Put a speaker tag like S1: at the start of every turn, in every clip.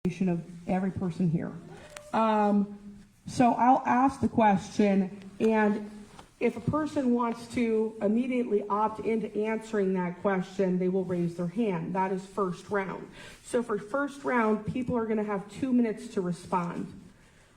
S1: Of every person here. So I'll ask the question, and if a person wants to immediately opt into answering that question, they will raise their hand. That is first round. So for first round, people are going to have 2 minutes to respond.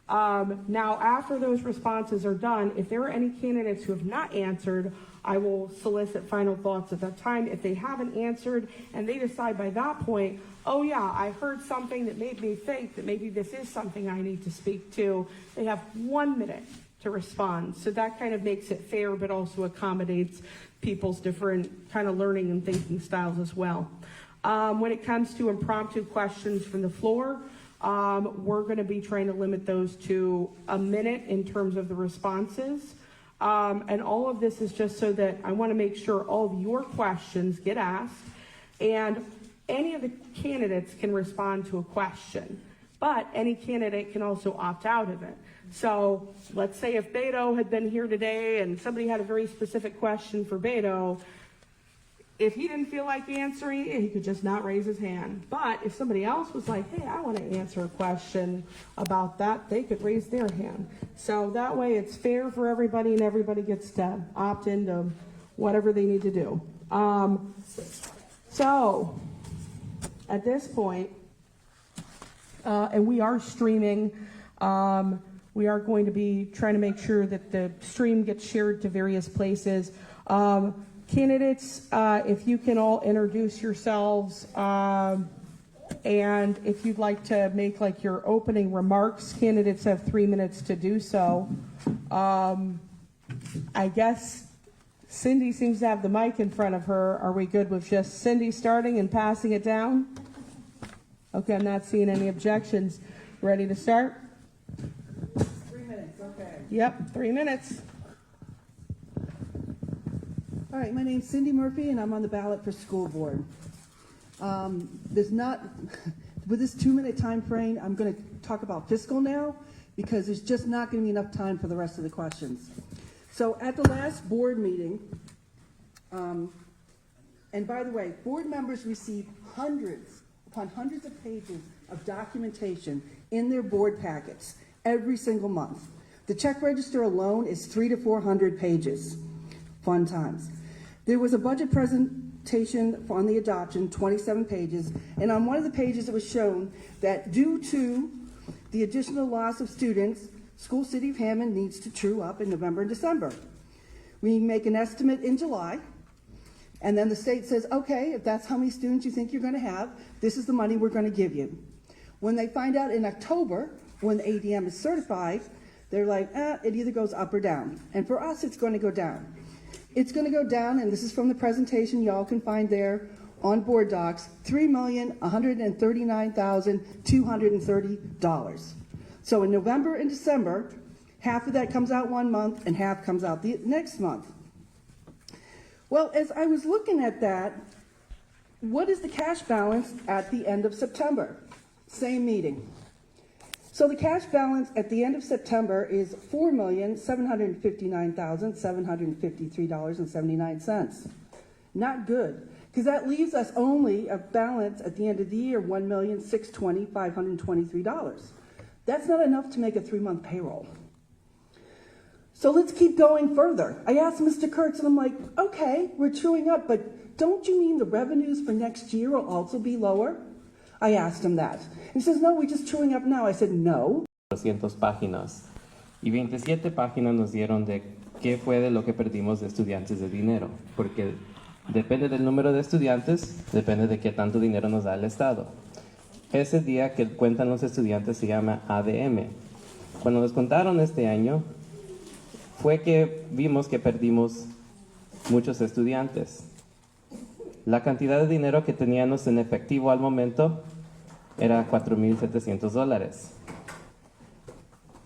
S1: Now, after those responses are done, if there are any candidates who have not answered, I will solicit final thoughts at that time. If they haven't answered and they decide by that point, oh yeah, I heard something that made me think that maybe this is something I need to speak to, they have 1 minute to respond. So that kind of makes it fair, but also accommodates people's different kind of learning and thinking styles as well. When it comes to impromptu questions from the floor, we're going to be trying to limit those to a minute in terms of the responses. And all of this is just so that I want to make sure all of your questions get asked, and any of the candidates can respond to a question, but any candidate can also opt out of it. So let's say if Beto had been here today and somebody had a very specific question for Beto, if he didn't feel like answering it, he could just not raise his hand. But if somebody else was like, hey, I want to answer a question about that, they could raise their hand. So that way it's fair for everybody and everybody gets to opt into whatever they need to do. So at this point, and we are streaming, we are going to be trying to make sure that the stream gets shared to various places. Candidates, if you can all introduce yourselves, and if you'd like to make like your opening remarks, candidates have 3 minutes to do so. I guess Cindy seems to have the mic in front of her. Are we good with just Cindy starting and passing it down? Okay, I'm not seeing any objections. Ready to start?
S2: 3 minutes, okay.
S1: Yep, 3 minutes.
S2: All right, my name's Cindy Murphy, and I'm on the ballot for school board. There's not, with this 2 minute time frame, I'm going to talk about fiscal now, because there's just not going to be enough time for the rest of the questions. So at the last board meeting, and by the way, board members receive hundreds upon hundreds of pages of documentation in their board packets every single month. The check register alone is 300 to 400 pages. Fun times. There was a budget presentation on the adoption, 27 pages, and on one of the pages it was shown that due to the additional loss of students, School City of Hammond needs to true up in November and December. We make an estimate in July, and then the state says, okay, if that's how many students you think you're going to have, this is the money we're going to give you. When they find out in October, when the ADM is certified, they're like, it either goes up or down. And for us, it's going to go down. It's going to go down, and this is from the presentation y'all can find there on board docs, $3,139,230. So in November and December, half of that comes out 1 month and half comes out the next month. Well, as I was looking at that, what is the cash balance at the end of September? Same meeting. So the cash balance at the end of September is $4,759,753.79. Not good, because that leaves us only a balance at the end of the year, $1,620,523. That's not enough to make a 3-month payroll. So let's keep going further. I asked Mr. Kurtz, and I'm like, okay, we're truing up, but don't you mean the revenues for next year will also be lower? I asked him that. He says, no, we're just truing up now. I said, no.
S3: 200 páginas y 27 páginas nos dieron de qué fue de lo que perdimos de estudiantes de dinero, porque depende del número de estudiantes, depende de qué tanto dinero nos da el Estado. Ese día que cuentan los estudiantes se llama ADM. Cuando nos contaron este año, fue que vimos que perdimos muchos estudiantes. La cantidad de dinero que teníamos en efectivo al momento era $4,700.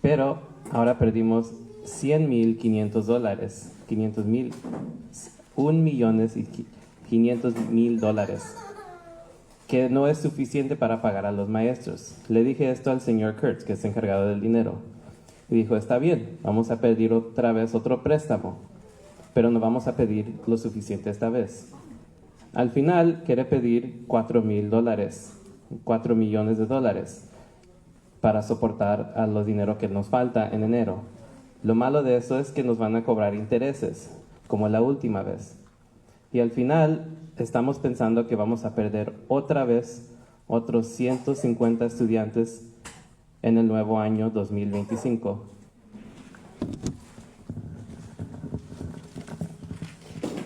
S3: Pero ahora perdimos $100,500, $1,500,000, que no es suficiente para pagar a los maestros. Le dije esto al señor Kurtz, que es encargado del dinero. Y dijo, está bien, vamos a pedir otra vez otro préstamo, pero no vamos a pedir lo suficiente esta vez. Al final quiere pedir $4,000 $4 millones para soportar a los dinero que nos falta en enero. Lo malo de eso es que nos van a cobrar intereses, como la última vez. Y al final estamos pensando que vamos a perder otra vez otros 150 estudiantes en el nuevo año 2025.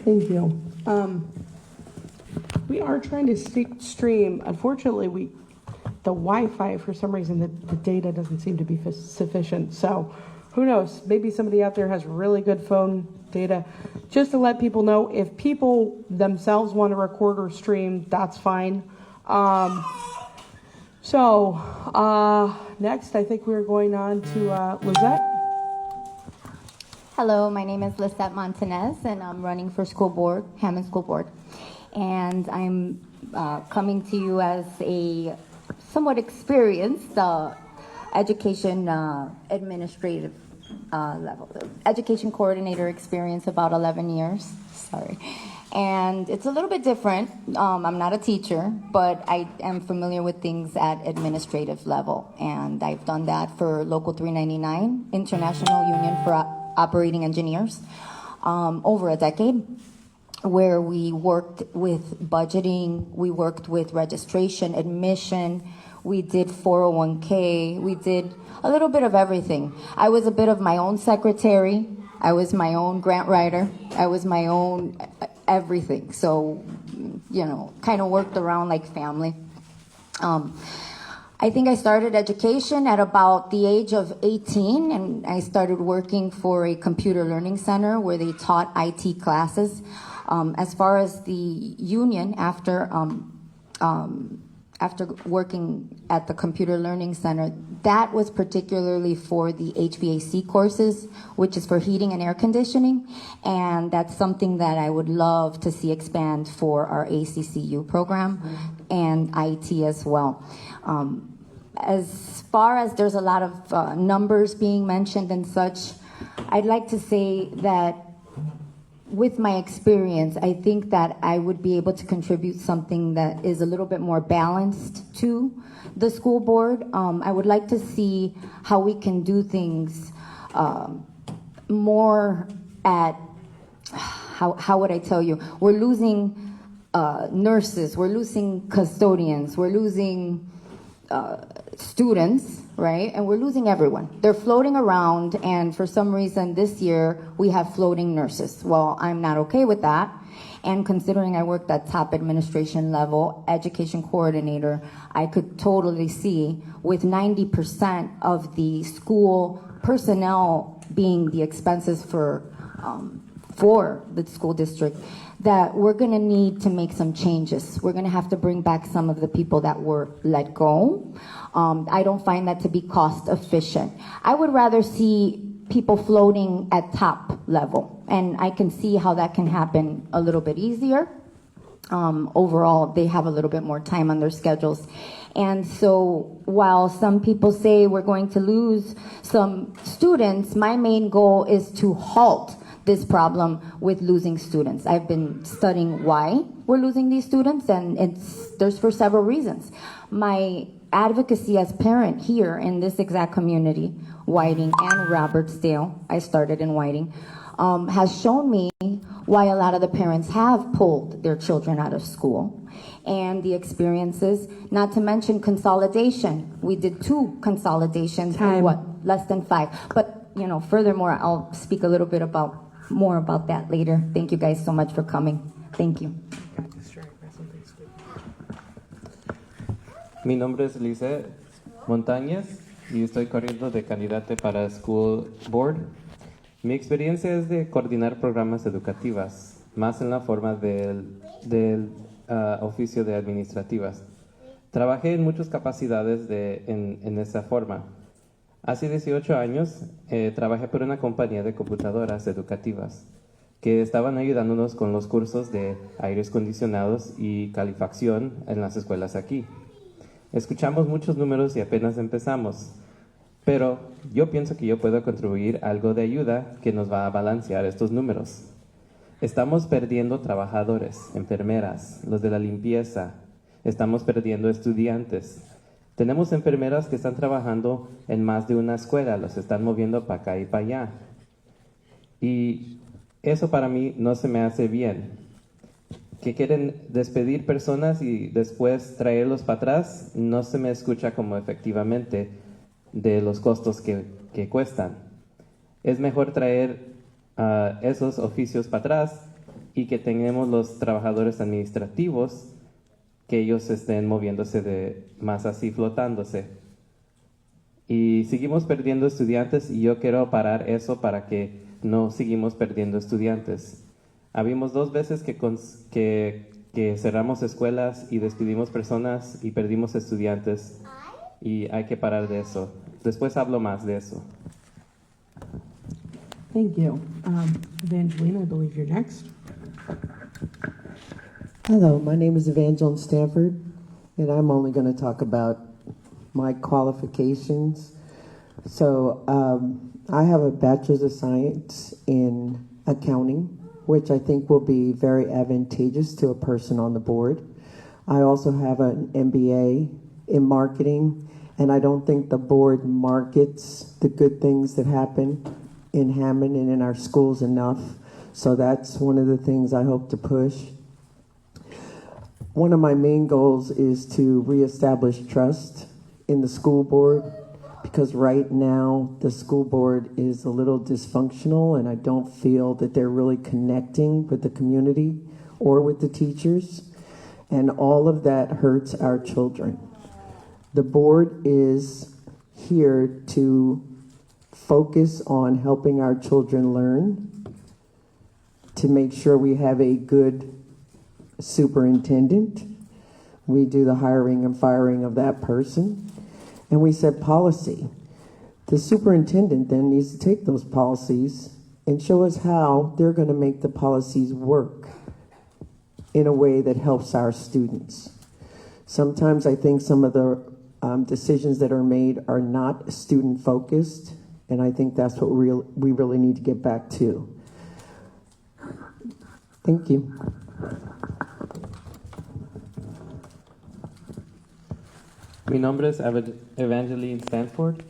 S1: Thank you. We are trying to stream. Unfortunately, the Wi-Fi, for some reason, the data doesn't seem to be sufficient. So who knows? Maybe somebody out there has really good phone data. Just to let people know, if people themselves want to record or stream, that's fine. Next, I think we're going on to Lizette.
S4: Hello, my name is Lisette Montanez, and I'm running for school board, Hammond School Board. And I'm coming to you as a somewhat experienced education administrative level, education coordinator experience, about 11 years, sorry. And it's a little bit different. I'm not a teacher, but I am familiar with things at administrative level. And I've done that for Local 399, International Union for Operating Engineers, over a decade, where we worked with budgeting, we worked with registration, admission, we did 401k, we did a little bit of everything. I was a bit of my own secretary, I was my own grant writer, I was my own everything. So, you know, kind of worked around like family. I think I started education at about the age of 18, and I started working for a computer learning center where they taught IT classes. As far as the union, after working at the computer learning center, that was particularly for the HVAC courses, which is for heating and air conditioning, and that's something that I would love to see expand for our ACCU program and IT as well. As far as there's a lot of numbers being mentioned and such, I'd like to say that with my experience, I think that I would be able to contribute something that is a little bit more balanced to the school board. I would like to see how we can do things more at, how would I tell you? We're losing nurses, we're losing custodians, we're losing students, right? And we're losing everyone. They're floating around, and for some reason this year we have floating nurses. Well, I'm not okay with that. And considering I worked at top administration level, education coordinator, I could totally see with 90% of the school personnel being the expenses for the school district, that we're going to need to make some changes. We're going to have to bring back some of the people that were let go. I don't find that to be cost efficient. I would rather see people floating at top level, and I can see how that can happen a little bit easier. Overall, they have a little bit more time on their schedules. And so while some people say we're going to lose some students, my main goal is to halt this problem with losing students. I've been studying why we're losing these students, and there's for several reasons. My advocacy as parent here in this exact community, Whiting and Robertsdale, I started in Whiting, has shown me why a lot of the parents have pulled their children out of school, and the experiences, not to mention consolidation. We did 2 consolidations in less than 5. But, you know, furthermore, I'll speak a little bit more about that later. Thank you guys so much for coming. Thank you.
S3: Mi nombre es Lice Montañez y estoy corriendo de candidato para School Board. Mi experiencia es de coordinar programas educativas, más en la forma del oficio de administrativas. Trabajé en muchas capacidades en esa forma. Hace 18 años trabajé por una compañía de computadoras educativas que estaban ayudándonos con los cursos de aires acondicionados y calefacción en las escuelas aquí. Escuchamos muchos números y apenas empezamos, pero yo pienso que yo puedo contribuir algo de ayuda que nos va a balancear estos números. Estamos perdiendo trabajadores, enfermeras, los de la limpieza. estamos perdiendo estudiantes. Tenemos enfermeras que están trabajando en más de una escuela, los están moviendo para acá y para allá. Y eso para mí no se me hace bien. Que quieren despedir personas y después traerlos para atrás, no se me escucha como efectivamente de los costos que cuestan. Es mejor traer esos oficios para atrás y que tengamos los trabajadores administrativos que ellos estén moviéndose más así, flotándose. Y seguimos perdiendo estudiantes y yo quiero parar eso para que no seguimos perdiendo estudiantes. Habimos 2 veces que cerramos escuelas y despedimos personas y perdimos estudiantes y hay que parar de eso. Después hablo más de eso.
S1: Thank you. Evangeline, I believe you're next.
S5: Hello, my name is Evangeline Stanford, and I'm only going to talk about my qualifications. So, I have a Bachelor's of Science in Accounting, which I think will be very advantageous to a person on the board. I also have an MBA in Marketing, and I don't think the board markets the good things that happen in Hammond and in our schools enough. So that's one of the things I hope to push. One of my main goals is to reestablish trust in the school board, because right now the school board is a little dysfunctional and I don't feel that they're really connecting with the community or with the teachers, and all of that hurts our children. The board is here to focus on helping our children learn, to make sure we have a good superintendent. We do the hiring and firing of that person, and we set policy. The superintendent then needs to take those policies and show us how they're going to make the policies work in a way that helps our students. Sometimes I think some of the decisions that are made are not student focused, and I think that's what we really need to get back to. Thank you.
S3: Mi nombre es Evangeline Stanford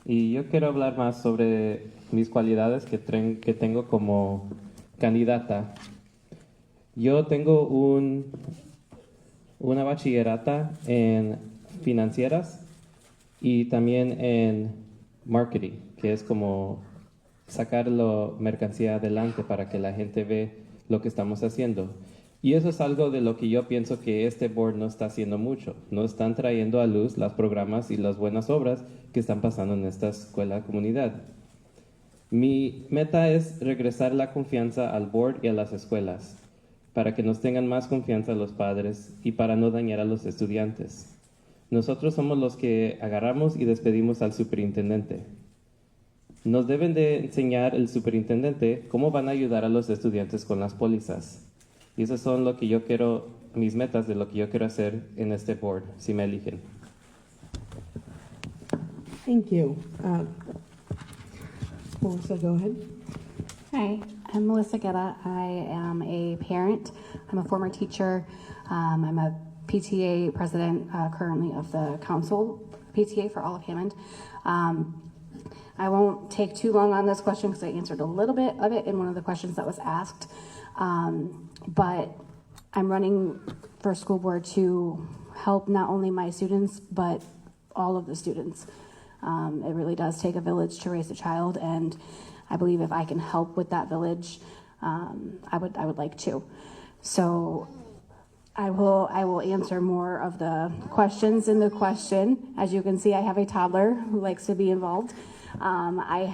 S3: y yo quiero hablar más sobre mis cualidades que tengo como candidata. Yo tengo una bachillerata en financieras y también en marketing, que es como sacar la mercancía adelante para que la gente ve lo que estamos haciendo. Y eso es algo de lo que yo pienso que este board no está haciendo mucho. No están trayendo a luz los programas y las buenas obras que están pasando en esta escuela comunidad. Mi meta es regresar la confianza al board y a las escuelas, para que nos tengan más confianza los padres y para no dañar a los estudiantes. Nosotros somos los que agarramos y despedimos al superintendente. Nos deben de enseñar el superintendente cómo van a ayudar a los estudiantes con las pólizas. Y esas son lo que yo quiero, mis metas de lo que yo quiero hacer en este board, si me eligen.
S1: Thank you. Melissa, go ahead.
S6: Hi, I'm Melissa Guetta. I am a parent. I'm a former teacher. I'm a PTA president currently of the council PTA for all of Hammond. I won't take too long on this question because I answered a little bit of it in one of the questions that was asked. But I'm running for school board to help not only my students, but all of the students. It really does take a village to raise a child, and I believe if I can help with that village, I would like to. So I will answer more of the questions in the question. As you can see, I have a toddler who likes to be involved. I'm a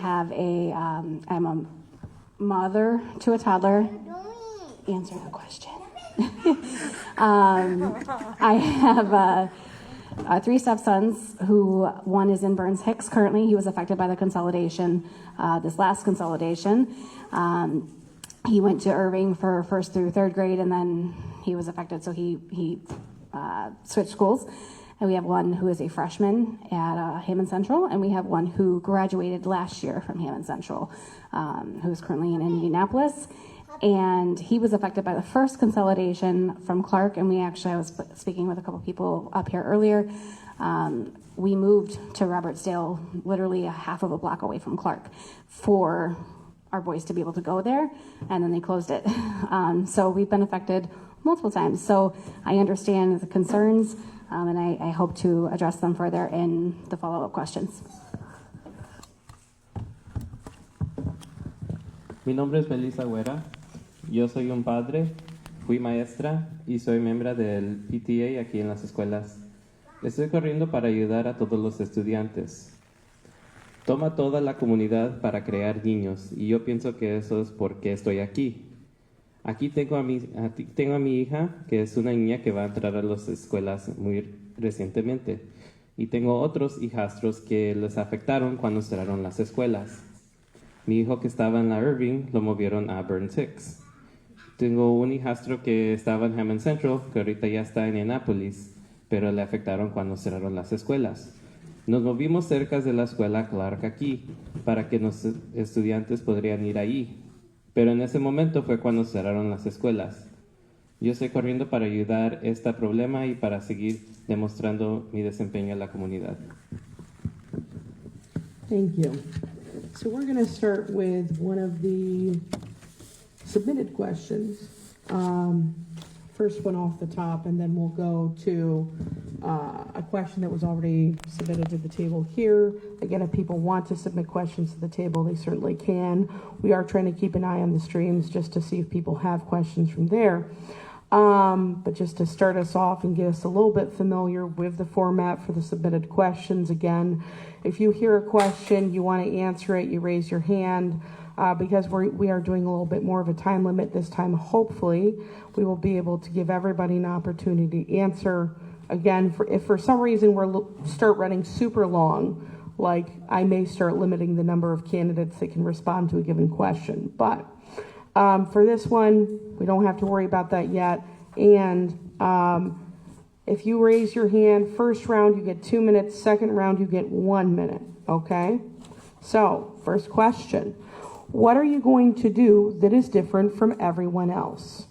S6: mother to a toddler. Answer the question. I have 3 stepsons who one is in Burns Hicks currently. He was affected by the consolidation, this last consolidation. He went to Irving for 1st through 3rd grade, and then he was affected, so he switched schools. And we have one who is a freshman at Hammond Central, and we have one who graduated last year from Hammond Central, who is currently in Indianapolis. And he was affected by the first consolidation from Clark, and I was speaking with a couple people up here earlier. We moved to Robertsdale, literally a half of a block away from Clark, for our boys to be able to go there, and then they closed it. So we've been affected multiple times. So I understand the concerns, and I hope to address them further in the follow-up questions.
S3: Mi nombre es Melissa Güera. Yo soy un padre, fui maestra y soy miembro del PTA aquí en las escuelas. Estoy corriendo para ayudar a todos los estudiantes. Toma toda la comunidad para crear niños y yo pienso que eso es porque estoy aquí. Aquí tengo a mi hija, que es una niña que va a entrar a las escuelas muy recientemente. Y tengo otros hijastros que les afectaron cuando cerraron las escuelas. Mi hijo que estaba en la Irving lo movieron a Burn 6. Tengo un hijastro que estaba en Hammond Central, que ahorita ya está en Annapolis, pero le afectaron cuando cerraron las escuelas. Nos movimos cerca de la escuela Clark aquí, para que los estudiantes podrían ir ahí. Pero en ese momento fue cuando cerraron las escuelas. Yo estoy corriendo para ayudar a este problema y para seguir demostrando mi desempeño en la comunidad.
S1: Thank you. So we're going to start with one of the submitted questions. First one off the top, and then we'll go to a question that was already submitted to the table here. Again, if people want to submit questions to the table, they certainly can. We are trying to keep an eye on the streams just to see if people have questions from there. But just to start us off and get us a little bit familiar with the format for the submitted questions, again, if you hear a question, you want to answer it, you raise your hand. Because we are doing a little bit more of a time limit this time, hopefully we will be able to give everybody an opportunity to answer. Again, if for some reason start running super long, like I may start limiting the number of candidates that can respond to a given question. But for this one, we don't have to worry about that yet. And if you raise your hand, first round you get 2 minutes, second round you get 1 minute, okay? So, first question. What are you going to do that is different from everyone else?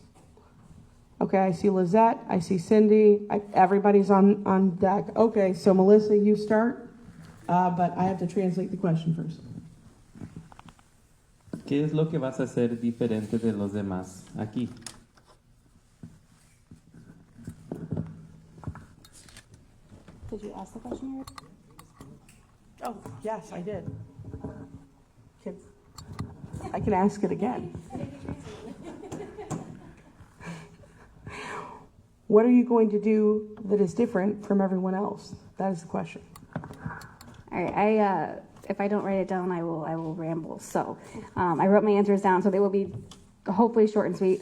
S1: Okay, I see Lizette, I see Cindy, everybody's on deck. Okay, so Melissa, you start, but I have to translate the question first.
S3: ¿Qué es lo que vas a hacer diferente de los demás aquí?
S6: Did you ask the question already?
S1: Oh, yes, I did. I can ask it again. What are you going to do that is different from everyone else? That is the question.
S6: All right, if I don't write it down, I will ramble. So I wrote my answers down, so they will be hopefully short and sweet.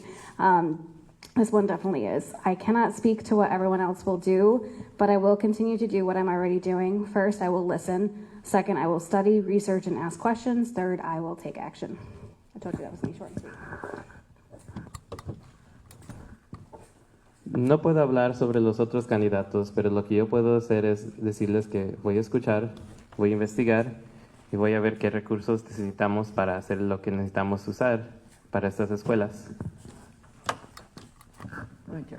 S6: This one definitely is. I cannot speak to what everyone else will do, but I will continue to do what I'm already doing. First, I will listen. Second, I will study, research, and ask questions. Third, I will take action. I told you that was going to be short and sweet.
S3: No puedo hablar sobre los otros candidatos, pero lo que yo puedo hacer es decirles que voy a escuchar, voy a investigar y voy a ver qué recursos necesitamos para hacer lo que necesitamos usar para estas escuelas.
S5: Okay.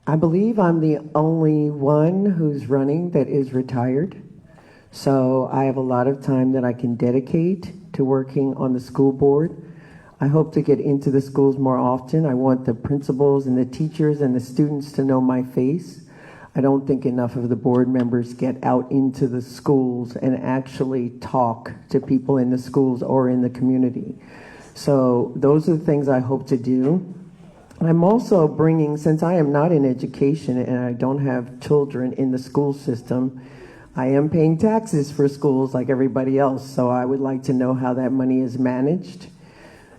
S5: I believe I'm the only one who's running that is retired. So I have a lot of time that I can dedicate to working on the school board. I hope to get into the schools more often. I want the principals and the teachers and the students to know my face. I don't think enough of the board members get out into the schools and actually talk to people in the schools or in the community. So those are the things I hope to do. I'm also bringing, since I am not in education and I don't have children in the school system, I am paying taxes for schools like everybody else. So I would like to know how that money is managed.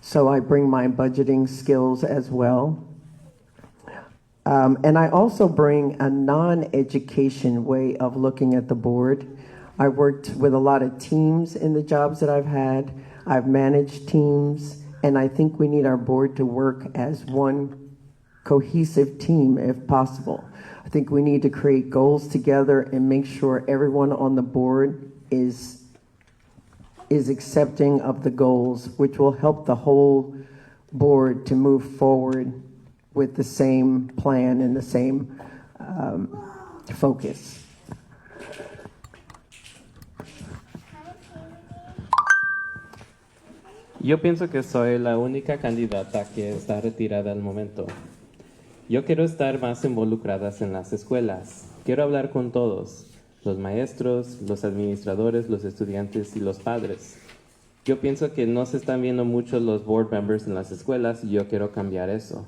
S5: So I bring my budgeting skills as well. And I also bring a non-education way of looking at the board. I worked with a lot of teams in the jobs that I've had. I've managed teams, and I think we need our board to work as one cohesive team if possible. I think we need to create goals together and make sure everyone on the board is is accepting of the goals, which will help the whole board to move forward with the same plan and the same focus.
S3: Yo pienso que soy la única candidata que está retirada al momento. Yo quiero estar más involucradas en las escuelas. Quiero hablar con todos, los maestros, los administradores, los estudiantes y los padres. Yo pienso que no se están viendo mucho los board members en las escuelas y yo quiero cambiar eso.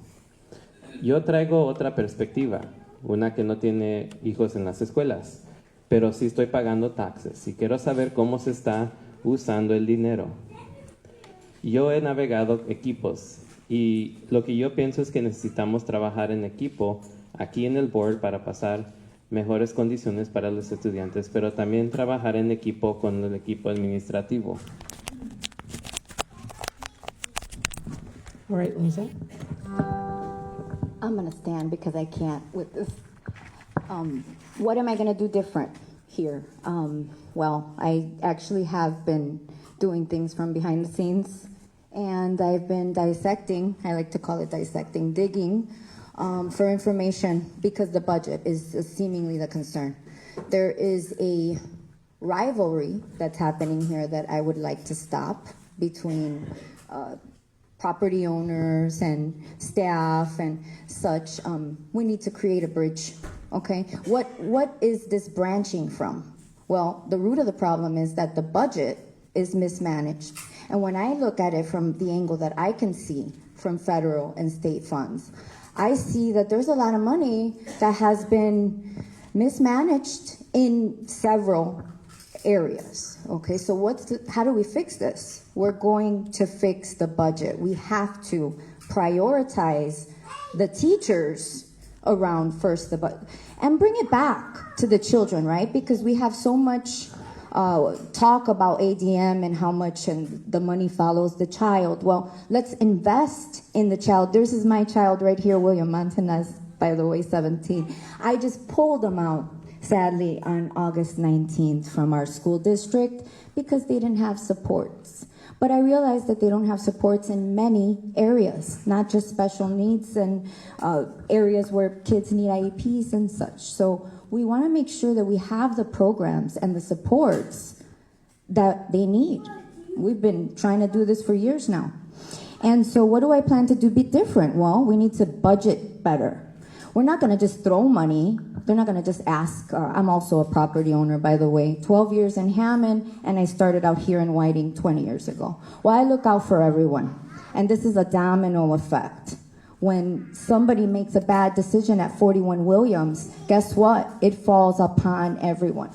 S3: Yo traigo otra perspectiva, una que no tiene hijos en las escuelas, pero sí estoy pagando taxes y quiero saber cómo se está usando el dinero. Yo he navegado equipos y lo que yo pienso es que necesitamos trabajar en equipo aquí en el board para pasar mejores condiciones para los estudiantes, pero también trabajar en equipo con el equipo administrativo.
S1: All right, Lisa.
S4: I'm gonna stand because I can't with this. What am I gonna do different here? Well, I actually have been doing things from behind the scenes, and I've been dissecting, I like to call it dissecting, digging for information because the budget is seemingly the concern. There is a rivalry that's happening here that I would like to stop between property owners and staff and such. We need to create a bridge, okay? What is this branching from? Well, the root of the problem is that the budget is mismanaged. And when I look at it from the angle that I can see from federal and state funds, I see that there's a lot of money that has been mismanaged in several areas. Okay, so how do we fix this? We're going to fix the budget. We have to prioritize the teachers around first the budget and bring it back to the children, right? Because we have so much talk about ADM and how much and the money follows the child. Well, let's invest in the child. This is my child right here, William Montanez, by the way, 17. I just pulled him out, sadly, on August 19th from our school district because they didn't have supports. But I realized that they don't have supports in many areas, not just special needs and areas where kids need IEPs and such. So we want to make sure that we have the programs and the supports that they need. We've been trying to do this for years now. And so what do I plan to do be different? Well, we need to budget better. We're not going to just throw money. They're not going to just ask. I'm also a property owner, by the way. 12 years in Hammond, and I started out here in Whiting 20 years ago. Well, I look out for everyone. And this is a domino effect. When somebody makes a bad decision at 41 Williams, guess what? It falls upon everyone.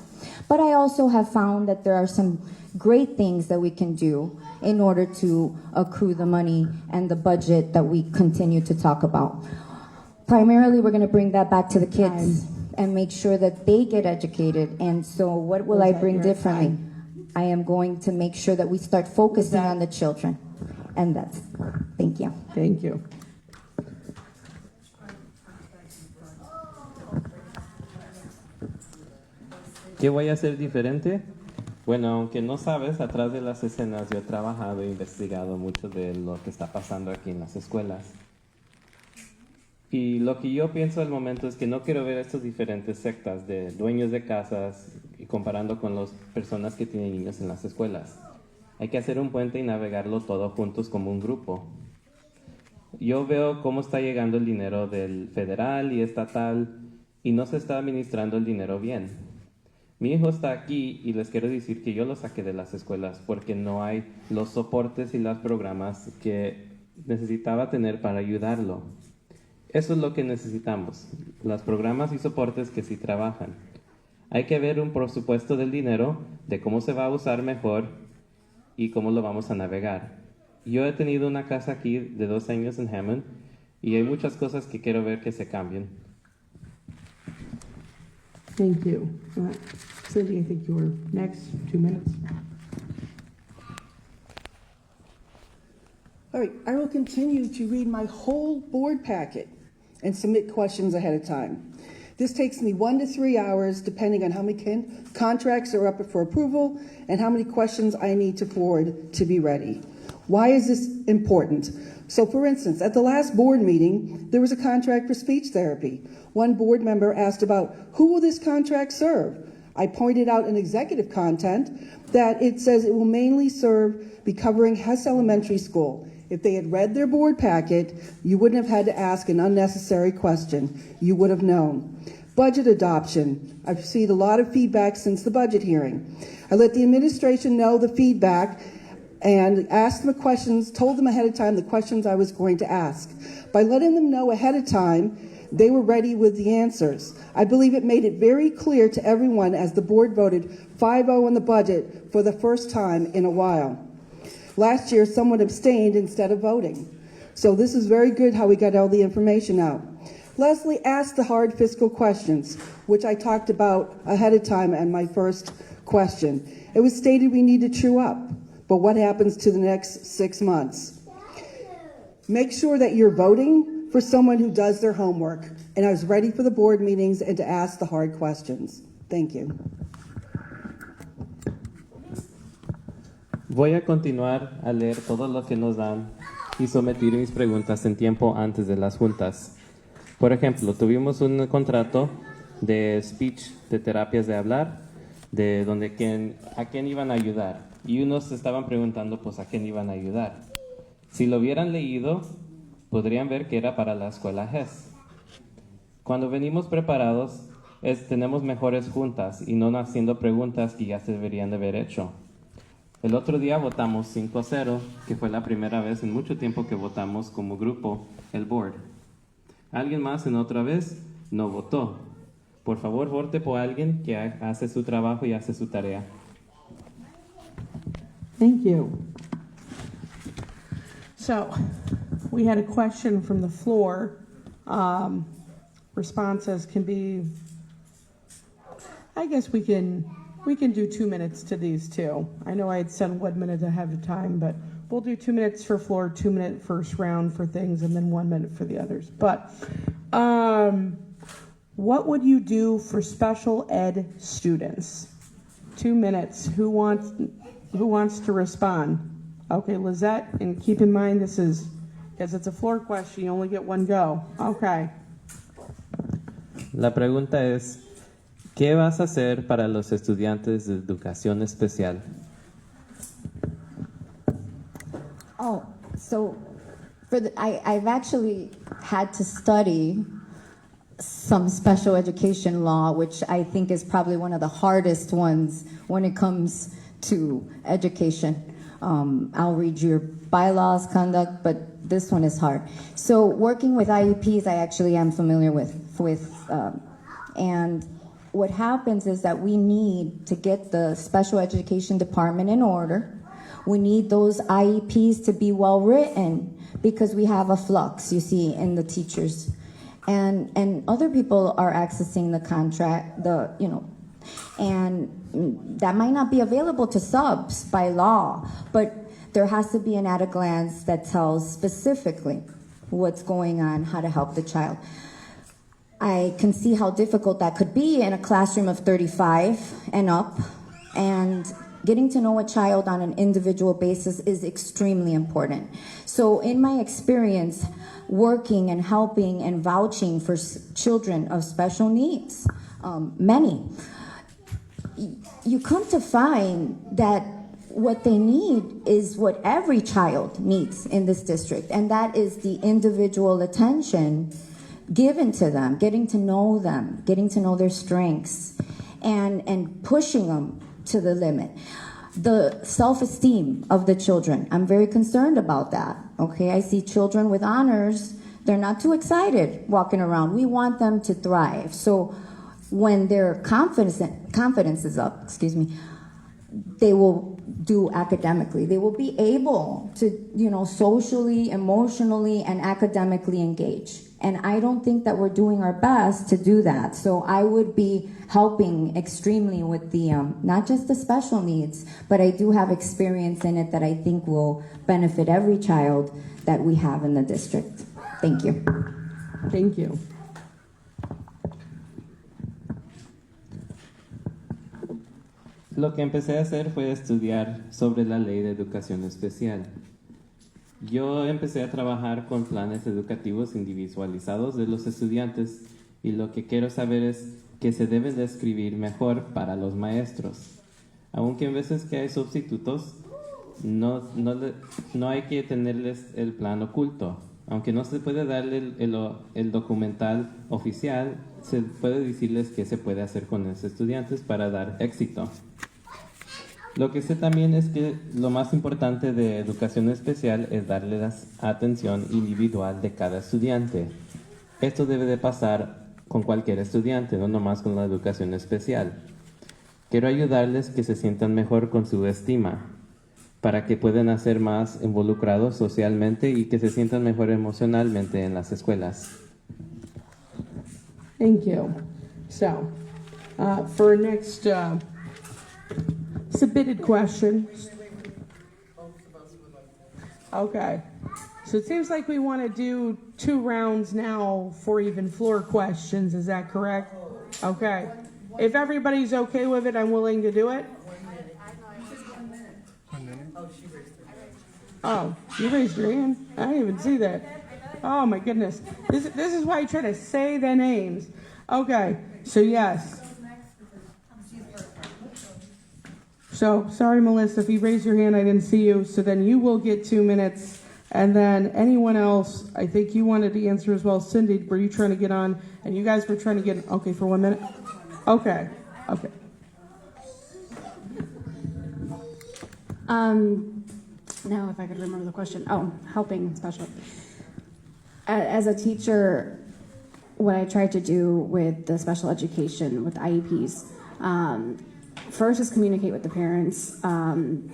S4: But I also have found that there are some great things that we can do in order to accrue the money and the budget that we continue to talk about. Primarily, we're going to bring that back to the kids and make sure that they get educated. And so what will I bring differently? I am going to make sure that we start focusing on the children. And that's, thank you.
S1: Thank you.
S3: ¿Qué voy a hacer diferente? Bueno, aunque no sabes, atrás de las escenas yo he trabajado e investigado mucho de lo que está pasando aquí en las escuelas. Y lo que yo pienso al momento es que no quiero ver estas diferentes sectas de dueños de casas y comparando con las personas que tienen niños en las escuelas. Hay que hacer un puente y navegarlo todo juntos como un grupo. Yo veo cómo está llegando el dinero del federal y estatal y no se está administrando el dinero bien. Mi hijo está aquí y les quiero decir que yo lo saqué de las escuelas porque no hay los soportes y los programas que necesitaba tener para ayudarlo. Eso es lo que necesitamos, los programas y soportes que sí trabajan. Hay que ver un presupuesto del dinero, de cómo se va a usar mejor y cómo lo vamos a navegar. Yo he tenido una casa aquí de 2 años en Hammond y hay muchas cosas que quiero ver que se cambien.
S1: Thank you. Cindy, I think you're next. 2 minutes.
S2: All right, I will continue to read my whole board packet and submit questions ahead of time. This takes me 1 to 3 hours, depending on how many contracts are up for approval and how many questions I need to forward to be ready. Why is this important? So, for instance, at the last board meeting, there was a contract for speech therapy. One board member asked about who will this contract serve? I pointed out in executive content that it says it will mainly be covering Hess Elementary School. If they had read their board packet, you wouldn't have had to ask an unnecessary question. You would have known. Budget adoption. I've received a lot of feedback since the budget hearing. I let the administration know the feedback and asked them the questions, told them ahead of time the questions I was going to ask. By letting them know ahead of time, they were ready with the answers. I believe it made it very clear to everyone as the board voted 5-0 on the budget for the first time in a while. Last year, someone abstained instead of voting. So this is very good how we got all the information out. Leslie asked the hard fiscal questions, which I talked about ahead of time in my first question. It was stated we need to true up, but what happens to the next 6 months? Make sure that you're voting for someone who does their homework. And I was ready for the board meetings and to ask the hard questions. Thank you.
S3: Voy a continuar a leer todo lo que nos dan y someter mis preguntas en tiempo antes de las juntas. Por ejemplo, tuvimos un contrato de speech, de terapias de hablar, de donde a quién iban a ayudar. Y unos estaban preguntando, pues, a quién iban a ayudar. Si lo hubieran leído, podrían ver que era para la escuela Hess. Cuando venimos preparados, tenemos mejores juntas y no haciendo preguntas que ya se deberían de haber hecho. El otro día votamos 5-0, que fue la primera vez en mucho tiempo que votamos como grupo el board. Alguien más en otra vez no votó. Por favor, vote por alguien que hace su trabajo y hace su tarea.
S1: Thank you. So, we had a question from the floor. Responses can be, I guess we can do 2 minutes to these too. I know I had said 1 minute ahead of time, but we'll do 2 minutes for floor, 2 minute first round for things, and then 1 minute for the others. But what would you do for special ed students? 2 minutes. Who wants to respond? Okay, Lizette, and keep in mind because it's a floor question, you only get one go. Okay.
S3: La pregunta es, ¿qué vas a hacer para los estudiantes de educación especial?
S4: Oh, so I've actually had to study some special education law, which I think is probably one of the hardest ones when it comes to education. I'll read your bylaws, conduct, but this one is hard. So working with IEPs, I actually am familiar with and what happens is that we need to get the special education department in order. We need those IEPs to be well written because we have a flux, you see, in the teachers. And other people are accessing the contract, and that might not be available to subs by law, but there has to be an at a glance that tells specifically what's going on, how to help the child. I can see how difficult that could be in a classroom of 35 and up, and getting to know a child on an individual basis is extremely important. So in my experience, working and helping and vouching for children of special needs, many, you come to find that what they need is what every child needs in this district, and that is the individual attention given to them, getting to know their strengths, and pushing them to the limit. The self-esteem of the children, I'm very concerned about that, okay? I see children with honors, they're not too excited walking around. We want them to thrive. So when their confidence is up, they will do academically. They will be able to, socially, emotionally, and academically engage. And I don't think that we're doing our best to do that. So I would be helping extremely with the, not just the special needs, but I do have experience in it that I think will benefit every child that we have in the district. Thank you.
S1: Thank you.
S3: Lo que empecé a hacer fue estudiar sobre la ley de educación especial. Yo empecé a trabajar con planes educativos individualizados de los estudiantes y lo que quiero saber es que se debe de escribir mejor para los maestros. Aunque en veces que hay sustitutos, no hay que tenerles el plan oculto. Aunque no se puede darle el documental oficial, se puede decirles qué se puede hacer con los estudiantes para dar éxito. Lo que sé también es que lo más importante de educación especial es darle la atención individual de cada estudiante. Esto debe de pasar con cualquier estudiante, no nomás con la educación especial. Quiero ayudarles que se sientan mejor con su estima, para que puedan ser más involucrados socialmente y que se sientan mejor emocionalmente en las escuelas.
S1: Thank you. So, for our next submitted question. Okay. So it seems like we want to do 2 rounds now for even floor questions. Is that correct? Okay. If everybody's okay with it, I'm willing to do it. Oh, you raised your hand? I didn't even see that. Oh my goodness. This is why I try to say the names. Okay, so yes. So, sorry Melissa, if you raised your hand, I didn't see you. So then you will get 2 minutes. And then anyone else, I think you wanted to answer as well. Cindy, were you trying to get on? And you guys were trying to get, okay, for 1 minute? Okay, okay.
S6: Now, if I could remember the question. Oh, helping special. As a teacher, what I tried to do with the special education, with IEPs, first is communicate with the parents. And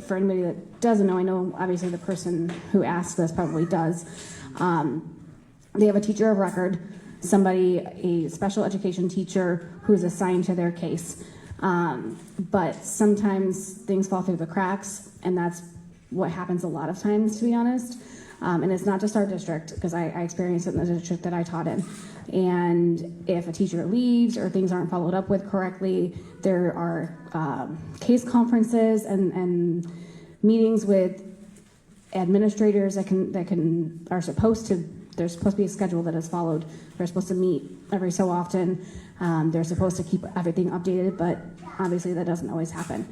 S6: for anybody that doesn't know, I know obviously the person who asked this probably does. They have a teacher of record, a special education teacher who's assigned to their case. But sometimes things fall through the cracks, and that's what happens a lot of times, to be honest. And it's not just our district, because I experienced it in the district that I taught in. And if a teacher leaves or things aren't followed up with correctly, there are case conferences and meetings with administrators there's supposed to be a schedule that is followed. They're supposed to meet every so often. They're supposed to keep everything updated, but obviously that doesn't always happen.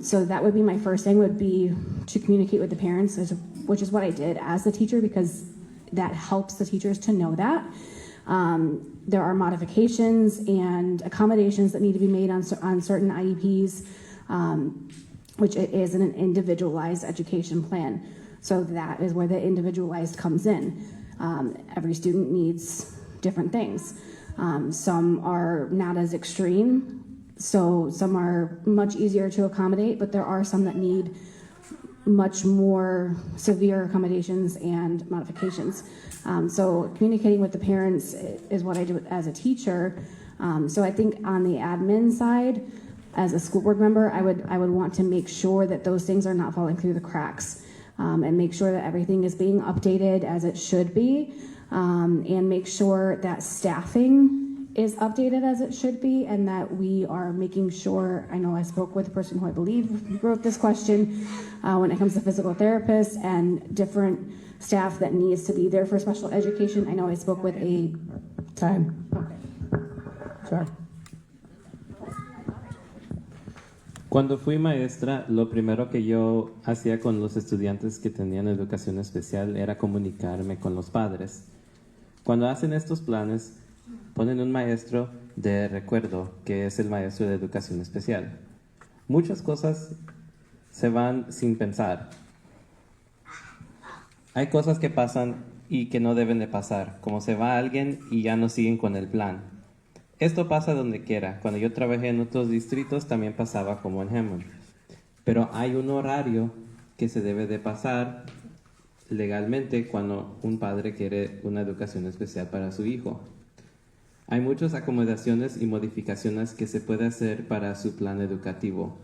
S6: So that would be my first thing, would be to communicate with the parents, which is what I did as the teacher, because that helps the teachers to know that. There are modifications and accommodations that need to be made on certain IEPs, which is an individualized education plan. So that is where the individualized comes in. Every student needs different things. Some are not as extreme, so some are much easier to accommodate, but there are some that need much more severe accommodations and modifications. So communicating with the parents is what I do as a teacher. So I think on the admin side, as a school board member, I would want to make sure that those things are not falling through the cracks, and make sure that everything is being updated as it should be, and make sure that staffing is updated as it should be, and that we are making sure, I know I spoke with the person who I believe wrote this question, when it comes to physical therapists and different staff that needs to be there for special education. I know I spoke with a...
S1: Time. Sorry.
S3: Cuando fui maestra, lo primero que yo hacía con los estudiantes que tenían educación especial era comunicarme con los padres. Cuando hacen estos planes, ponen un maestro de recuerdo, que es el maestro de educación especial. Muchas cosas se van sin pensar. Hay cosas que pasan y que no deben de pasar, como se va alguien y ya no siguen con el plan. Esto pasa donde quiera. Cuando yo trabajé en otros distritos también pasaba como en Hammond. Pero hay un horario que se debe de pasar legalmente cuando un padre quiere una educación especial para su hijo. Hay muchas acomodaciones y modificaciones que se puede hacer para su plan educativo.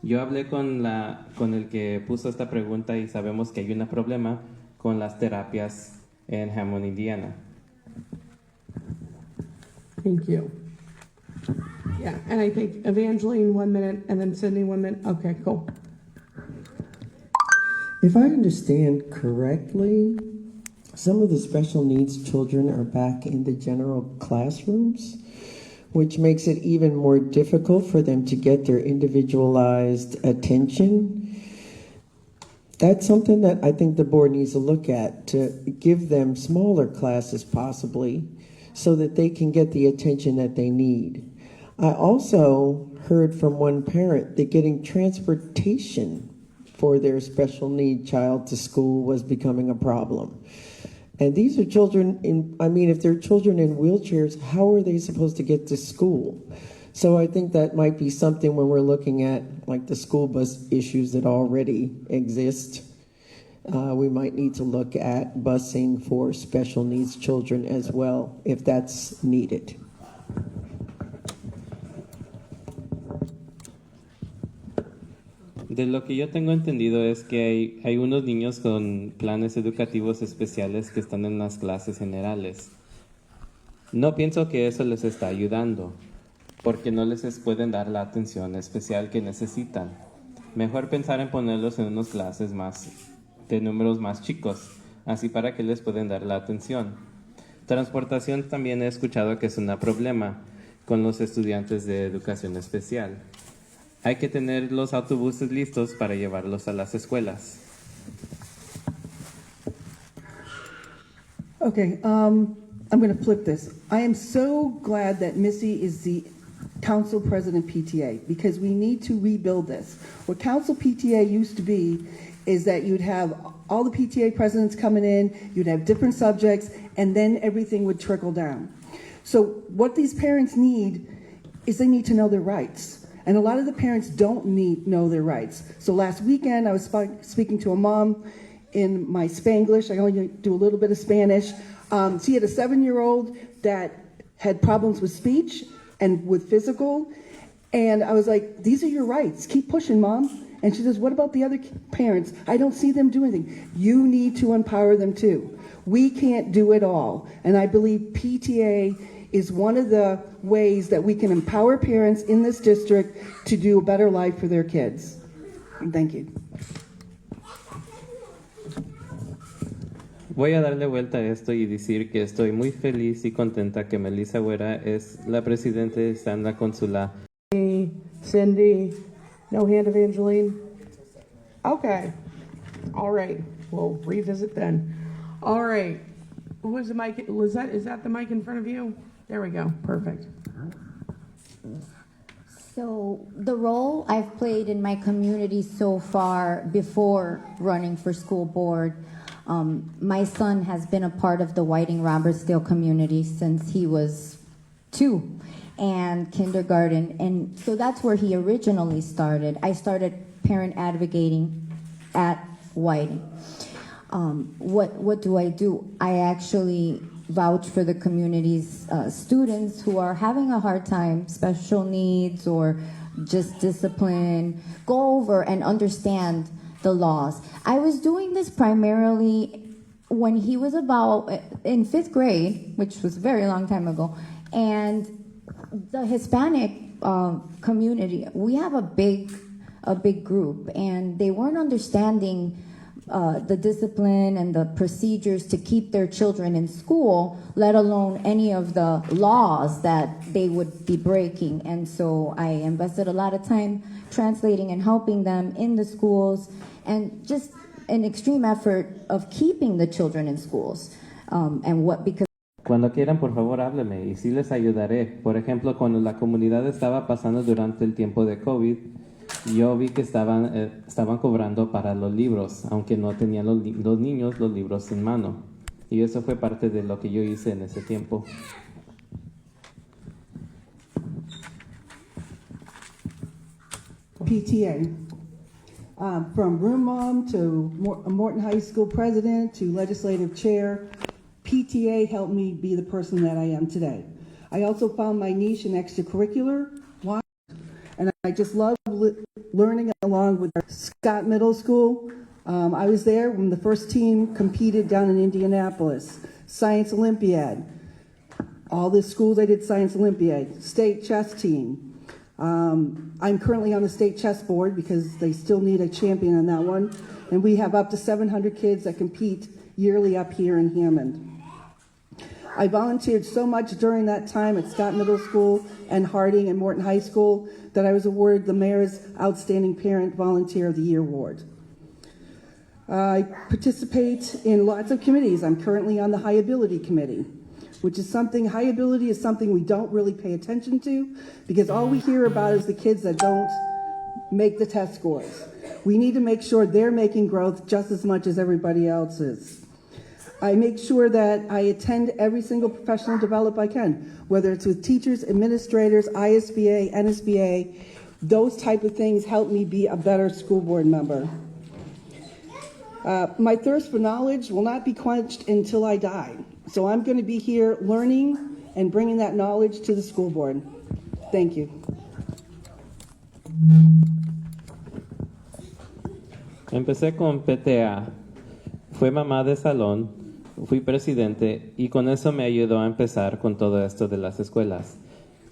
S3: Yo hablé con el que puso esta pregunta y sabemos que hay un problema con las terapias en Hammond, Indiana.
S1: Thank you. Yeah, and I think Evangeline 1 minute and then Sydney 1 minute. Okay, cool.
S5: If I understand correctly, some of the special needs children are back in the general classrooms, which makes it even more difficult for them to get their individualized attention. That's something that I think the board needs to look at, to give them smaller classes possibly, so that they can get the attention that they need. I also heard from one parent that getting transportation for their special need child to school was becoming a problem. And these are children if they're children in wheelchairs, how are they supposed to get to school? So I think that might be something when we're looking at like the school bus issues that already exist. We might need to look at busing for special needs children as well, if that's needed.
S3: De lo que yo tengo entendido es que hay unos niños con planes educativos especiales que están en las clases generales. No pienso que eso les está ayudando, porque no les pueden dar la atención especial que necesitan. Mejor pensar en ponerlos en unas clases de números más chicos, así para que les pueden dar la atención. Transportación también he escuchado que es un problema con los estudiantes de educación especial. Hay que tener los autobuses listos para llevarlos a las escuelas.
S2: Okay, I'm going to flip this. I am so glad that Missy is the council president PTA, because we need to rebuild this. What council PTA used to be is that you'd have all the PTA presidents coming in, you'd have different subjects, and then everything would trickle down. So what these parents need is they need to know their rights. And a lot of the parents don't know their rights. So last weekend, I was speaking to a mom in my Spanglish. I only do a little bit of Spanish. She had a 7-year-old that had problems with speech and with physical. And I was like, these are your rights. Keep pushing, Mom. And she says, what about the other parents? I don't see them do anything. You need to empower them too. We can't do it all. And I believe PTA is one of the ways that we can empower parents in this district to do a better life for their kids. Thank you.
S3: Voy a darle vuelta a esto y decir que estoy muy feliz y contenta que Melissa Güera es la presidenta y está en la consulada.
S1: Cindy, no hand, Evangeline? Okay. All right. We'll revisit then. All right. Who is the mic? Lizette, is that the mic in front of you? There we go. Perfect.
S4: So the role I've played in my community so far before running for school board, my son has been a part of the Whiting Robertsdale community since he was 2 and kindergarten. And so that's where he originally started. I started parent advocating at Whiting. What do? I actually vouch for the community's students who are having a hard time, special needs or just discipline, go over and understand the laws. I was doing this primarily when he was about in 5th grade, which was a very long time ago, and the Hispanic community, we have a big group, and they weren't understanding the discipline and the procedures to keep their children in school, let alone any of the laws that they would be breaking. And so I invested a lot of time translating and helping them in the schools, and just an extreme effort of keeping the children in schools. Because
S3: Cuando quieran, por favor, hábleme y sí les ayudaré. Por ejemplo, cuando la comunidad estaba pasando durante el tiempo de COVID, yo vi que estaban cobrando para los libros, aunque no tenían los niños los libros en mano. Y eso fue parte de lo que yo hice en ese tiempo.
S2: PTA. From room mom to Morton High School president to legislative chair, PTA helped me be the person that I am today. I also found my niche in extracurricular, and I just love learning along with Scott Middle School. I was there when the first team competed down in Indianapolis, Science Olympiad. all the schools I did Science Olympiad, state chess team. I'm currently on the state chess board because they still need a champion on that one. And we have up to 700 kids that compete yearly up here in Hammond. I volunteered so much during that time at Scott Middle School and Harding and Morton High School that I was awarded the Mayor's Outstanding Parent Volunteer of the Year Award. I participate in lots of committees. I'm currently on the High Ability Committee, which is something, high ability is something we don't really pay attention to because all we hear about is the kids that don't make the test scores. We need to make sure they're making growth just as much as everybody else is. I make sure that I attend every single professional development I can, whether it's with teachers, administrators, ISBA, NSBA. Those type of things help me be a better school board member. My thirst for knowledge will not be quenched until I die. So I'm going to be here learning and bringing that knowledge to the school board. Thank you.
S3: Empecé con PTA. Fui mamá de salón, fui presidente y con eso me ayudó a empezar con todo esto de las escuelas.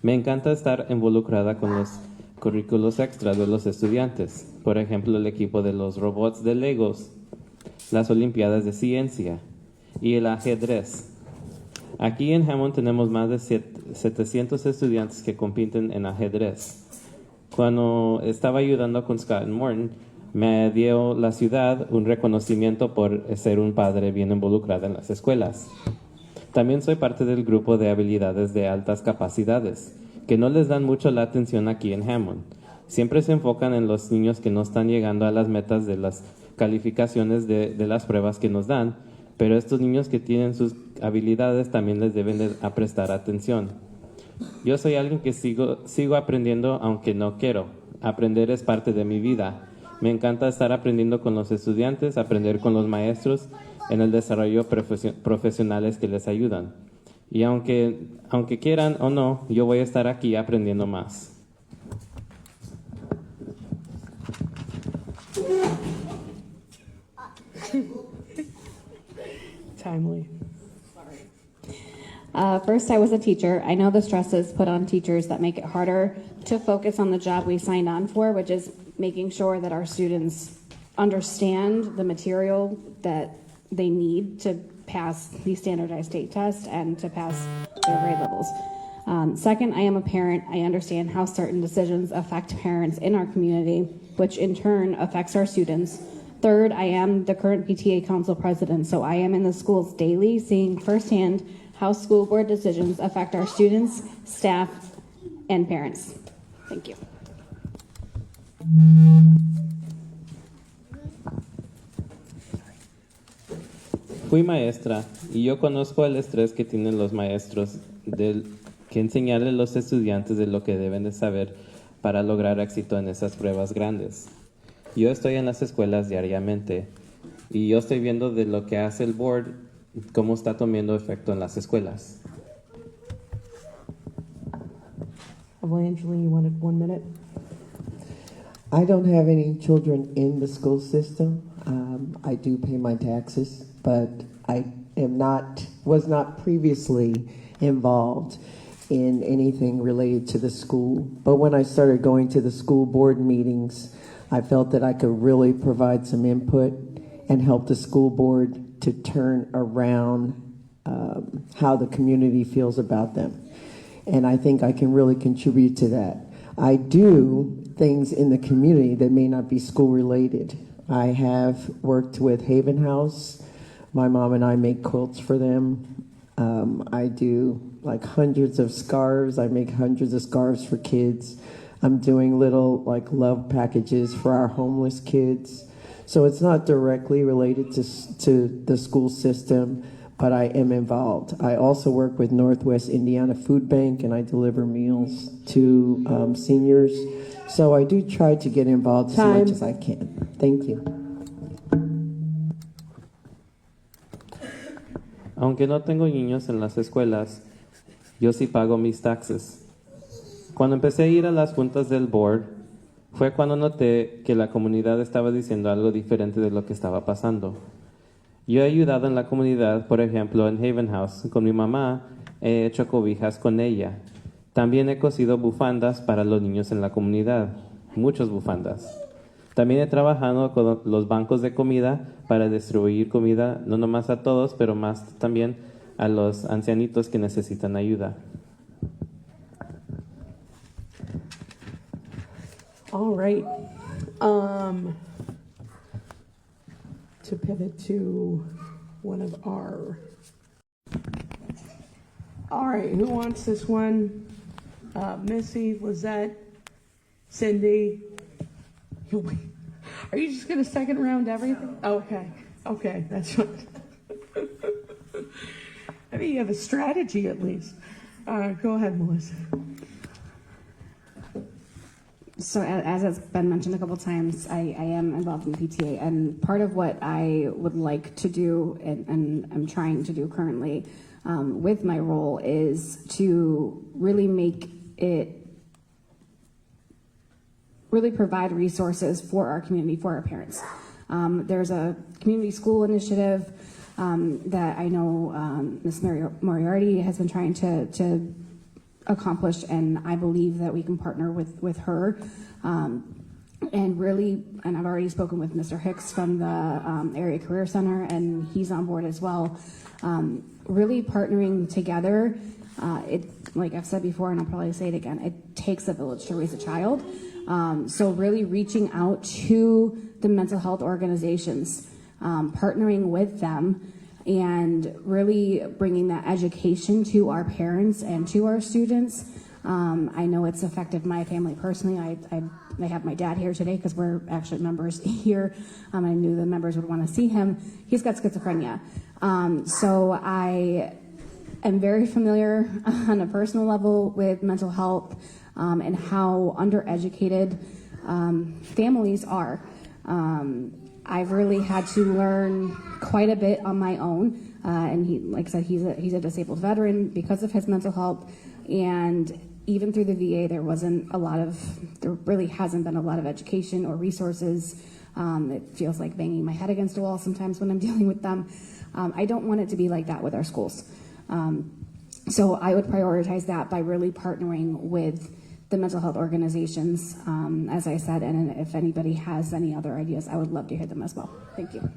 S3: Me encanta estar involucrada con los currículos extra de los estudiantes. Por ejemplo, el equipo de los robots de Legos, las olimpiadas de ciencia y el ajedrez. Aquí en Hammond tenemos más de 700 estudiantes que compiten en ajedrez. Cuando estaba ayudando con Scott and Morton, me dio la ciudad un reconocimiento por ser un padre bien involucrado en las escuelas. También soy parte del grupo de habilidades de altas capacidades, que no les dan mucho la atención aquí en Hammond. Siempre se enfocan en los niños que no están llegando a las metas de las calificaciones de las pruebas que nos dan, pero estos niños que tienen sus habilidades también les deben de prestar atención. Yo soy alguien que sigo aprendiendo aunque no quiero. Aprender es parte de mi vida. Me encanta estar aprendiendo con los estudiantes, aprender con los maestros en el desarrollo profesionales que les ayudan. Y aunque quieran o no, yo voy a estar aquí aprendiendo más.
S1: Timely.
S6: First, I was a teacher. I know the stresses put on teachers that make it harder to focus on the job we signed on for, which is making sure that our students understand the material that they need to pass these standardized state tests and to pass their grade levels. Second, I am a parent. I understand how certain decisions affect parents in our community, which in turn affects our students. Third, I am the current PTA Council President, so I am in the schools daily, seeing firsthand how school board decisions affect our students, staff, and parents. Thank you.
S3: Fui maestra y yo conozco el estrés que tienen los maestros que enseñarle a los estudiantes de lo que deben de saber para lograr éxito en esas pruebas grandes. Yo estoy en las escuelas diariamente y yo estoy viendo de lo que hace el board, cómo está tomando efecto en las escuelas.
S1: Evangeline, you wanted 1 minute?
S5: I don't have any children in the school system. I do pay my taxes, but I was not previously involved in anything related to the school. But when I started going to the school board meetings, I felt that I could really provide some input and help the school board to turn around how the community feels about them. And I think I can really contribute to that. I do things in the community that may not be school related. I have worked with Haven House. My mom and I make quilts for them. I do like hundreds of scarves. I make hundreds of scarves for kids. I'm doing little like love packages for our homeless kids. So it's not directly related to the school system, but I am involved. I also work with Northwest Indiana Food Bank, and I deliver meals to seniors. So I do try to get involved as much as I can. Thank you.
S3: Aunque no tengo niños en las escuelas, yo sí pago mis taxes. Cuando empecé a ir a las juntas del board, fue cuando noté que la comunidad estaba diciendo algo diferente de lo que estaba pasando. Yo he ayudado en la comunidad, por ejemplo, en Haven House, con mi mamá, he hecho cobijas con ella. También he cosido bufandas para los niños en la comunidad, muchas bufandas. También he trabajado con los bancos de comida para distribuir comida no nomás a todos, pero más también a los ancianitos que necesitan ayuda.
S1: All right. To pivot to one of our. All right, who wants this one? Missy, Lizette, Cindy. Are you just going to second round everything? Okay, that's right. I mean, you have a strategy at least. Go ahead, Melissa.
S6: So as it's been mentioned a couple times, I am involved in the PTA, and part of what I would like to do, and I'm trying to do currently with my role, is to really provide resources for our community, for our parents. There's a community school initiative that I know Ms. Moriarty has been trying to accomplish, and I believe that we can partner with her. And I've already spoken with Mr. Hicks from the Area Career Center, and he's on board as well. Really partnering together, like I've said before, and I'll probably say it again, it takes a village to raise a child. So really reaching out to the mental health organizations, partnering with them, and really bringing that education to our parents and to our students. I know it's affected my family personally. I have my dad here today because we're actually members here. I knew the members would want to see him. He's got schizophrenia. So I am very familiar on a personal level with mental health and how undereducated families are. I've really had to learn quite a bit on my own, and he, like I said, he's a disabled veteran because of his mental health, and even through the VA, there really hasn't been a lot of education or resources. It feels like banging my head against a wall sometimes when I'm dealing with them. I don't want it to be like that with our schools. So I would prioritize that by really partnering with the mental health organizations, as I said, and if anybody has any other ideas, I would love to hear them as well. Thank you.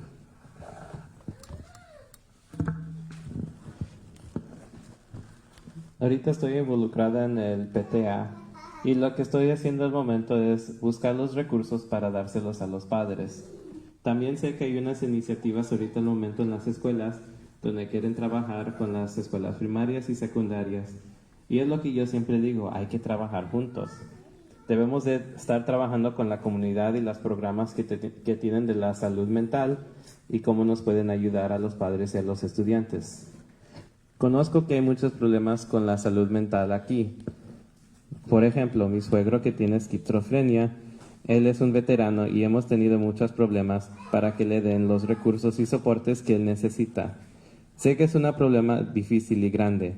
S3: Ahorita estoy involucrada en el PTA y lo que estoy haciendo al momento es buscar los recursos para dárselos a los padres. También sé que hay unas iniciativas ahorita al momento en las escuelas donde quieren trabajar con las escuelas primarias y secundarias. Y es lo que yo siempre digo, hay que trabajar juntos. Debemos de estar trabajando con la comunidad y los programas que tienen de la salud mental y cómo nos pueden ayudar a los padres y a los estudiantes. Conozco que hay muchos problemas con la salud mental aquí. Por ejemplo, mi suegro que tiene esquizofrenia, él es un veterano y hemos tenido muchos problemas para que le den los recursos y soportes que él necesita. Sé que es un problema difícil y grande.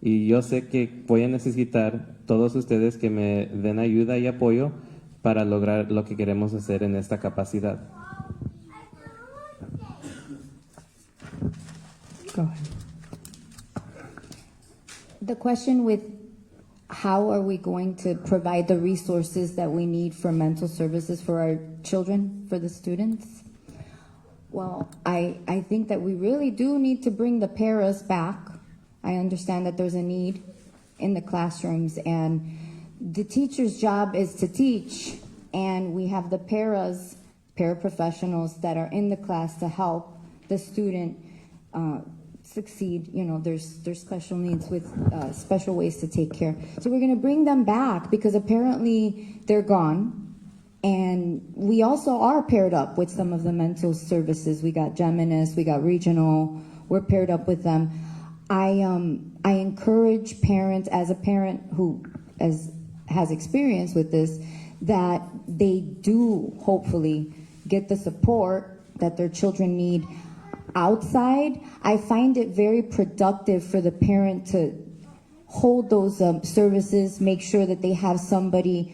S3: Y yo sé que voy a necesitar todos ustedes que me den ayuda y apoyo para lograr lo que queremos hacer en esta capacidad.
S1: Go ahead.
S4: The question with how are we going to provide the resources that we need for mental services for our children, for the students? Well, I think that we really do need to bring the paras back. I understand that there's a need in the classrooms, and the teacher's job is to teach, and we have the paraprofessionals that are in the class to help the student succeed. You know, there's special needs with special ways to take care. So we're going to bring them back because apparently they're gone, and we also are paired up with some of the mental services. We got Geminis, we got regional. We're paired up with them. I encourage parents, as a parent who has experience with this, that they do hopefully get the support that their children need outside. I find it very productive for the parent to hold those services, make sure that they have somebody,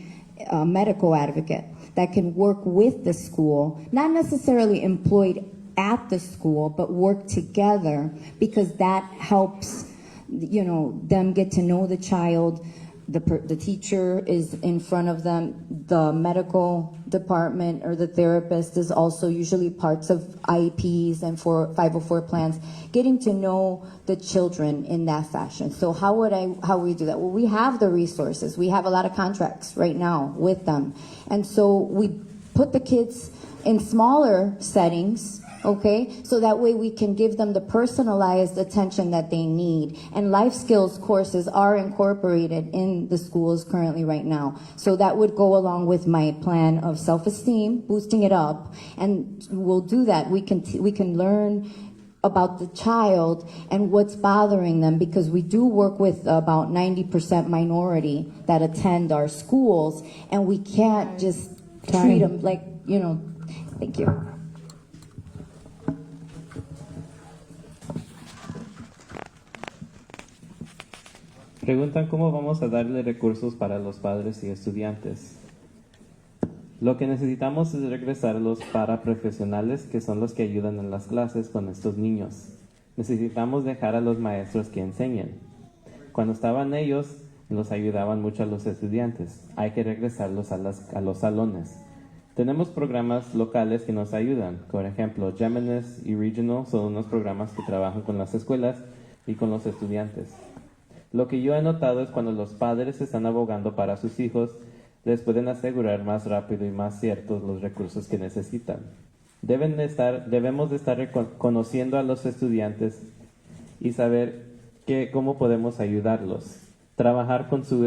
S4: a medical advocate, that can work with the school, not necessarily employed at the school, but work together, because that helps them get to know the child. The teacher is in front of them. The medical department or the therapist is also usually parts of IEPs and for 504 plans, getting to know the children in that fashion. So how we do that? Well, we have the resources. We have a lot of contracts right now with them. And so we put the kids in smaller settings, okay? So that way we can give them the personalized attention that they need. And life skills courses are incorporated in the schools currently right now. So that would go along with my plan of self-esteem, boosting it up. And we'll do that. We can learn about the child and what's bothering them, because we do work with about 90% minority that attend our schools, and we can't just treat them like, thank you.
S3: Preguntan cómo vamos a darle recursos para los padres y estudiantes. Lo que necesitamos es regresar a los paraprofesionales, que son los que ayudan en las clases con estos niños. Necesitamos dejar a los maestros que enseñen. Cuando estaban ellos, los ayudaban mucho a los estudiantes. Hay que regresarlos a los salones. Tenemos programas locales que nos ayudan. Por ejemplo, Geminis y Regional son unos programas que trabajan con las escuelas y con los estudiantes. Lo que yo he notado es cuando los padres están abogando para sus hijos, les pueden asegurar más rápido y más ciertos los recursos que necesitan. Debemos de estar conociendo a los estudiantes y saber cómo podemos ayudarlos. Trabajar con su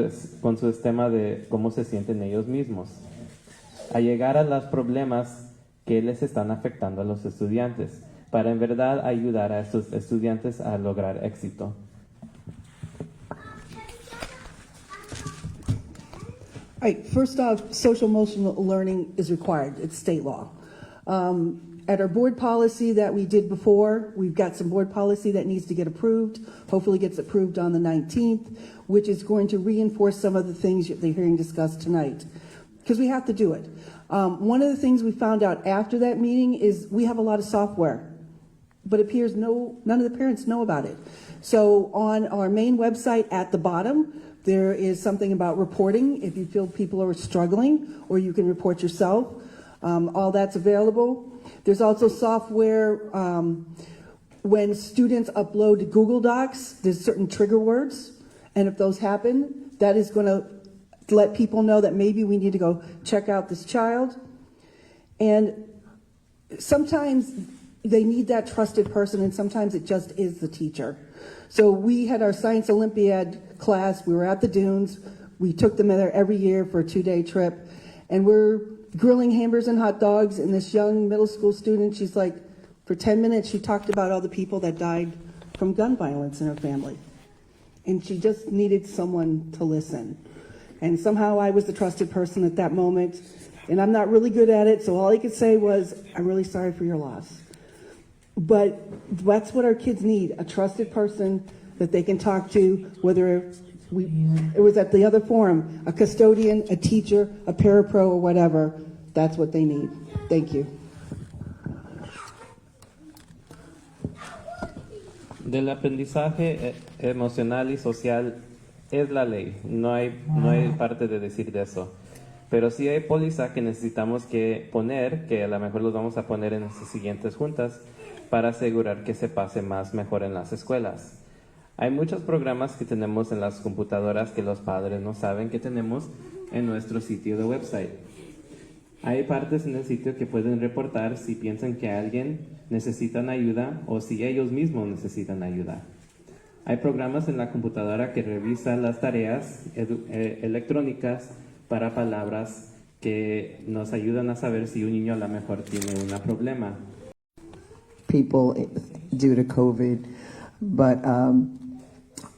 S3: esquema de cómo se sienten ellos mismos. A llegar a los problemas que les están afectando a los estudiantes, para en verdad ayudar a estos estudiantes a lograr éxito.
S2: All right, first off, social emotional learning is required. It's state law. At our board policy that we did before, we've got some board policy that needs to get approved, hopefully gets approved on the 19th, which is going to reinforce some of the things you're hearing discussed tonight, because we have to do it. One of the things we found out after that meeting is we have a lot of software, but it appears none of the parents know about it. So on our main website at the bottom, there is something about reporting if you feel people are struggling, or you can report yourself. All that's available. There's also software when students upload to Google Docs, there's certain trigger words, and if those happen, that is going to let people know that maybe we need to go check out this child. And sometimes they need that trusted person, and sometimes it just is the teacher. So we had our Science Olympiad class. We were at the dunes. We took them there every year for a 2-day trip. And we're grilling hamburgers and hot dogs. And this young middle school student, she's like, for 10 minutes, she talked about all the people that died from gun violence in her family. And she just needed someone to listen. And somehow I was the trusted person at that moment. And I'm not really good at it, so all I could say was, I'm really sorry for your loss. But that's what our kids need, a trusted person that they can talk to, whether it was at the other forum, a custodian, a teacher, a parapro, or whatever. That's what they need. Thank you.
S3: Del aprendizaje emocional y social es la ley, no hay parte de decir de eso. Pero sí hay póliza que necesitamos que poner, que a lo mejor los vamos a poner en estas siguientes juntas, para asegurar que se pase mejor en las escuelas. Hay muchos programas que tenemos en las computadoras que los padres no saben que tenemos en nuestro sitio de website. Hay partes en el sitio que pueden reportar si piensan que alguien necesita ayuda o si ellos mismos necesitan ayuda. Hay programas en la computadora que revisan las tareas electrónicas para palabras que nos ayudan a saber si un niño a lo mejor tiene un problema.
S5: People due to COVID, but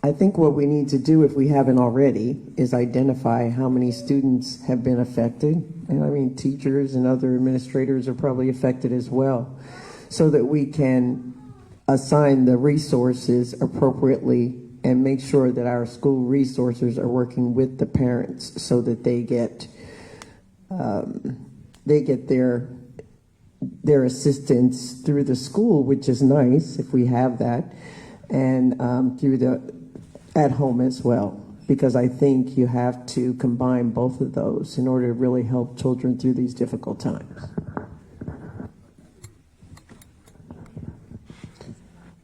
S5: I think what we need to do, if we haven't already, is identify how many students have been affected. And I mean, teachers and other administrators are probably affected as well, so that we can assign the resources appropriately and make sure that our school resources are working with the parents so that they get their assistance through the school, which is nice if we have that, and through the at home as well, because I think you have to combine both of those in order to really help children through these difficult times.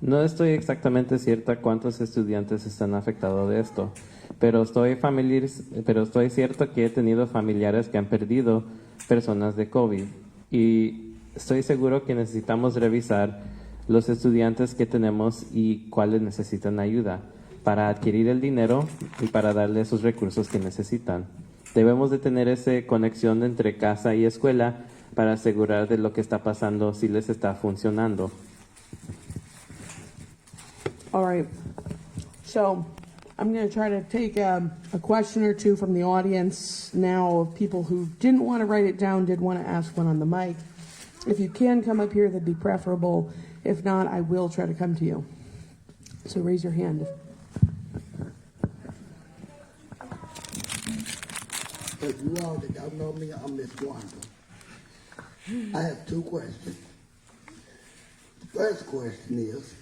S3: No estoy exactamente cierta cuántos estudiantes están afectados de esto, pero estoy cierto que he tenido familiares que han perdido personas de COVID y estoy seguro que necesitamos revisar los estudiantes que tenemos y cuáles necesitan ayuda para adquirir el dinero y para darle esos recursos que necesitan. Debemos de tener esa conexión entre casa y escuela para asegurar de lo que está pasando, si les está funcionando.
S1: All right. So I'm going to try to take a question or two from the audience now of people who didn't want to write it down, did want to ask one on the mic. If you can come up here, that'd be preferable. If not, I will try to come to you. So raise your hand.
S7: If you all that don't know me, I'm Miss Wanda. I have two questions. The first question is,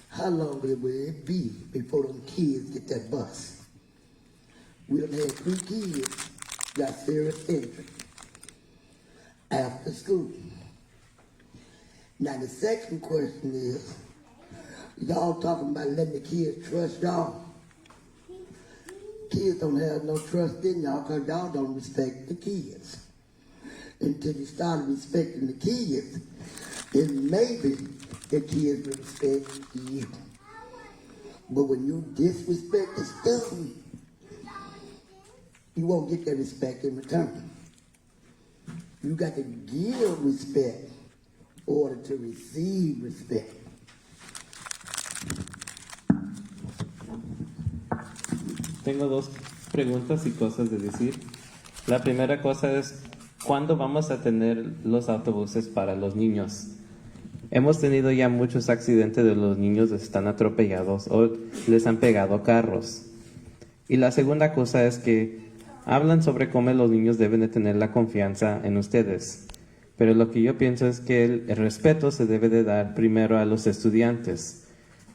S7: how long will it be before them kids get that bus? We done had 3 kids got serious injury after school. Now the second question is, y'all talking about letting the kids trust y'all. Kids don't have no trust in y'all because y'all don't respect the kids. Until you start respecting the kids, then maybe the kids will respect you. But when you disrespect the student, you won't get that respect in return. You got to give respect in order to receive respect.
S3: Tengo 2 preguntas y cosas de decir. La primera cosa es, ¿cuándo vamos a tener los autobuses para los niños? Hemos tenido ya muchos accidentes de los niños que están atropellados o les han pegado carros. Y la segunda cosa es que hablan sobre cómo los niños deben de tener la confianza en ustedes. Pero lo que yo pienso es que el respeto se debe de dar primero a los estudiantes.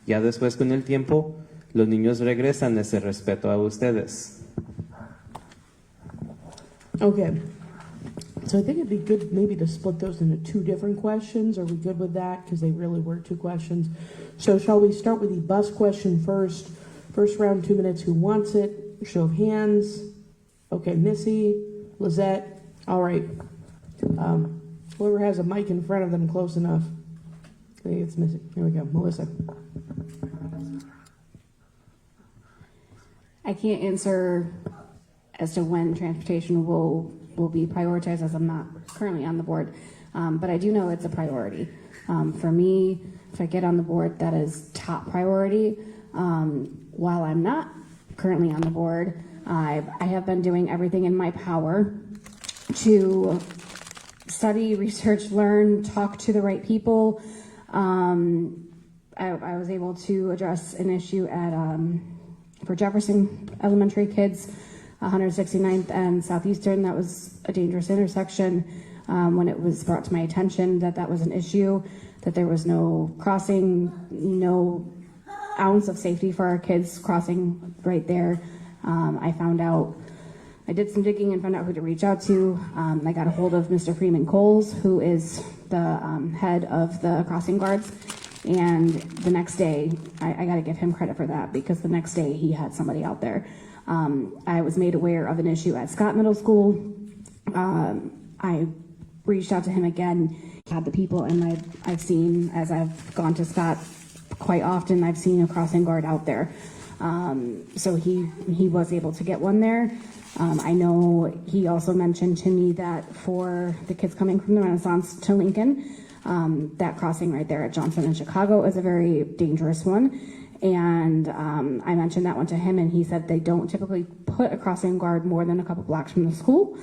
S3: Ya después, con el tiempo, los niños regresan ese respeto a ustedes.
S1: Okay. So I think it'd be good maybe to split those into 2 different questions. Are we good with that? Because they really were 2 questions. So shall we start with the bus question first? First round, 2 minutes. Who wants it? Show of hands. Okay, Missy, Lizette. All right. Whoever has a mic in front of them close enough. I think it's Missy. Here we go. Melissa.
S6: I can't answer as to when transportation will be prioritized, as I'm not currently on the board, but I do know it's a priority. For me, if I get on the board, that is top priority. While I'm not currently on the board, I have been doing everything in my power to study, research, learn, talk to the right people. I was able to address an issue at for Jefferson Elementary kids, 169th and Southeastern. That was a dangerous intersection when it was brought to my attention that that was an issue, that there was no crossing, no ounce of safety for our kids crossing right there. I did some digging and found out who to reach out to. I got a hold of Mr. Freeman Coles, who is the head of the crossing guards. And the next day, I got to give him credit for that, because the next day he had somebody out there. I was made aware of an issue at Scott Middle School. I reached out to him again, had the people, and I've seen, as I've gone to Scott quite often, I've seen a crossing guard out there. So he was able to get one there. I know he also mentioned to me that for the kids coming from the Renaissance to Lincoln, that crossing right there at Johnson in Chicago is a very dangerous one. And I mentioned that one to him, and he said they don't typically put a crossing guard more than a couple blocks from the school.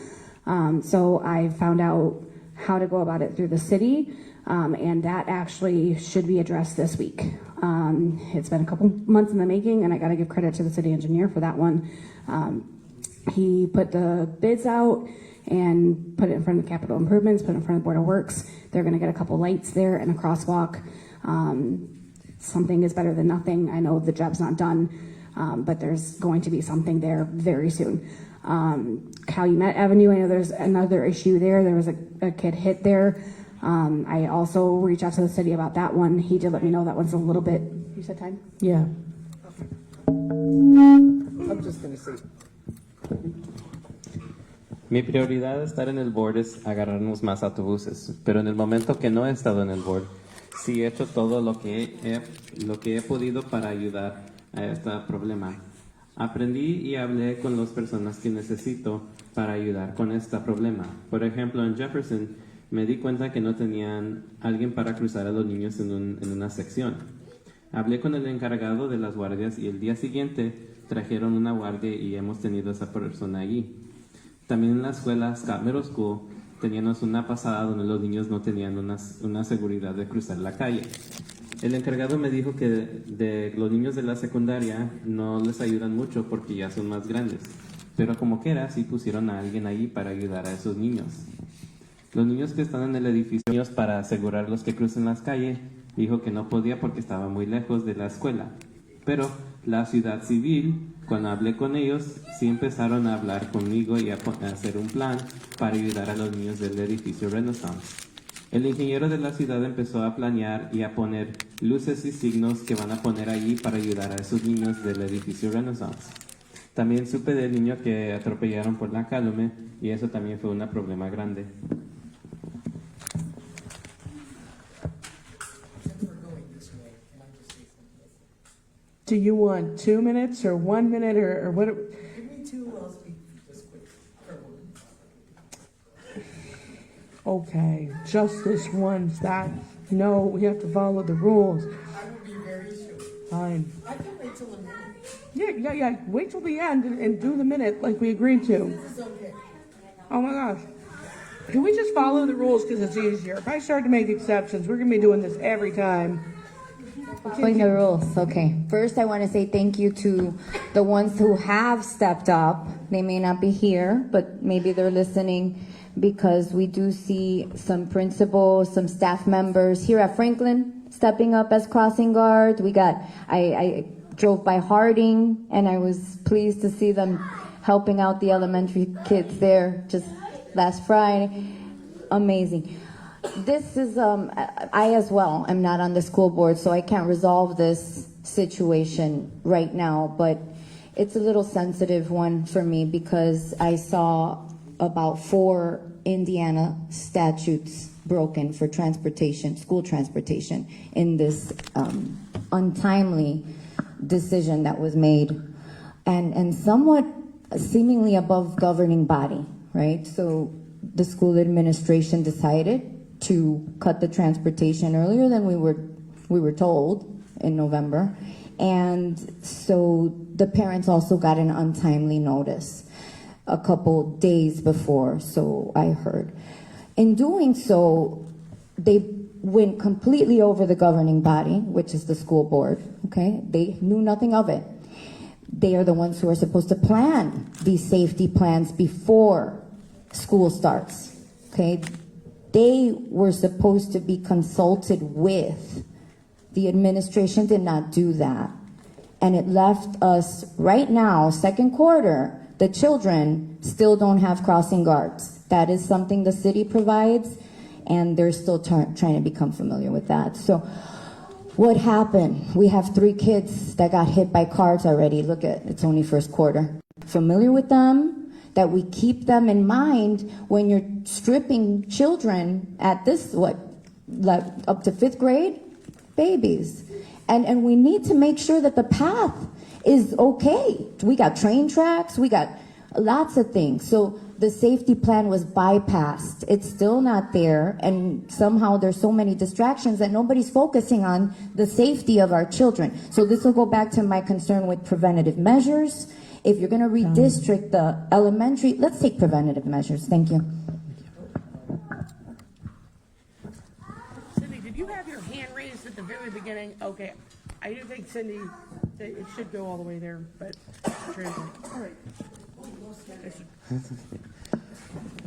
S6: So I found out how to go about it through the city, and that actually should be addressed this week. It's been a couple months in the making, and I got to give credit to the city engineer for that one. He put the bids out and put it in front of the capital improvements, put it in front of the Board of Works. They're going to get a couple lights there and a crosswalk. Something is better than nothing. I know the job's not done, but there's going to be something there very soon. Calumet Avenue, I know there's another issue there. There was a kid hit there. I also reached out to the city about that one. He did let me know that one's a little bit. You said time?
S5: Yeah.
S2: I'm just gonna say,
S3: Mi prioridad de estar en el board es agarrarnos más autobuses, pero en el momento que no he estado en el board, sí he hecho todo lo que he podido para ayudar a este problema. Aprendí y hablé con las personas que necesito para ayudar con este problema. Por ejemplo, en Jefferson me di cuenta que no tenían alguien para cruzar a los niños en una sección. Hablé con el encargado de las guardias y el día siguiente trajeron una guardia y hemos tenido a esa persona allí. También en la escuela Scott Middle School teníamos una pasada donde los niños no tenían una seguridad de cruzar la calle. El encargado me dijo que de los niños de la secundaria no les ayudan mucho porque ya son más grandes, pero como quiera sí pusieron a alguien ahí para ayudar a esos niños. Los niños que están en el edificio para asegurarlos que crucen las calles, dijo que no podía porque estaba muy lejos de la escuela. Pero la ciudad civil, cuando hablé con ellos, sí empezaron a hablar conmigo y a hacer un plan para ayudar a los niños del edificio Renaissance. El ingeniero de la ciudad empezó a planear y a poner luces y signos que van a poner allí para ayudar a esos niños del edificio Renaissance. También supe del niño que atropellaron por la Calumet y eso también fue un problema grande.
S1: Do you want 2 minutes or 1 minute or what?
S8: Give me two, I'll speak just quick.
S1: Okay, just this once. That no, we have to follow the rules.
S8: I will be very short.
S1: Fine.
S8: I can wait till a minute.
S1: Yeah. Wait till the end and do the minute like we agreed to.
S8: This is okay.
S1: Oh my gosh. Can we just follow the rules because it's easier? If I start to make exceptions, we're gonna be doing this every time.
S4: Following the rules, okay. First, I want to say thank you to the ones who have stepped up. They may not be here, but maybe they're listening because we do see some principals, some staff members here at Franklin stepping up as crossing guards. I drove by Harding and I was pleased to see them helping out the elementary kids there just last Friday. Amazing. This is, I as well am not on the school board, so I can't resolve this situation right now, but it's a little sensitive one for me because I saw about 4 Indiana statutes broken for transportation, school transportation, in this untimely decision that was made and somewhat seemingly above governing body, right? So the school administration decided to cut the transportation earlier than we were told in November. And so the parents also got an untimely notice a couple days before, so I heard. In doing so, they went completely over the governing body, which is the school board, okay? They knew nothing of it. They are the ones who are supposed to plan these safety plans before school starts, okay? They were supposed to be consulted with. The administration did not do that. And it left us right now, second quarter, the children still don't have crossing guards. That is something the city provides, and they're still trying to become familiar with that. So what happened? We have 3 kids that got hit by cars already. Look at, it's only first quarter. Familiar with them? That we keep them in mind when you're stripping children at this, up to 5th grade? Babies. And we need to make sure that the path is okay. We got train tracks, we got lots of things. So the safety plan was bypassed. It's still not there, and somehow there's so many distractions that nobody's focusing on the safety of our children. So this will go back to my concern with preventative measures. If you're going to redistrict the elementary, let's take preventative measures. Thank you.
S1: Cindy, did you have your hand raised at the very beginning? Okay. I do think, Cindy, that it should go all the way there, but all right.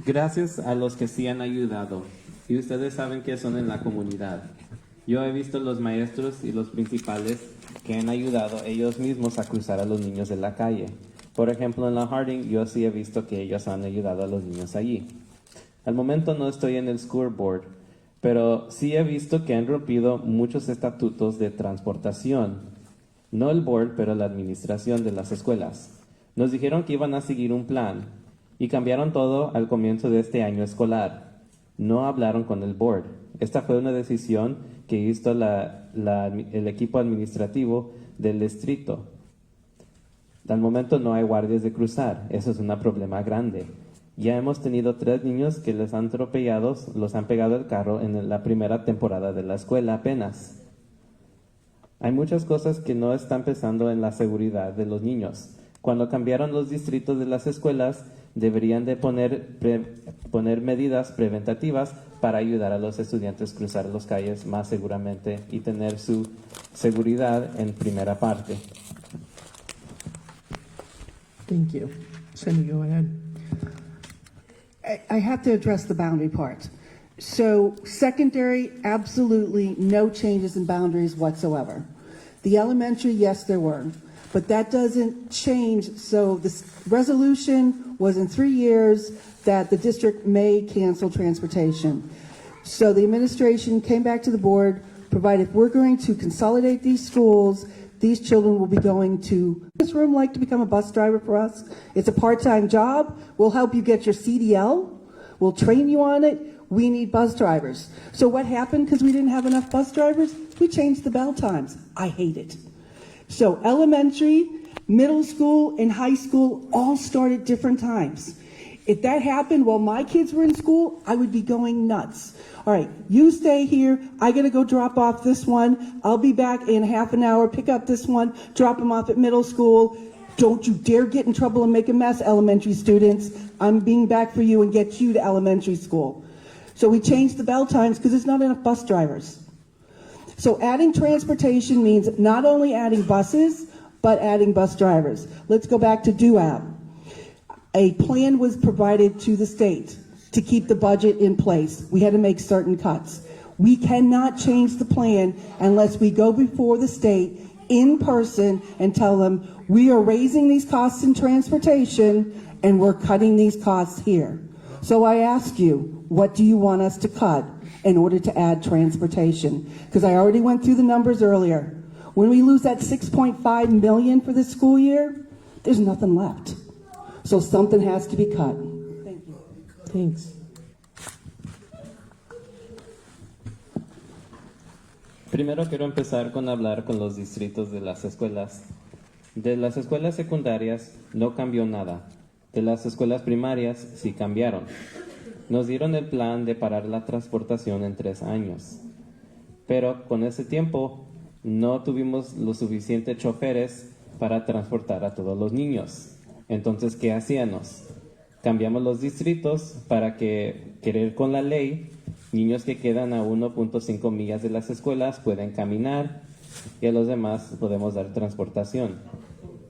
S3: Gracias a los que sí han ayudado. Y ustedes saben que son en la comunidad. Yo he visto los maestros y los principales que que han ayudado ellos mismos a cruzar a los niños de la calle. Por ejemplo, en la Harding yo sí he visto que ellos han ayudado a los niños allí. Al momento no estoy en el school board, pero sí he visto que han rompido muchos estatutos de transportación. No el board, pero la administración de las escuelas. Nos dijeron que iban a seguir un plan y cambiaron todo al comienzo de este año escolar. No hablaron con el board. Esta fue una decisión que hizo el equipo administrativo del distrito. Al momento no hay guardias de cruzar. Eso es un problema grande. Ya hemos tenido 3 niños que les han atropellado, los han pegado el carro en la primera temporada de la escuela apenas. Hay muchas cosas que no están pensando en la seguridad de los niños. Cuando cambiaron los distritos de las escuelas, deberían de poner medidas preventativas para ayudar a los estudiantes a cruzar las calles más seguramente y tener su seguridad en primera parte.
S5: Thank you.
S1: Cindy, go ahead.
S2: I have to address the boundary part. So secondary, absolutely no changes in boundaries whatsoever. The elementary, yes, there were, but that doesn't change. So this resolution was in 3 years that the district may cancel transportation. So the administration came back to the board, provided if we're going to consolidate these schools, these children will be going to this room like to become a bus driver for us. It's a part-time job. We'll help you get your CDL. We'll train you on it. We need bus drivers. So what happened because we didn't have enough bus drivers? We changed the bell times. I hate it. So elementary, middle school, and high school all start at different times. If that happened while my kids were in school, I would be going nuts. All right, you stay here. I got to go drop off this one. I'll be back in half an hour, pick up this one, drop them off at middle school. Don't you dare get in trouble and make a mess, elementary students. I'm being back for you and get you to elementary school. So we changed the bell times because there's not enough bus drivers. So adding transportation means not only adding buses, but adding bus drivers. Let's go back to DUAB. A plan was provided to the state to keep the budget in place. We had to make certain cuts. We cannot change the plan unless we go before the state in person and tell them we are raising these costs in transportation and we're cutting these costs here. So I ask you, what do you want us to cut in order to add transportation? Because I already went through the numbers earlier. When we lose that $6.5 million for this school year, there's nothing left. So something has to be cut. Thank you.
S5: Thanks.
S3: Primero quiero empezar con hablar con los distritos de las escuelas. De las escuelas secundarias no cambió nada. De las escuelas primarias sí cambiaron. Nos dieron el plan de parar la transportación en 3 años. Pero con ese tiempo no tuvimos los suficientes choferes para transportar a todos los niños. Entonces, ¿qué hacíamos? Cambiamos los distritos para que, querer con la ley, niños que quedan a 1.5 millas de las escuelas pueden caminar y a los demás podemos dar transportación.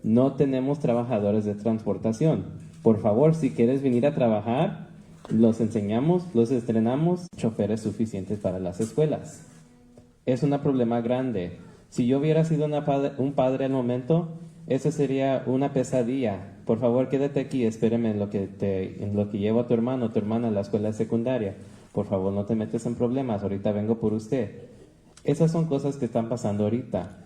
S3: No tenemos trabajadores de transportación. Por favor, si quieres venir a trabajar, los enseñamos, los estrenamos, choferes suficientes para las escuelas. Es un problema grande. Si yo hubiera sido un padre al momento, eso sería una pesadilla. Por favor, quédate aquí, espéreme en lo que llevo a tu hermano o tu hermana a la escuela secundaria. Por favor, no te metes en problemas, ahorita vengo por usted. Esas son cosas que están pasando ahorita.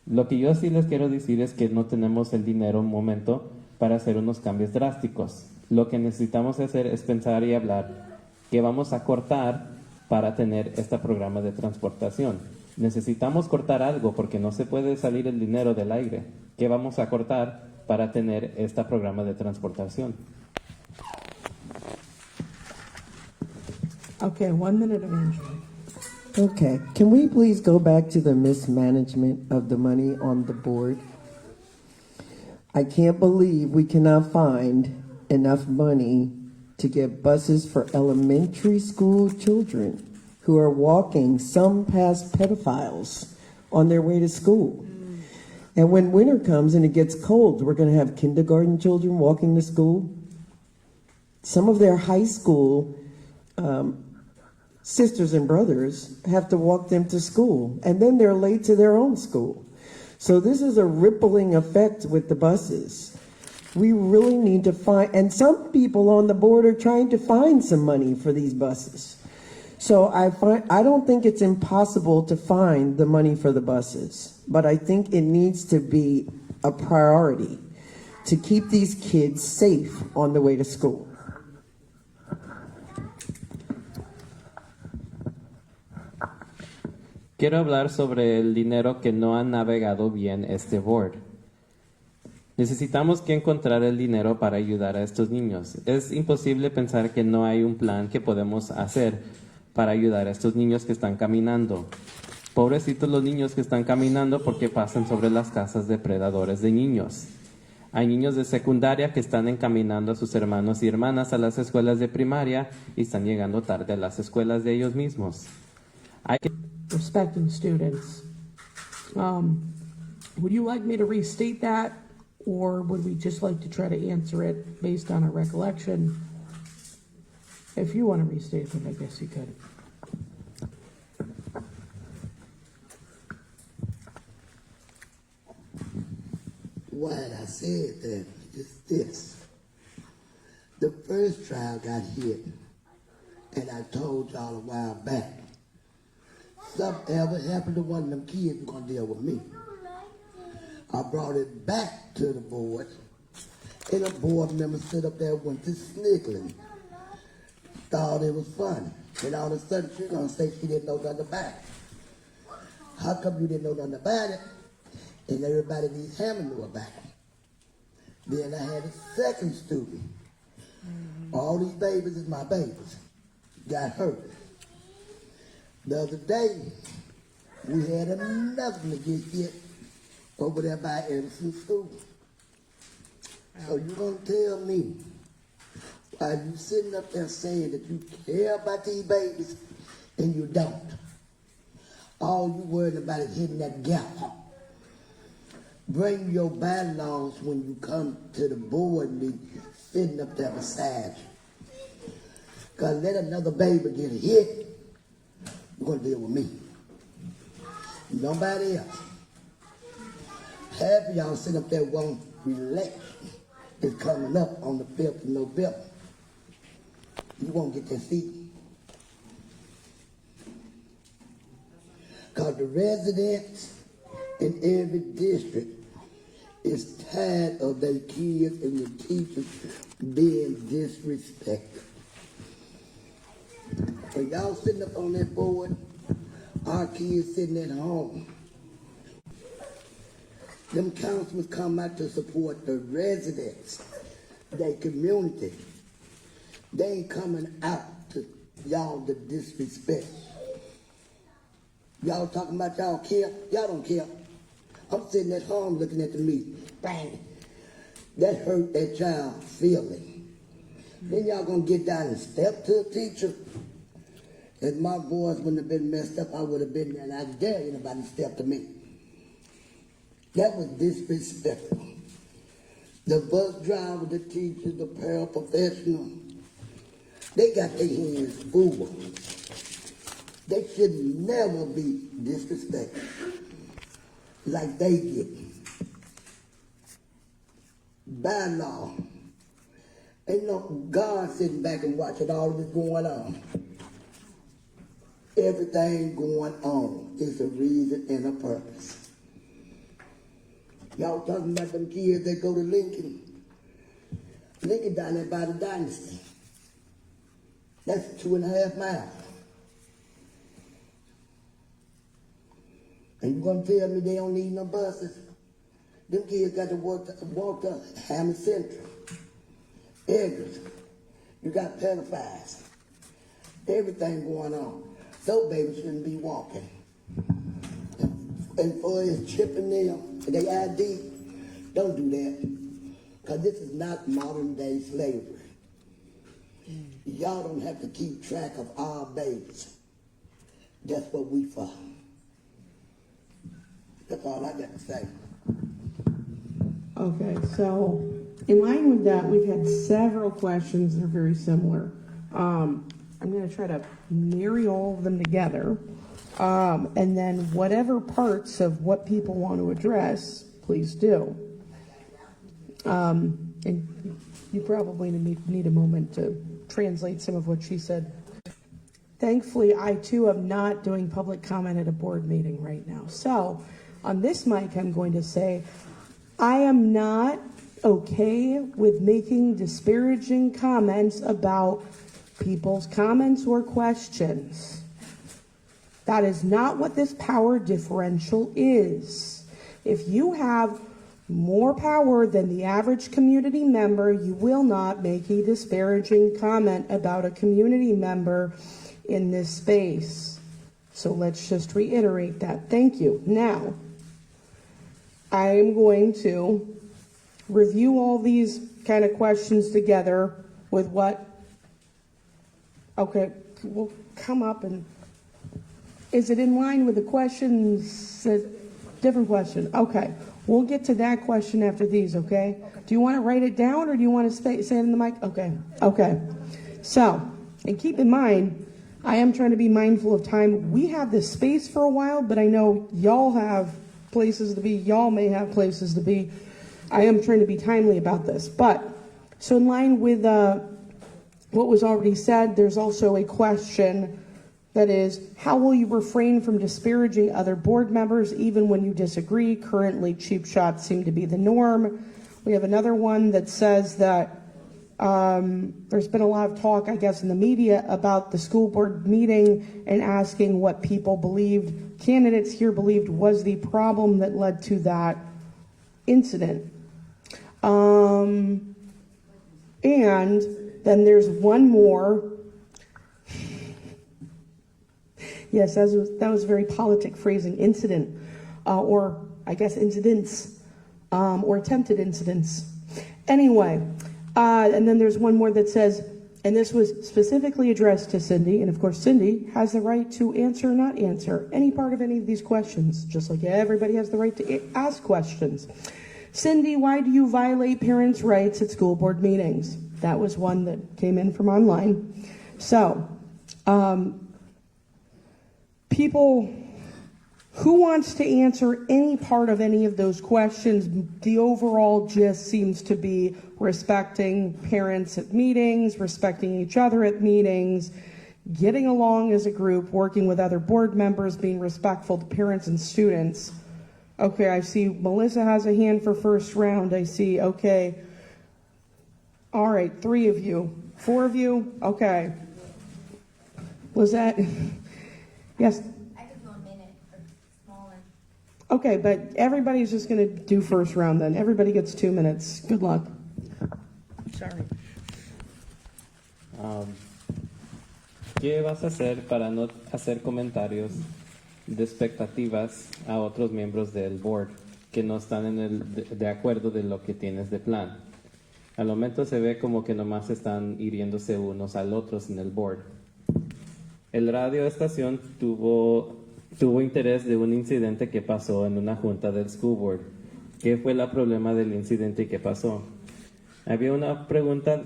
S3: Lo que yo sí les quiero decir es que no tenemos el dinero un momento para hacer unos cambios drásticos. Lo que necesitamos hacer es pensar y hablar que vamos a cortar para tener este programa de transportación. Necesitamos cortar algo porque no se puede salir el dinero del aire. ¿Qué vamos a cortar para tener este programa de transportación?
S1: Okay, 1 minute, Angela.
S5: Okay, can we please go back to the mismanagement of the money on the board? I can't believe we cannot find enough money to get buses for elementary school children who are walking, some past pedophiles, on their way to school. And when winter comes and it gets cold, we're going to have kindergarten children walking to school. Some of their high school sisters and brothers have to walk them to school, and then they're late to their own school. So this is a rippling effect with the buses. We really need to find, and some people on the board are trying to find some money for these buses. So I don't think it's impossible to find the money for the buses, but I think it needs to be a priority to keep these kids safe on the way to school.
S3: Quiero hablar sobre el dinero que no ha navegado bien este board. Necesitamos que encontrar el dinero para ayudar a estos niños. Es imposible pensar que no hay un plan que podemos hacer para ayudar a estos niños que están caminando. Pobrecitos los niños que están caminando porque pasan sobre las casas de predadores de niños. Hay niños de secundaria que están encaminando a sus hermanos y hermanas a las escuelas de primaria y están llegando tarde a las escuelas de ellos mismos. Hay que
S1: Respecting students. Would you like me to restate that, or would we just like to try to answer it based on a recollection? If you want to restate it, I guess you could.
S7: Why I said that is this. The first child got hit, and I told y'all a while back, something ever happened to one of them kids, you're going to deal with me. I brought it back to the board, and a board member stood up there went to sniggling. Thought it was funny. And all of a sudden, she's going to say she didn't know nothing about it. How come you didn't know nothing about it? And everybody in East Hammond knew about it. Then I had a second student. All these babies is my babies. Got hurt. The other day, we had another one to get hit over there by Edison School. So you gonna tell me why you sitting up there saying that you care about these babies and you don't? All you worried about is hitting that gap. Bring your bylaws when you come to the board meeting, sitting up there beside you. Cause let another baby get hit, you're gonna deal with me. Nobody else. Half of y'all sit up there won't relate. It's coming up on the 5th of November. You won't get that seat. Cause the residents in every district is tired of their kids and the teachers being disrespected. When y'all sitting up on that board, our kids sitting at home. Them councilmen come out to support the residents, their community. They ain't coming out to y'all to disrespect. Y'all talking about y'all care? Y'all don't care. I'm sitting at home looking at the meeting. Bang. That hurt that child's feeling. Then y'all gonna get down and step to a teacher. If my voice wouldn't have been messed up, I would have been there, and I dare anybody to step to me. That was disrespectful. The bus driver, the teacher, the paraprofessional, they got their hands full. They should never be disrespected like they get. By law, ain't no God sitting back and watching all of this going on. Everything going on is a reason and a purpose. Y'all talking about them kids that go to Lincoln. Lincoln down there by the Dynasty. That's 2.5 miles. And you gonna tell me they don't need no buses? Them kids got to walk to Hammond Central, Eggers. You got pedophiles. Everything going on. So babies shouldn't be walking. And for his chipping them, their ID, don't do that. Because this is not modern day slavery. Y'all don't have to keep track of our babies. That's what we for. That's all I got to say.
S1: Okay, so in line with that, we've had several questions that are very similar. I'm going to try to marry all of them together. And then whatever parts of what people want to address, please do. And you probably need a moment to translate some of what she said. Thankfully, I too am not doing public comment at a board meeting right now. So on this mic, I'm going to say, I am not okay with making disparaging comments about people's comments or questions. That is not what this power differential is. If you have more power than the average community member, you will not make a disparaging comment about a community member in this space. So let's just reiterate that. Thank you. Now, I am going to review all these kind of questions together with what, okay, we'll come up and, is it in line with the questions? Different question. Okay, we'll get to that question after these, okay? Do you want to write it down or do you want to say it in the mic? Okay, okay. So, and keep in mind, I am trying to be mindful of time. We have this space for a while, but I know y'all have places to be. Y'all may have places to be. I am trying to be timely about this. But, so in line with what was already said, there's also a question that is, how will you refrain from disparaging other board members even when you disagree? Currently, cheap shots seem to be the norm. We have another one that says that there's been a lot of talk, I guess, in the media about the school board meeting and asking what people believed, candidates here believed was the problem that led to that incident. And then there's one more. Yes, that was very politic phrasing, incident, or I guess incidents, or attempted incidents. Anyway, and then there's one more that says, and this was specifically addressed to Cindy, and of course Cindy has the right to answer or not answer any part of any of these questions, just like everybody has the right to ask questions. Cindy, why do you violate parents' rights at school board meetings? That was one that came in from online. So, people, who wants to answer any part of any of those questions? The overall gist seems to be respecting parents at meetings, respecting each other at meetings, getting along as a group, working with other board members, being respectful to parents and students. Okay, I see Melissa has a hand for first round. I see, okay. All right, 3 of you. 4 of you? Okay. Was that, yes?
S4: I could go a minute or smaller.
S1: Okay, but everybody's just going to do first round then. Everybody gets 2 minutes. Good luck. Sorry.
S3: ¿Qué vas a hacer para no hacer comentarios de expectativas a otros miembros del board que no están de acuerdo de lo que tienes de plan? Al momento se ve como que nomás están hiriéndose unos al otros en el board. El radio estación tuvo interés de un incidente que pasó en una junta del school board. ¿Qué fue el problema del incidente y qué pasó? Había una pregunta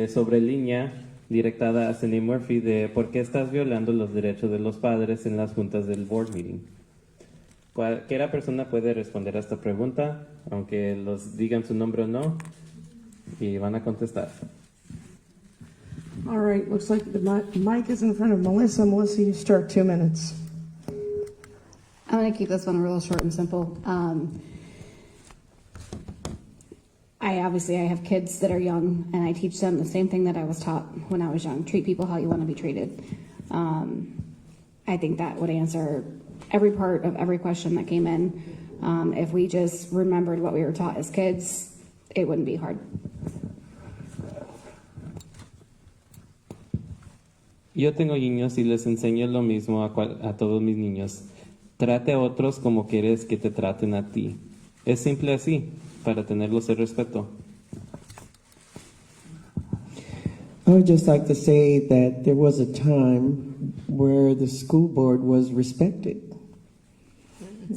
S3: sobre línea directada a Cindy Murphy de por qué estás violando los derechos de los padres en las juntas del board meeting. Cualquiera persona puede responder a esta pregunta, aunque los digan su nombre o no, y van a contestar.
S1: All right, looks like the mic is in front of Melissa. Melissa, you start 2 minutes.
S6: I'm going to keep this one real short and simple. I have kids that are young, and I teach them the same thing that I was taught when I was young. Treat people how you want to be treated. I think that would answer every part of every question that came in. If we just remembered what we were taught as kids, it wouldn't be hard.
S3: Yo tengo niños y les enseño lo mismo a todos mis niños. Trate a otros como quieres que te traten a ti. Es simple así, para tenerlos el respeto.
S5: I would just like to say that there was a time where the school board was respected,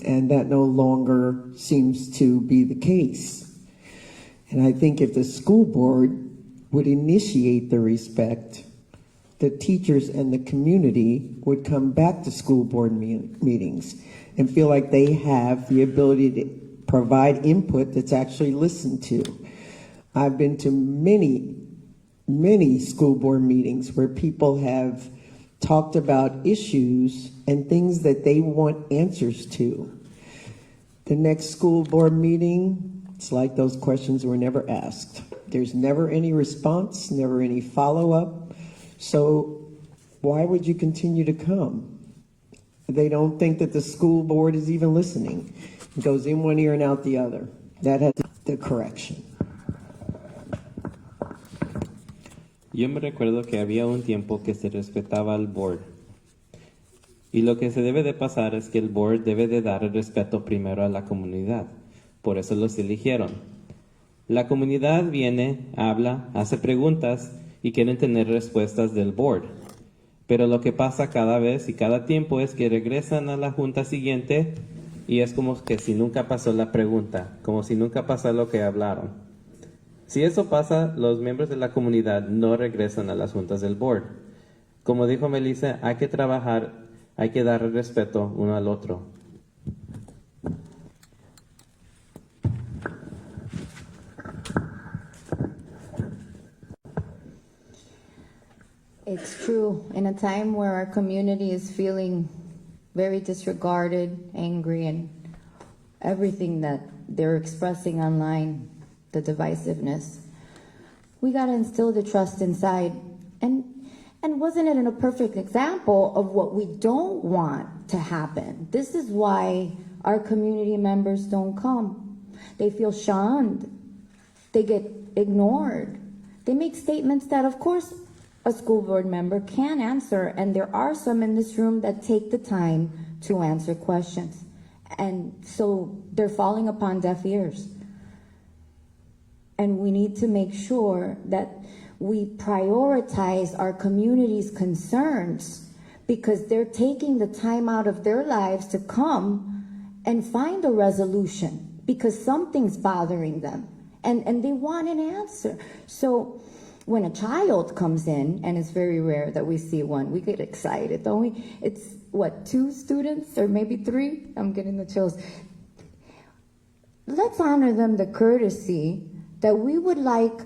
S5: and that no longer seems to be the case. And I think if the school board would initiate the respect, the teachers and the community would come back to school board meetings and feel like they have the ability to provide input that's actually listened to. I've been to many school board meetings where people have talked about issues and things that they want answers to. The next school board meeting, it's like those questions were never asked. There's never any response, never any follow-up. So why would you continue to come? They don't think that the school board is even listening. It goes in one ear and out the other. That has the correction.
S3: Yo me recuerdo que había un tiempo que se respetaba al board. Y lo que se debe de pasar es que el board debe de dar el respeto primero a la comunidad. Por eso los eligieron. La comunidad viene, habla, hace preguntas y quieren tener respuestas del board. Pero lo que pasa cada vez y cada tiempo es que regresan a la junta siguiente y es como que si nunca pasó la pregunta, como si nunca pasó lo que hablaron. Si eso pasa, los miembros de la comunidad no regresan a las juntas del board. Como dijo Melissa, hay que trabajar, hay que dar respeto uno al otro.
S4: It's true. In a time where our community is feeling very disregarded, angry, and everything that they're expressing online, the divisiveness, we got to instill the trust inside. And wasn't it a perfect example of what we don't want to happen? This is why our community members don't come. They feel shunned. They get ignored. They make statements that, of course, a school board member can answer, and there are some in this room that take the time to answer questions. And so they're falling upon deaf ears. And we need to make sure that we prioritize our community's concerns, because they're taking the time out of their lives to come and find a resolution because something's bothering them, and they want an answer. So when a child comes in, and it's very rare that we see one, we get excited, don't we? It's, what, 2 students or maybe 3? I'm getting the chills. Let's honor them the courtesy that we would like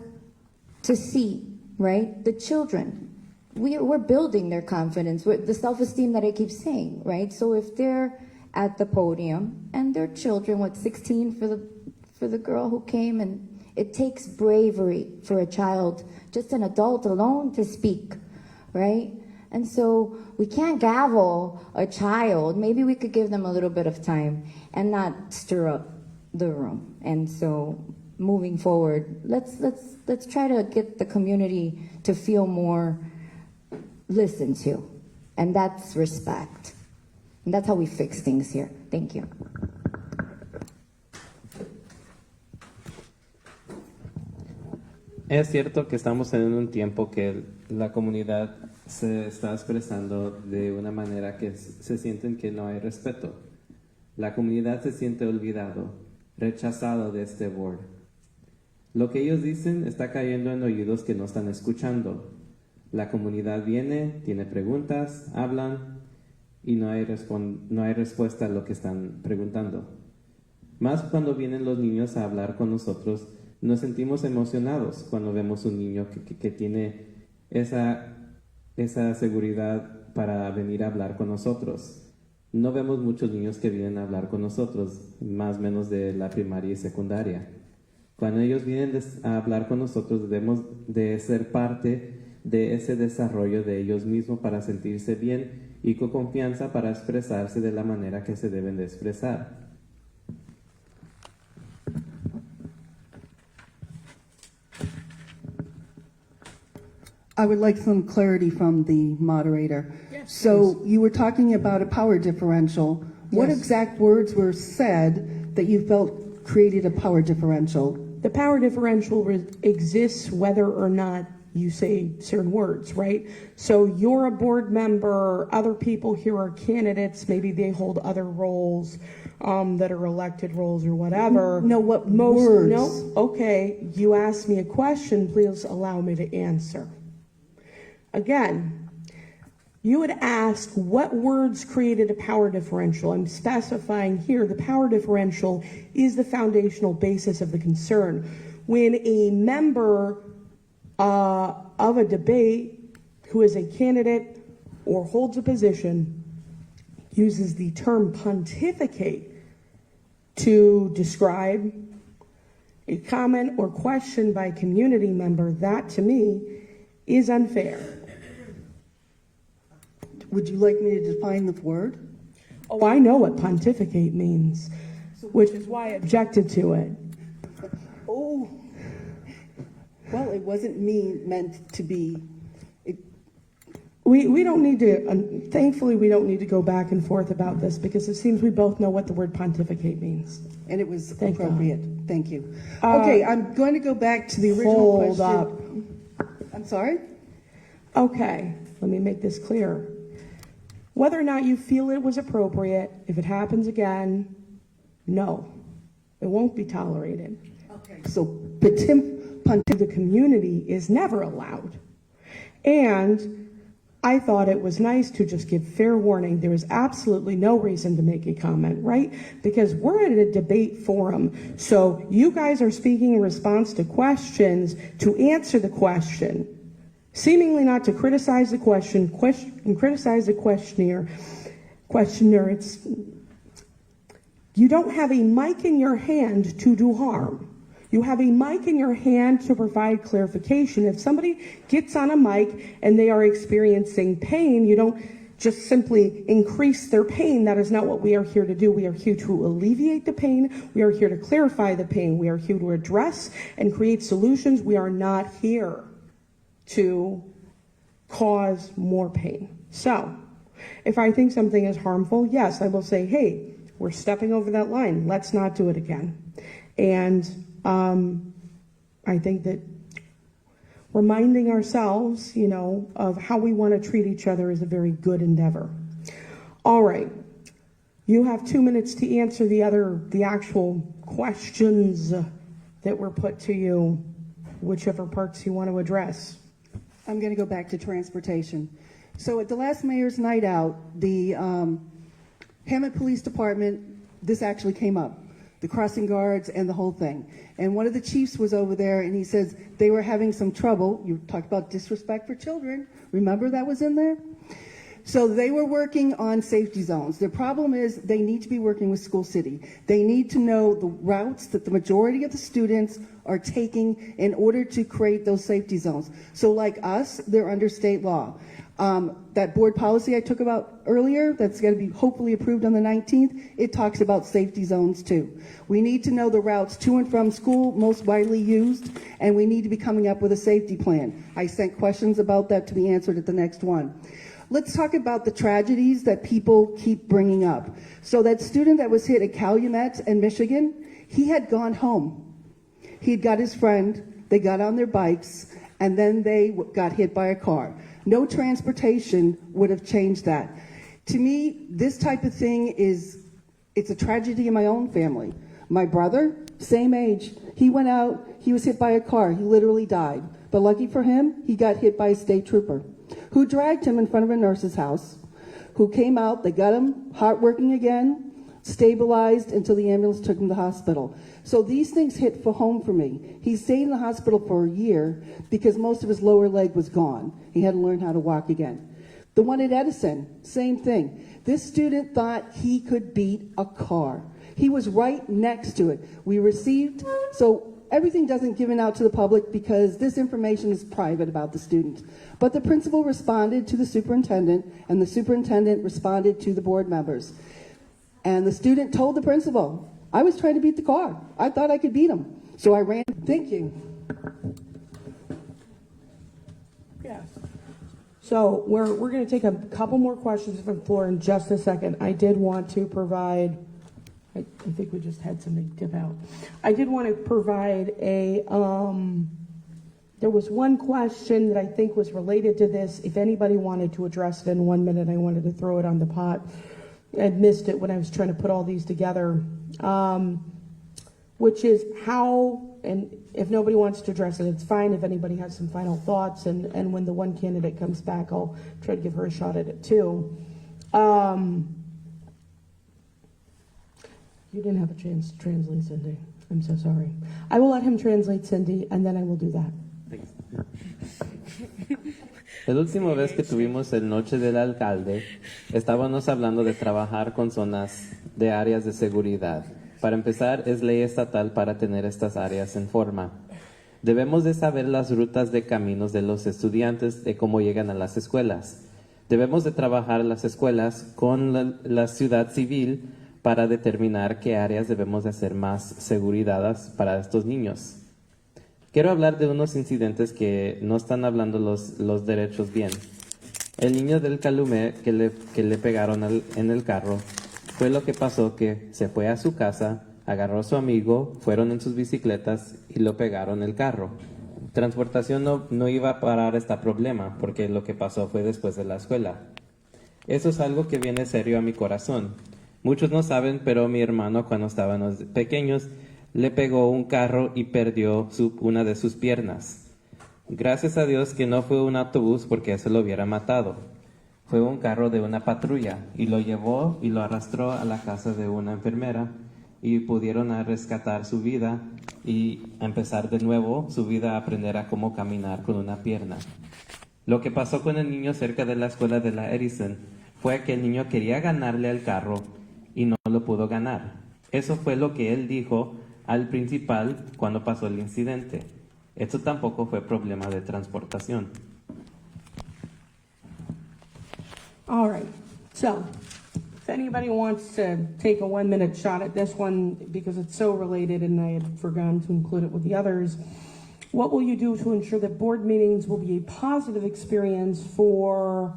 S4: to see, right? The children. We're building their confidence, the self-esteem that I keep saying, right? So if they're at the podium and they're children, 16 for the girl who came, and it takes bravery for a child, just an adult alone, to speak, right? And so we can't gavel a child. Maybe we could give them a little bit of time and not stir up the room. And so moving forward, let's try to get the community to feel more listened to. And that's respect. And that's how we fix things here. Thank you.
S3: Es cierto que estamos en un tiempo que la comunidad se está expresando de una manera que se sienten que no hay respeto. La comunidad se siente olvidado, rechazado de este board. Lo que ellos dicen está cayendo en oídos que no están escuchando. La comunidad viene, tiene preguntas, hablan y no hay respuesta a lo que están preguntando. Más cuando vienen los niños a hablar con nosotros, nos sentimos emocionados cuando vemos un niño que tiene esa seguridad para venir a hablar con nosotros. No vemos muchos niños que vienen a hablar con nosotros, más o menos de la primaria y secundaria. Cuando ellos vienen a hablar con nosotros, debemos de ser parte de ese desarrollo de ellos mismos para sentirse bien y con confianza para expresarse de la manera que se deben de expresar.
S2: I would like some clarity from the moderator.
S1: Yes,
S2: so you were talking about a power differential. What
S1: Yes.
S2: exact words were said that you felt created a power differential?
S1: The power differential exists whether or not you say certain words, right? So you're a board member, other people here are candidates, maybe they hold other roles that are elected roles or whatever.
S2: No, what words?
S1: No, okay, you asked me a question, please allow me to answer. Again, You had asked what words created a power differential. I'm specifying here the power differential is the foundational basis of the concern. When a member of a debate who is a candidate or holds a position uses the term pontificate to describe a comment or question by a community member, that to me is unfair.
S2: Would you like me to define the word?
S1: Oh, I know what pontificate means, which is why I objected to it.
S2: Oh, well, it wasn't meant to be.
S1: We don't need to, thankfully, we don't need to go back and forth about this because it seems we both know what the word pontificate means.
S2: And it was
S1: Thank
S2: appropriate. Thank you. Okay, I'm going to go back to the original
S1: Hold
S2: question.
S1: up.
S2: I'm sorry?
S1: Okay, let me make this clear. Whether or not you feel it was appropriate, if it happens again, no, it won't be tolerated.
S2: Okay. So,
S1: The community is never allowed. And I thought it was nice to just give fair warning. There was absolutely no reason to make a comment, right? Because we're at a debate forum. So you guys are speaking in response to questions to answer the question, seemingly not to criticize the and criticize the questioner. You don't have a mic in your hand to do harm. You have a mic in your hand to provide clarification. If somebody gets on a mic and they are experiencing pain, you don't just simply increase their pain. That is not what we are here to do. We are here to alleviate the pain. We are here to clarify the pain. We are here to address and create solutions. We are not here to cause more pain. So, if I think something is harmful, yes, I will say, hey, we're stepping over that line. Let's not do it again. And I think that reminding ourselves, of how we want to treat each other is a very good endeavor. All right. You have 2 minutes to answer the actual questions that were put to you, whichever parts you want to address.
S2: I'm going to go back to transportation. So at the last mayor's night out, the Hammond Police Department, this actually came up. The crossing guards and the whole thing. And one of the chiefs was over there and he says they were having some trouble. You talked about disrespect for children. Remember that was in there? So they were working on safety zones. The problem is they need to be working with School City. They need to know the routes that the majority of the students are taking in order to create those safety zones. So like us, they're under state law. That board policy I took about earlier, that's going to be hopefully approved on the 19th, it talks about safety zones too. We need to know the routes to and from school most widely used, and we need to be coming up with a safety plan. I sent questions about that to be answered at the next one. Let's talk about the tragedies that people keep bringing up. So that student that was hit at Calumet in Michigan, he had gone home. He had got his friend, they got on their bikes, and then they got hit by a car. No transportation would have changed that. To me, this type of thing it's a tragedy in my own family. My brother, same age, he went out, he was hit by a car, he literally died. But lucky for him, he got hit by a state trooper who dragged him in front of a nurse's house, who came out, they got him, heart working again, stabilized until the ambulance took him to the hospital. So these things hit for home for me. He stayed in the hospital for a year because most of his lower leg was gone. He had to learn how to walk again. The one at Edison, same thing. This student thought he could beat a car. He was right next to it. We received, so everything doesn't given out to the public because this information is private about the student. But the principal responded to the superintendent, and the superintendent responded to the board members. And the student told the principal, I was trying to beat the car. I thought I could beat him. So I ran. Thank you.
S1: Yes. So we're going to take a couple more questions from the floor in just a second. I did want to provide, I think we just had something dip out. I did want to provide there was one question that I think was related to this. If anybody wanted to address it in 1 minute, I wanted to throw it on the pot. I'd missed it when I was trying to put all these together. which is how, and if nobody wants to address it, it's fine. If anybody has some final thoughts, and when the one candidate comes back, I'll try to give her a shot at it too. You didn't have a chance to translate, Cindy. I'm so sorry. I will let him translate, Cindy, and then I will do that.
S3: La última vez que tuvimos el Noche del Alcalde, estábamos hablando de trabajar con zonas de áreas de seguridad. Para empezar, es ley estatal para tener estas áreas en forma. Debemos de saber las rutas de caminos de los estudiantes de cómo llegan a las escuelas. Debemos de trabajar las escuelas con la ciudad civil para determinar qué áreas debemos de hacer más seguridades para estos niños. Quiero hablar de unos incidentes que no están hablando los derechos bien. El niño del Calumet que le pegaron en el carro, fue lo que pasó, que se fue a su casa, agarró a su amigo, fueron en sus bicicletas y lo pegaron el carro. Transportación no iba a parar este problema, porque lo que pasó fue después de la escuela. Eso es algo que viene serio a mi corazón. Muchos no saben, pero mi hermano, cuando estaban pequeños, le pegó un carro y perdió una de sus piernas. Gracias a Dios que no fue un autobús, porque eso lo hubiera matado. Fue un carro de una patrulla y lo llevó y lo arrastró a la casa de una enfermera y pudieron rescatar su vida y empezar de nuevo su vida, a aprender a cómo caminar con una pierna. Lo que pasó con el niño cerca de la escuela de la Edison fue que el niño quería ganarle al carro y no lo pudo ganar. Eso fue lo que él dijo al principal cuando pasó el incidente. Esto tampoco fue problema de transportación.
S1: All right, so if anybody wants to take a 1-minute shot at this one, because it's so related and I had forgotten to include it with the others, what will you do to ensure that board meetings will be a positive experience for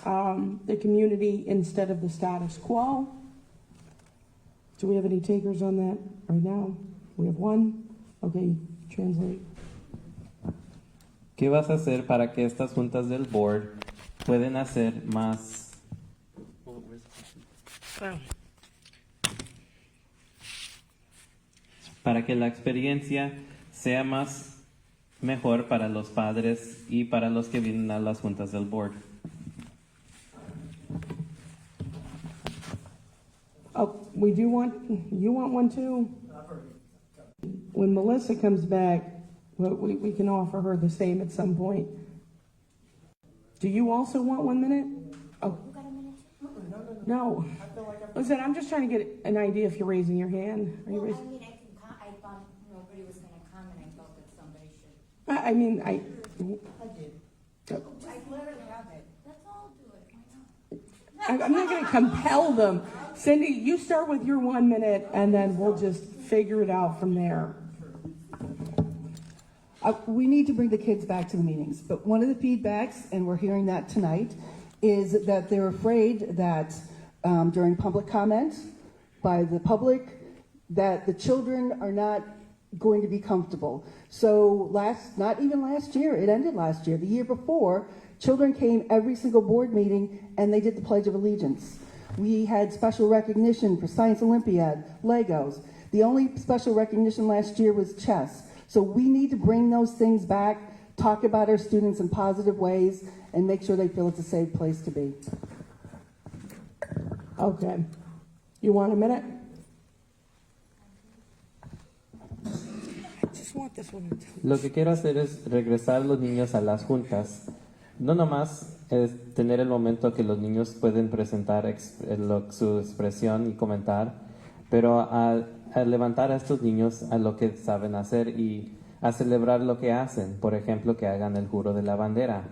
S1: the community instead of the status quo? Do we have any takers on that right now? We have one. Okay, translate.
S3: ¿Qué vas a hacer para que estas juntas del board pueden hacer más? Para que la experiencia sea más mejor para los padres y para los que vienen a las juntas del board.
S1: Oh, you want one too? When Melissa comes back, we can offer her the same at some point. Do you also want 1 minute? Oh. No. Listen, I'm just trying to get an idea if you're raising your hand. Are you raising?
S4: I mean, I thought nobody was going to come, and I thought that somebody should.
S1: I
S8: did.
S4: I literally have it. Let's all do it. Why not?
S1: I'm not going to compel them. Cindy, you start with your 1 minute, and then we'll just figure it out from there.
S2: We need to bring the kids back to the meetings, but one of the feedbacks, and we're hearing that tonight, is that they're afraid that during public comment by the public, that the children are not going to be comfortable. So not even last year, it ended last year, the year before, children came every single board meeting and they did the Pledge of Allegiance. We had special recognition for Science Olympiad, Legos. The only special recognition last year was chess. So we need to bring those things back, talk about our students in positive ways, and make sure they feel it's a safe place to be.
S1: Okay. You want a minute? I just want this one.
S3: Lo que quiero hacer es regresar los niños a las juntas. No nomás es tener el momento que los niños pueden presentar su expresión y comentar, pero a levantar a estos niños a lo que saben hacer y a celebrar lo que hacen. Por ejemplo, que hagan el juro de la bandera,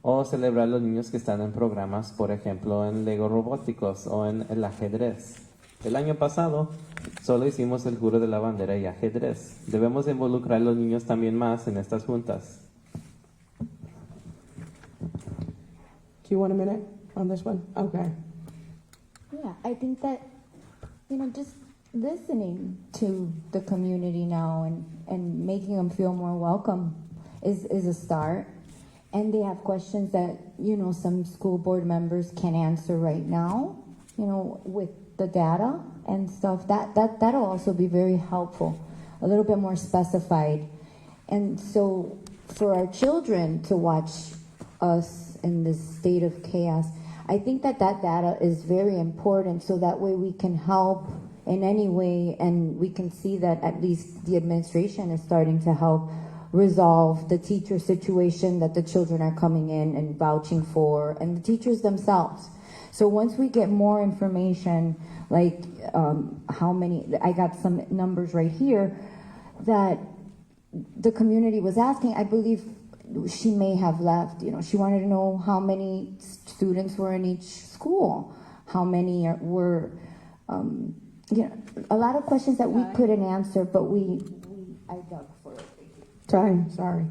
S3: o celebrar a los niños que están en programas, por ejemplo, en Lego robóticos o en el ajedrez. El año pasado solo hicimos el juro de la bandera y ajedrez. Debemos involucrar a los niños también más en estas juntas.
S1: Do you want a minute on this one? Okay.
S4: Yeah, I think that, just listening to the community now and making them feel more welcome is a start. And they have questions that, some school board members can answer right now, with the data and stuff. That'll also be very helpful. a little bit more specified. And so for our children to watch us in this state of chaos, I think that that data is very important, so that way we can help in any way, and we can see that at least the administration is starting to help resolve the teacher situation that the children are coming in and vouching for, and the teachers themselves. So once we get more information, like how many, I got some numbers right here that the community was asking. I believe she may have left. You know, she wanted to know how many students were in each school, how many were, you know, a lot of questions that we couldn't answer, but I dug for it.
S1: Sorry.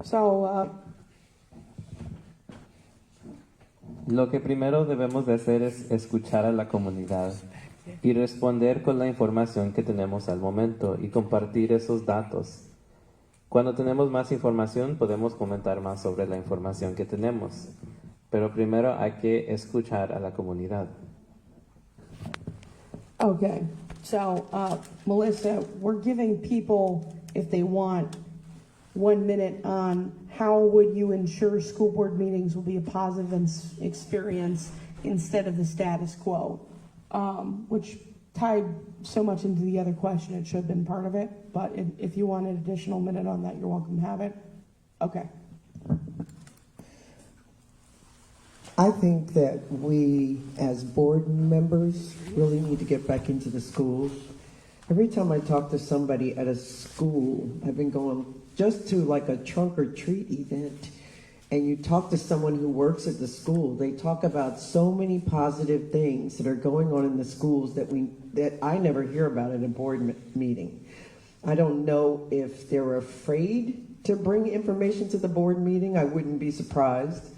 S1: So,
S3: Lo que primero debemos de hacer es escuchar a la comunidad y responder con la información que tenemos al momento y compartir esos datos. Cuando tenemos más información podemos comentar más sobre la información que tenemos, pero primero hay que escuchar a la comunidad.
S1: okay, so, Melissa, we're giving people, if they want, 1 minute on how would you ensure school board meetings will be a positive experience instead of the status quo, which tied so much into the other question, it should have been part of it, but if you want an additional minute on that, you're welcome to have it. Okay.
S5: I think that we, as board members, really need to get back into the schools. Every time I talk to somebody at a school, I've been going just to like a trunk or treat event, and you talk to someone who works at the school, they talk about so many positive things that are going on in the schools that I never hear about at a board meeting. I don't know if they're afraid to bring information to the board meeting. I wouldn't be surprised.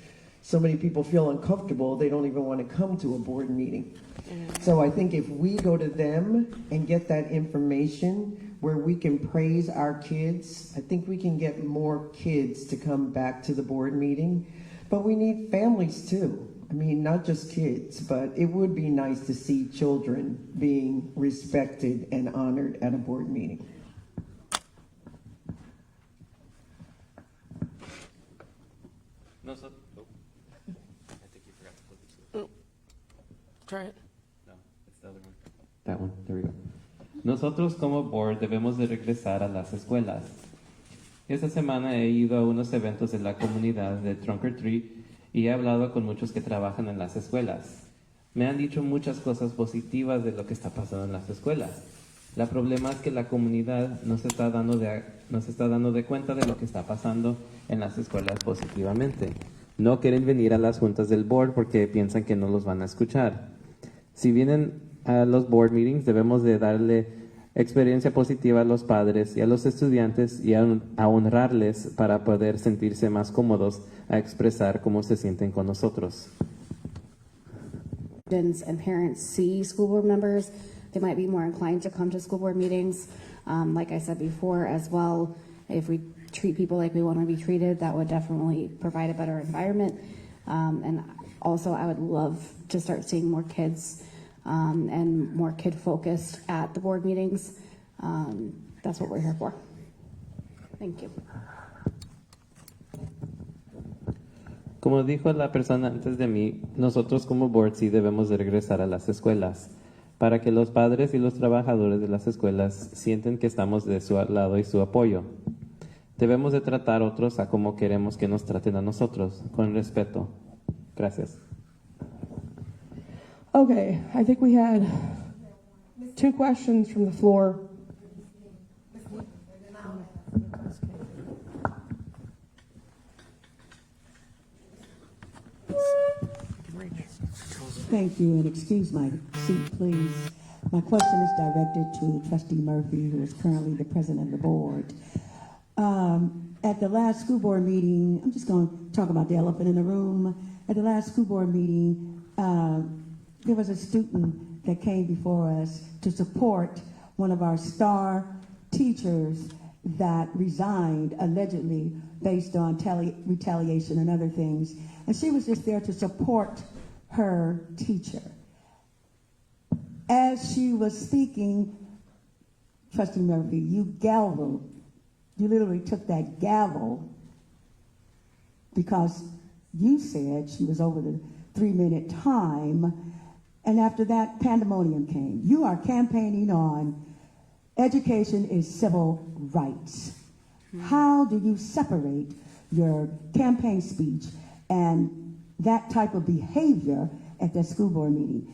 S5: So many people feel uncomfortable, they don't even want to come to a board meeting. So I think if we go to them and get that information where we can praise our kids, I think we can get more kids to come back to the board meeting. But we need families too. I mean, not just kids, but it would be nice to see children being respected and honored at a board meeting.
S3: I think you forgot to put this.
S1: Try it.
S3: No, it's the other one. That one, there we go. Nosotros como board debemos de regresar a las escuelas. Esta semana he ido a unos eventos de la comunidad de Trunk or Treat y he hablado con muchos que trabajan en las escuelas. Me han dicho muchas cosas positivas de lo que está pasando en las escuelas. El problema es que la comunidad no se está dando de cuenta de lo que está pasando en las escuelas positivamente. No quieren venir a las juntas del board porque piensan que no los van a escuchar. Si vienen a los board meetings, debemos de darle experiencia positiva a los padres y a los estudiantes y a honrarles para poder sentirse más cómodos a expresar cómo se sienten con nosotros.
S6: Students and parents see school board members, they might be more inclined to come to school board meetings. Like I said before as well, if we treat people like we want to be treated, that would definitely provide a better environment. And also I would love to start seeing more kids and more kid focused at the board meetings. That's what we're here for. Thank you.
S3: Como dijo la persona antes de mí, nosotros como board sí debemos de regresar a las escuelas para que los padres y los trabajadores de las escuelas sienten que estamos de su lado y su apoyo. Debemos de tratar a otros a como queremos que nos traten a nosotros, con respeto. Gracias.
S1: Okay, I think we had 2 questions from the floor.
S9: Thank you, and excuse my seat, please. My question is directed to Trustee Murphy, who is currently the president of the board. At the last school board meeting, I'm just going to talk about the elephant in the room. At the last school board meeting, there was a student that came before us to support one of our star teachers that resigned allegedly based on retaliation and other things. And she was just there to support her teacher. As she was speaking, Trustee Murphy, you literally took that gavel because you said she was over the 3-minute time, and after that, pandemonium came. You are campaigning on education is civil rights. How do you separate your campaign speech and that type of behavior at the school board meeting?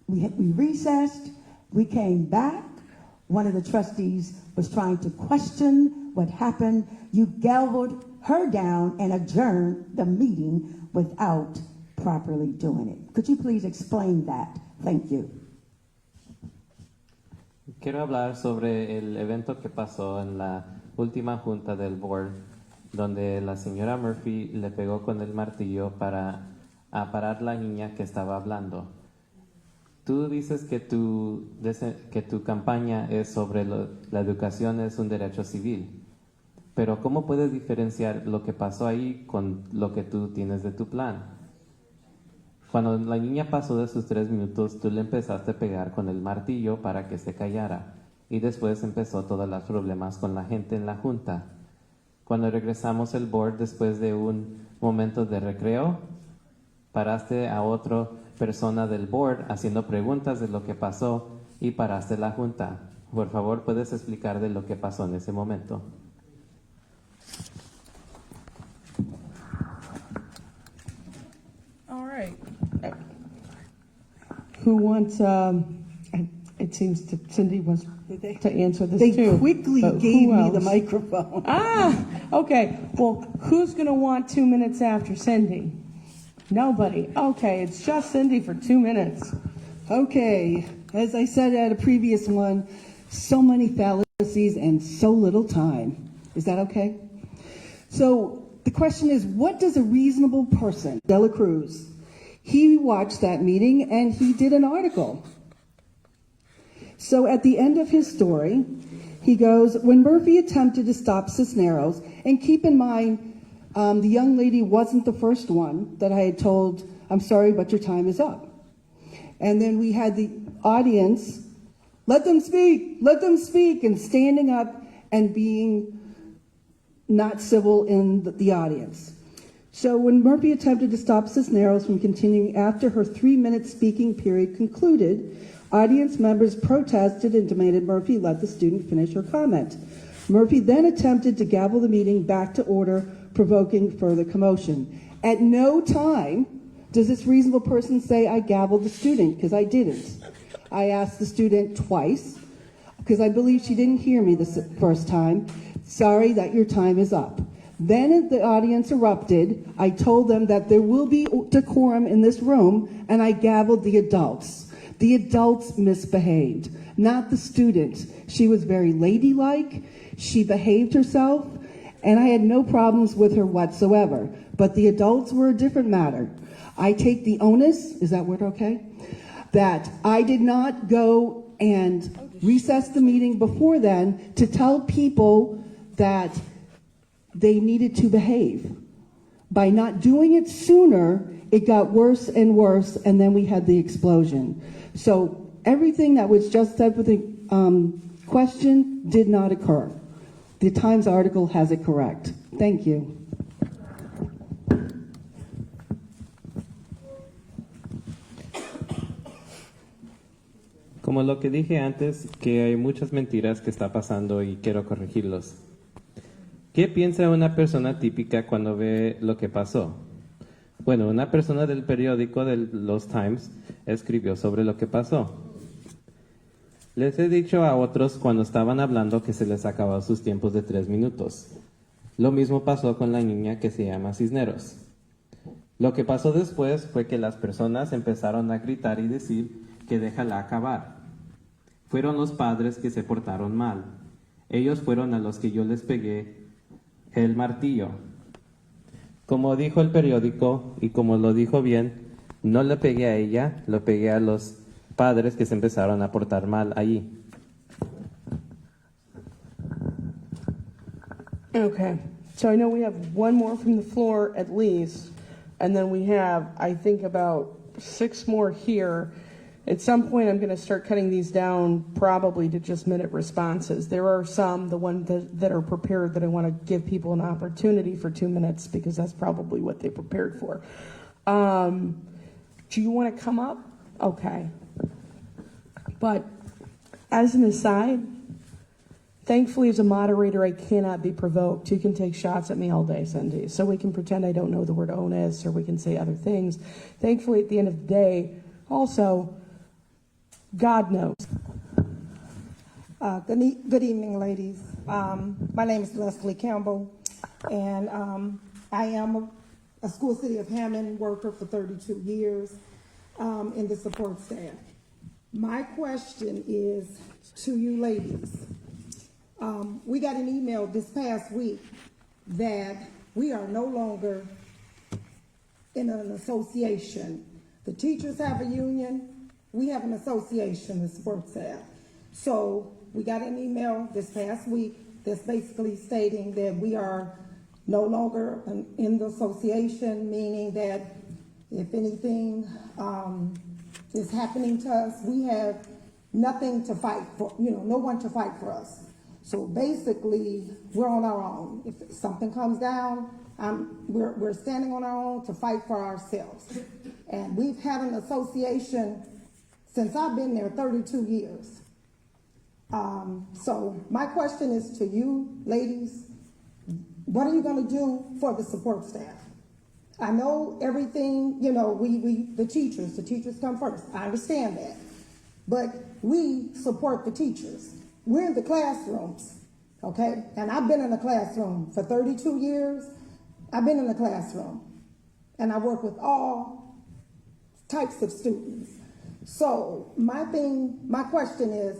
S9: We recessed, we came back, one of the trustees was trying to question what happened. You gavelled her down and adjourned the meeting without properly doing it. Could you please explain that? Thank you.
S3: Quiero hablar sobre el evento que pasó en la última junta del board, donde la señora Murphy le pegó con el martillo para parar la niña que estaba hablando. Tú dices que tu campaña es sobre la educación es un derecho civil, pero ¿cómo puedes diferenciar lo que pasó ahí con lo que tú tienes de tu plan? Cuando la niña pasó de sus 3 minutos, tú le empezaste a pegar con el martillo para que se callara. Y después empezó todos los problemas con la gente en la junta. Cuando regresamos al board después de un momento de recreo, paraste a otra persona del board haciendo preguntas de lo que pasó y paraste la junta. Por favor, ¿puedes explicar de lo que pasó en ese momento?
S1: All right. Who wants, it seems that Cindy wants to answer this
S2: They
S1: too.
S2: quickly
S1: but
S2: gave
S1: who
S2: me the
S1: else?
S2: microphone.
S1: Okay. Well, who's going to want 2 minutes after Cindy? Nobody. Okay, it's just Cindy for 2 minutes.
S2: Okay, as I said at a previous one, so many fallacies and so little time. Is that okay? So the question is, what does a reasonable person, Dela Cruz, he watched that meeting and he did an article. So at the end of his story, he goes, when Murphy attempted to stop Cisneros, and keep in mind, the young lady wasn't the first one that I had told, I'm sorry, but your time is up. And then we had the audience, let them speak, and standing up and being not civil in the audience. So when Murphy attempted to stop Cisneros from continuing after her 3-minute speaking period concluded, audience members protested and demanded Murphy let the student finish her comment. Murphy then attempted to gavel the meeting back to order, provoking further commotion. At no time does this reasonable person say, I gavelled the student, because I didn't. I asked the student twice, because I believe she didn't hear me the first time, sorry that your time is up. Then the audience erupted. I told them that there will be decorum in this room, and I gavelled the adults. The adults misbehaved, not the student. She was very ladylike. She behaved herself, and I had no problems with her whatsoever. But the adults were a different matter. I take the onus, is that word okay? That I did not go and recess the meeting before then to tell people that they needed to behave. By not doing it sooner, it got worse and worse, and then we had the explosion. So everything that was just said with the question did not occur. The Times article has it correct. Thank you.
S3: Como lo que dije antes, que hay muchas mentiras que está pasando y quiero corregirlos. ¿Qué piensa una persona típica cuando ve lo que pasó? Bueno, una persona del periódico de los Times escribió sobre lo que pasó. Les he dicho a otros cuando estaban hablando que se les acabó sus tiempos de 3 minutos. Lo mismo pasó con la niña que se llama Cisneros. Lo que pasó después fue que las personas empezaron a gritar y decir que déjala acabar. Fueron los padres que se portaron mal. Ellos fueron a los que yo les pegué el martillo. Como dijo el periódico y como lo dijo bien, no le pegué a ella, lo pegué a los padres que se empezaron a portar mal allí.
S1: Okay, so I know we have one more from the floor at least, and then we have, I think, about 6 more here. At some point, I'm going to start cutting these down probably to just minute responses. There are some, the ones that are prepared, that I want to give people an opportunity for 2 minutes because that's probably what they prepared for. Do you want to come up? Okay. But as an aside, thankfully as a moderator, I cannot be provoked. You can take shots at me all day, Cindy. So we can pretend I don't know the word onus, or we can say other things. Thankfully, at the end of the day, also, God knows.
S10: Good evening, ladies. My name is Leslie Campbell, and I am a School City of Hammond worker for 32 years in the support staff. My question is to you ladies. We got an email this past week that we are no longer in an association. The teachers have a union. We have an association, the support staff. So we got an email this past week that's basically stating that we are no longer in the association, meaning that if anything is happening to us, we have nothing to fight for, no one to fight for us. So basically, we're on our own. If something comes down, we're standing on our own to fight for ourselves. And we've had an association since I've been there 32 years. So my question is to you ladies, what are you going to do for the support staff? I know everything, the teachers come first. I understand that. But we support the teachers. We're in the classrooms, okay? And I've been in the classroom for 32 years. I've been in the classroom. And I work with all types of students. So my question is,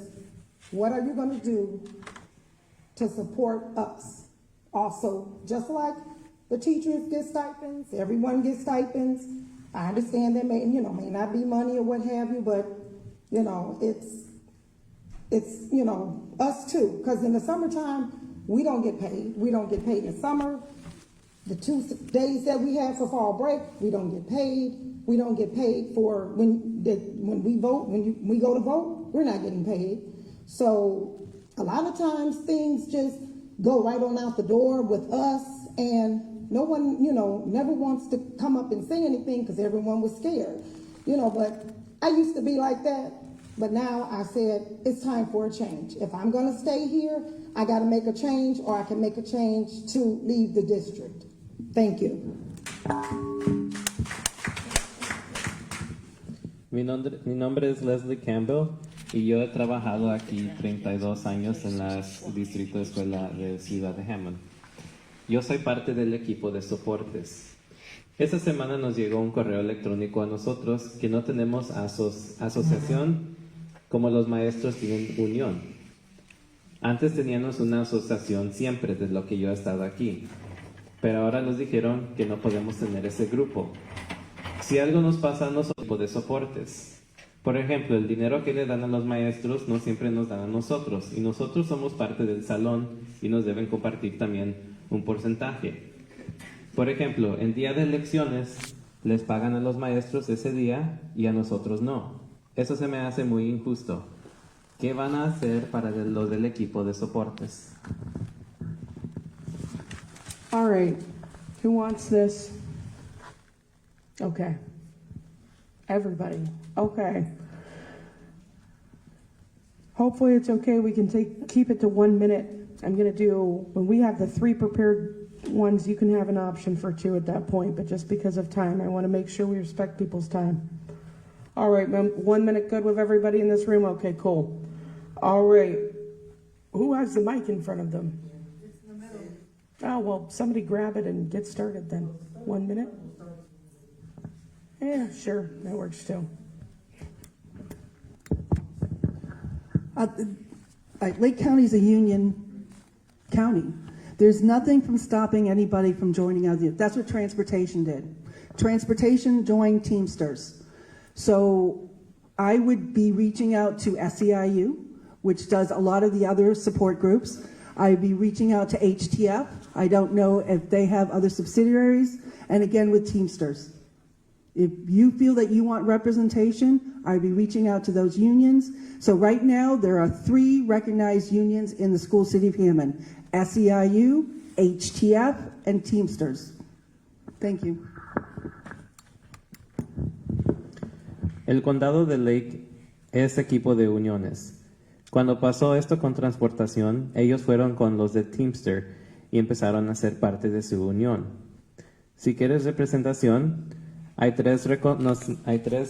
S10: what are you going to do to support us? Also, just like the teachers get stipends, everyone gets stipends. I understand there may not be money or what have you, but it's us too. Because in the summertime, we don't get paid. We don't get paid in summer. The 2 days that we have for fall break, we don't get paid. We don't get paid for when we vote. When we go to vote, we're not getting paid. So a lot of times things just go right on out the door with us, and no one, never wants to come up and say anything because everyone was scared, but I used to be like that, but now I said it's time for a change. If I'm going to stay here, I got to make a change, or I can make a change to leave the district. Thank you.
S3: Mi nombre es Leslie Campbell y yo he trabajado aquí 32 años en la Distrito de Escuela de Ciudad de Hammond. Yo soy parte del equipo de soportes. Esta semana nos llegó un correo electrónico a nosotros que no tenemos asociación como los maestros tienen unión. Antes teníamos una asociación siempre desde lo que yo he estado aquí, pero ahora nos dijeron que no podemos tener ese grupo. Si algo nos pasa a nosotros de soportes, por ejemplo, el dinero que le dan a los maestros no siempre nos dan a nosotros, y nosotros somos parte del salón y nos deben compartir también un porcentaje. Por ejemplo, en día de elecciones les pagan a los maestros ese día y a nosotros no. Eso se me hace muy injusto. ¿Qué van a hacer para los del equipo de soportes?
S1: All right. Who wants this? Okay. Everybody. Okay. Hopefully it's okay. We can keep it to 1 minute. I'm going to do, when we have the 3 prepared ones, you can have an option for 2 at that point, but just because of time, I want to make sure we respect people's time. All right, 1 minute good with everybody in this room? Okay, cool. All right. Who has the mic in front of them?
S8: It's in the middle.
S1: Oh, well, somebody grab it and get started then. 1 minute? Yeah, sure. That works too.
S2: Lake County is a union county. There's nothing from stopping anybody from joining our union. That's what transportation did. Transportation joined Teamsters. So I would be reaching out to SEIU, which does a lot of the other support groups. I'd be reaching out to HTF. I don't know if they have other subsidiaries. And again, with Teamsters. If you feel that you want representation, I'd be reaching out to those unions. So right now, there are 3 recognized unions in the school city of Hammond: SEIU, HTF, and Teamsters. Thank you.
S3: El condado de Lake es equipo de uniones. Cuando pasó esto con transportación, ellos fueron con los de Teamster y empezaron a ser parte de su unión. Si quieres representación, hay 3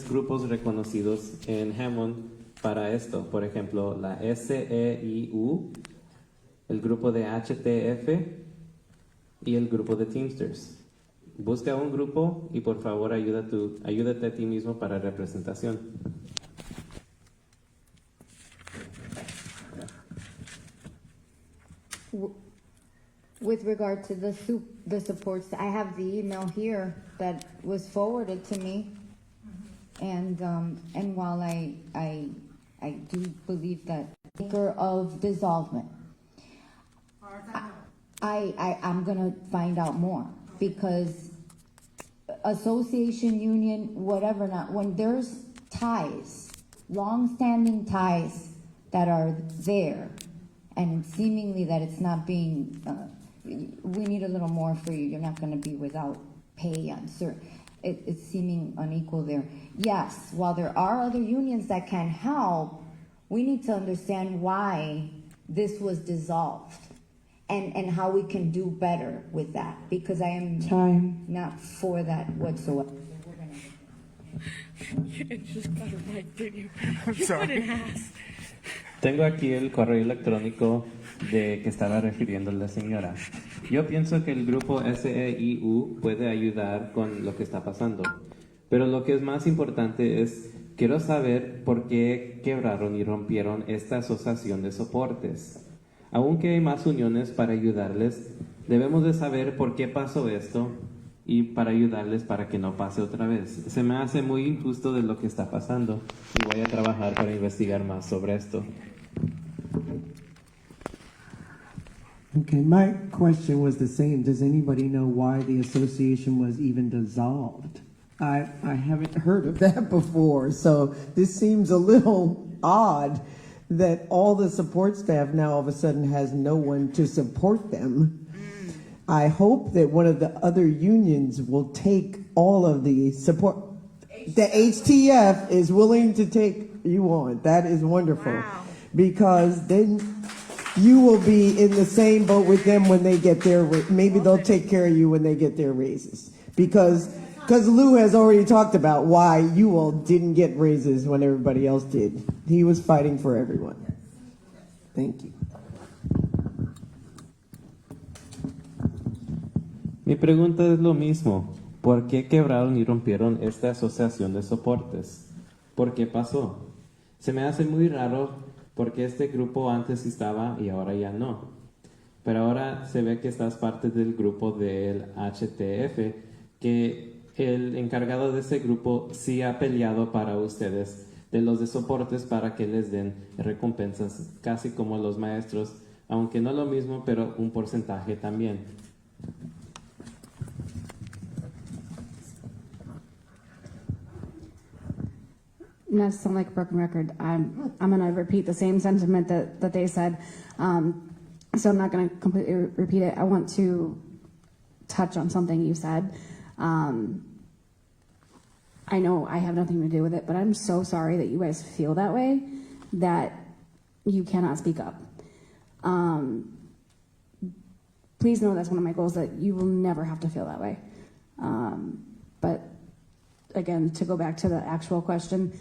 S3: grupos reconocidos en Hammond para esto. Por ejemplo, la SEIU, el grupo de HTF y el grupo de Teamsters. Busca un grupo y por favor ayúdate a ti mismo para representación.
S4: With regard to the supports, I have the email here that was forwarded to me, and while I do believe that maker of dissolvement, I'm gonna find out more, because association, union, whatever, not when there's ties, long-standing ties that are there, and seemingly that it's not being, we need a little more for you. You're not going to be without pay on certain. It's seeming unequal there. Yes, while there are other unions that can help, we need to understand why this was dissolved and how we can do better with that, because I am not for that whatsoever.
S1: It just got a mic, didn't you? I'm sorry.
S3: Tengo aquí el correo electrónico de que estaba refiriendo la señora. Yo pienso que el grupo SEIU puede ayudar con lo que está pasando, pero lo que es más importante es, quiero saber por qué quebraron y rompieron esta asociación de soportes. Aunque hay más uniones para ayudarles, debemos de saber por qué pasó esto y para ayudarles para que no pase otra vez. Se me hace muy injusto de lo que está pasando y voy a trabajar para investigar más sobre esto.
S5: Okay, my question was the same. Does anybody know why the association was even dissolved? I haven't heard of that before, so this seems a little odd that all the support staff now all of a sudden has no one to support them. I hope that one of the other unions will take all of the support. The HTF is willing to take you on. That is wonderful.
S1: Wow.
S5: Because then you will be in the same boat with them when they get their, maybe they'll take care of you when they get their raises. Because Lou has already talked about why you all didn't get raises when everybody else did. He was fighting for everyone. Thank you.
S3: Mi pregunta es lo mismo. ¿Por qué quebraron y rompieron esta asociación de soportes? ¿Por qué pasó? Se me hace muy raro porque este grupo antes estaba y ahora ya no. Pero ahora se ve que estás parte del grupo del HTF, que el encargado de ese grupo sí ha peleado para ustedes de los de soportes para que les den recompensas, casi como los maestros, aunque no lo mismo, pero un porcentaje también.
S6: Not to sound like a broken record, I'm going to repeat the same sentiment that they said, so I'm not going to completely repeat it. I want to touch on something you said. I know I have nothing to do with it, but I'm so sorry that you guys feel that way, that you cannot speak up. Please know that's one of my goals, that you will never have to feel that way. But again, to go back to the actual question,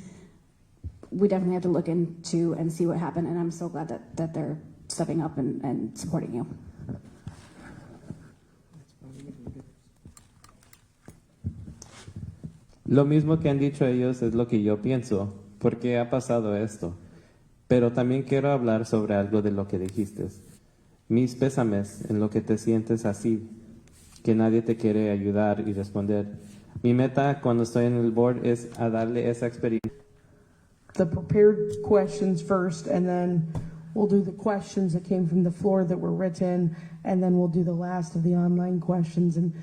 S6: we definitely have to look into and see what happened, and I'm so glad that they're stepping up and supporting you.
S3: Lo mismo que han dicho ellos es lo que yo pienso, porque ha pasado esto. Pero también quiero hablar sobre algo de lo que dijiste. Mis pésames en lo que te sientes así, que nadie te quiere ayudar y responder. Mi meta cuando estoy en el board es a darle esa experiencia.
S1: The prepared questions first, and then we'll do the questions that came from the floor that were written, and then we'll do the last of the online questions, and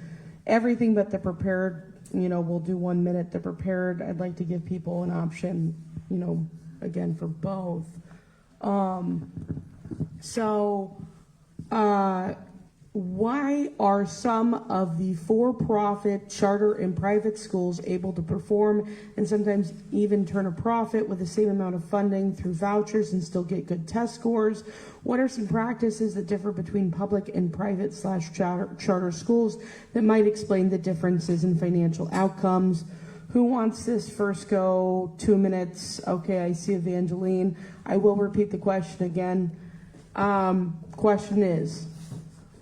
S1: everything but the prepared we'll do 1 minute to prepared. I'd like to give people an option, again, for both. Why are some of the for-profit charter and private schools able to perform and sometimes even turn a profit with the same amount of funding through vouchers and still get good test scores? What are some practices that differ between public and private/charter schools that might explain the differences in financial outcomes? Who wants this first go? 2 minutes. Okay, I see Evangeline. I will repeat the question again. Question is,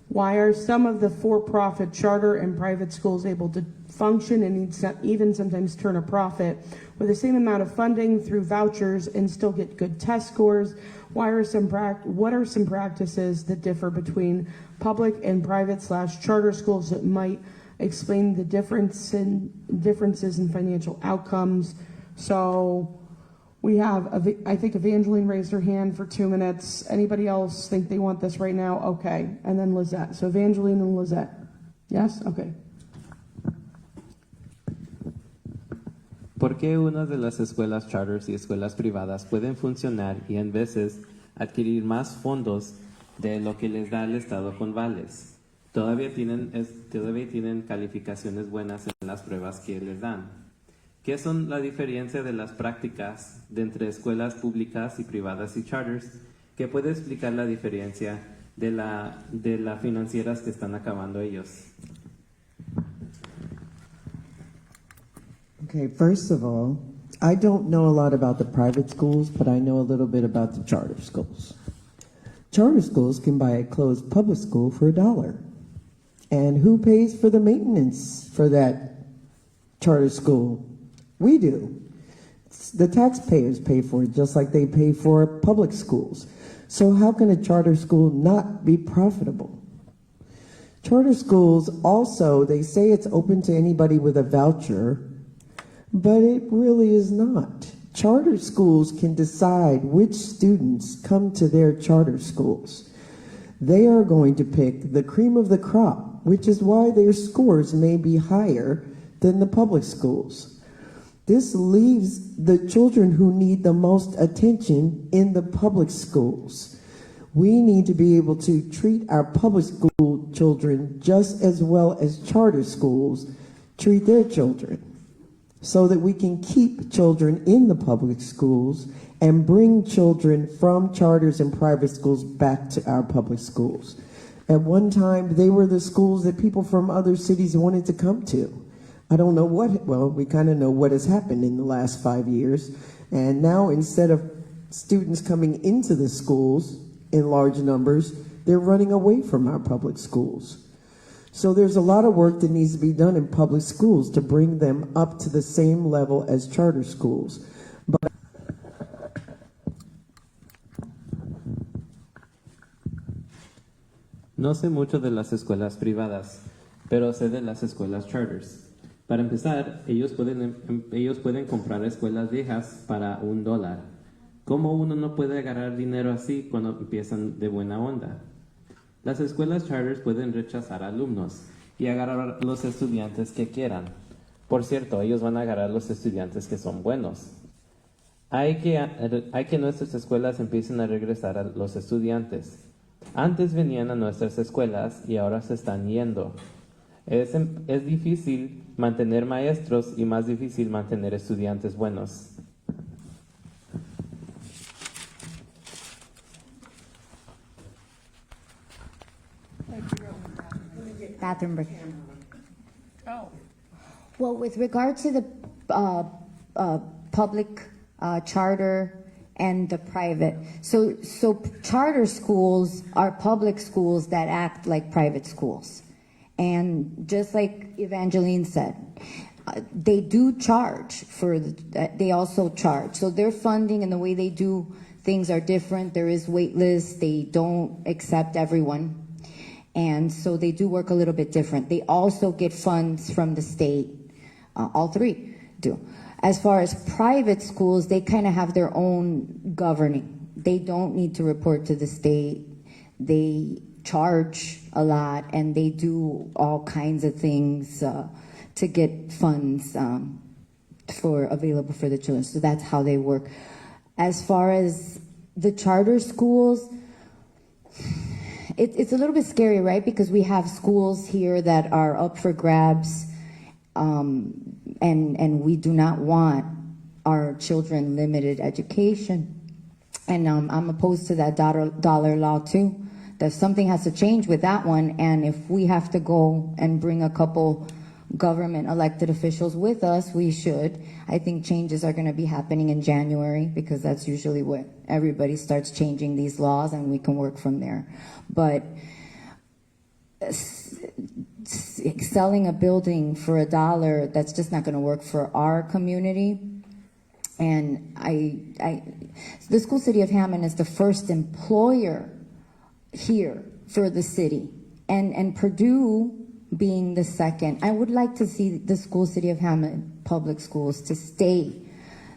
S1: why are some of the for-profit charter and private schools able to function and even sometimes turn a profit with the same amount of funding through vouchers and still get good test scores? What are some practices that differ between public and private/charter schools that might explain the differences in financial outcomes? So we have, I think Evangeline raised her hand for 2 minutes. Anybody else think they want this right now? Okay. And then Lizette. So Evangeline and Lizette. Yes? Okay.
S3: ¿Por qué unas de las escuelas charters y escuelas privadas pueden funcionar y en veces adquirir más fondos de lo que les da el Estado con vales? Todavía tienen calificaciones buenas en las pruebas que les dan. ¿Qué son la diferencia de las prácticas de entre escuelas públicas y privadas y charters? ¿Qué puede explicar la diferencia de las financieras que están acabando ellos?
S5: Okay, first of all, I don't know a lot about the private schools, but I know a little bit about the charter schools. Charter schools can buy a closed public school for $1. And who pays for the maintenance for that charter school? We do. The taxpayers pay for it, just like they pay for public schools. So how can a charter school not be profitable? Charter schools also, they say it's open to anybody with a voucher, but it really is not. Charter schools can decide which students come to their charter schools. They are going to pick the cream of the crop, which is why their scores may be higher than the public schools. This leaves the children who need the most attention in the public schools. We need to be able to treat our public school children just as well as charter schools treat their children, so that we can keep children in the public schools and bring children from charters and private schools back to our public schools. At one time, they were the schools that people from other cities wanted to come to. I don't know we kind of know what has happened in the last 5 years. And now, instead of students coming into the schools in large numbers, they're running away from our public schools. So there's a lot of work that needs to be done in public schools to bring them up to the same level as charter schools. But
S3: No sé mucho de las escuelas privadas, pero sé de las escuelas charters. Para empezar, ellos pueden comprar escuelas viejas para $1. ¿Cómo uno no puede agarrar dinero así cuando empiezan de buena onda? Las escuelas charters pueden rechazar alumnos y agarrar a los estudiantes que quieran. Por cierto, ellos van a agarrar a los estudiantes que son buenos. Hay que nuestras escuelas empiecen a regresar a los estudiantes. Antes venían a nuestras escuelas y ahora se están yendo. Es difícil mantener maestros y más difícil mantener estudiantes buenos.
S4: Bathroom break. Well, with regard to the public charter and the private, so charter schools are public schools that act like private schools. And just like Evangeline said, they do charge they also charge. So their funding and the way they do things are different. There is wait lists. They don't accept everyone. And so they do work a little bit different. They also get funds from the state. All three do. As far as private schools, they kind of have their own governing. They don't need to report to the state. They charge a lot, and they do all kinds of things to get funds for available for the children. So that's how they work. As far as the charter schools, it's a little bit scary, right? Because we have schools here that are up for grabs, and we do not want our children limited education. And I'm opposed to that dollar law too. That something has to change with that one. And if we have to go and bring a couple government elected officials with us, we should. I think changes are going to be happening in January, because that's usually what everybody starts changing these laws, and we can work from there. But selling a building for $1, that's just not going to work for our community. And the school city of Hammond is the first employer here for the city, and Purdue being the second. I would like to see the school city of Hammond Public Schools to stay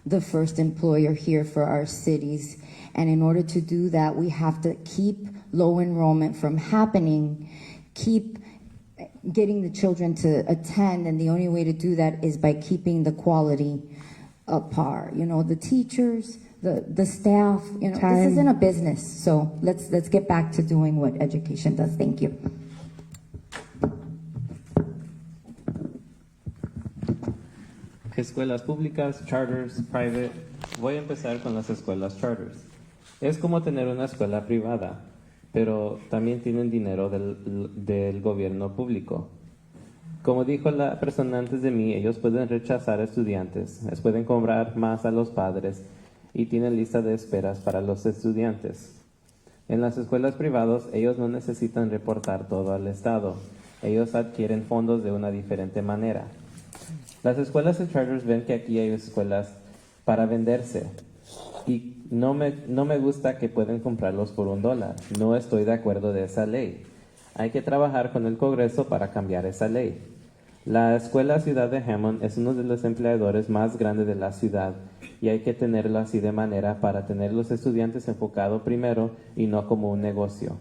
S4: the first employer here for our cities. And in order to do that, we have to keep low enrollment from happening, keep getting the children to attend, and the only way to do that is by keeping the quality up par. You know, the teachers, the staff, you know, this isn't a business. So let's get back to doing what education does. Thank you.
S3: Escuelas públicas, charters, private. Voy a empezar con las escuelas charters. Es como tener una escuela privada, pero también tienen dinero del gobierno público. Como dijo la persona antes de mí, ellos pueden rechazar estudiantes, les pueden cobrar más a los padres y tienen lista de esperas para los estudiantes. En las escuelas privadas, ellos no necesitan reportar todo al Estado. Ellos adquieren fondos de una diferente manera. Las escuelas de charters ven que aquí hay escuelas para venderse y no me gusta que pueden comprarlos por $1. No estoy de acuerdo de esa ley. Hay que trabajar con el Congreso para cambiar esa ley. La escuela Ciudad de Hammond es uno de los empleadores más grandes de la ciudad y hay que tenerlo así de manera para tener los estudiantes enfocados primero y no como un negocio.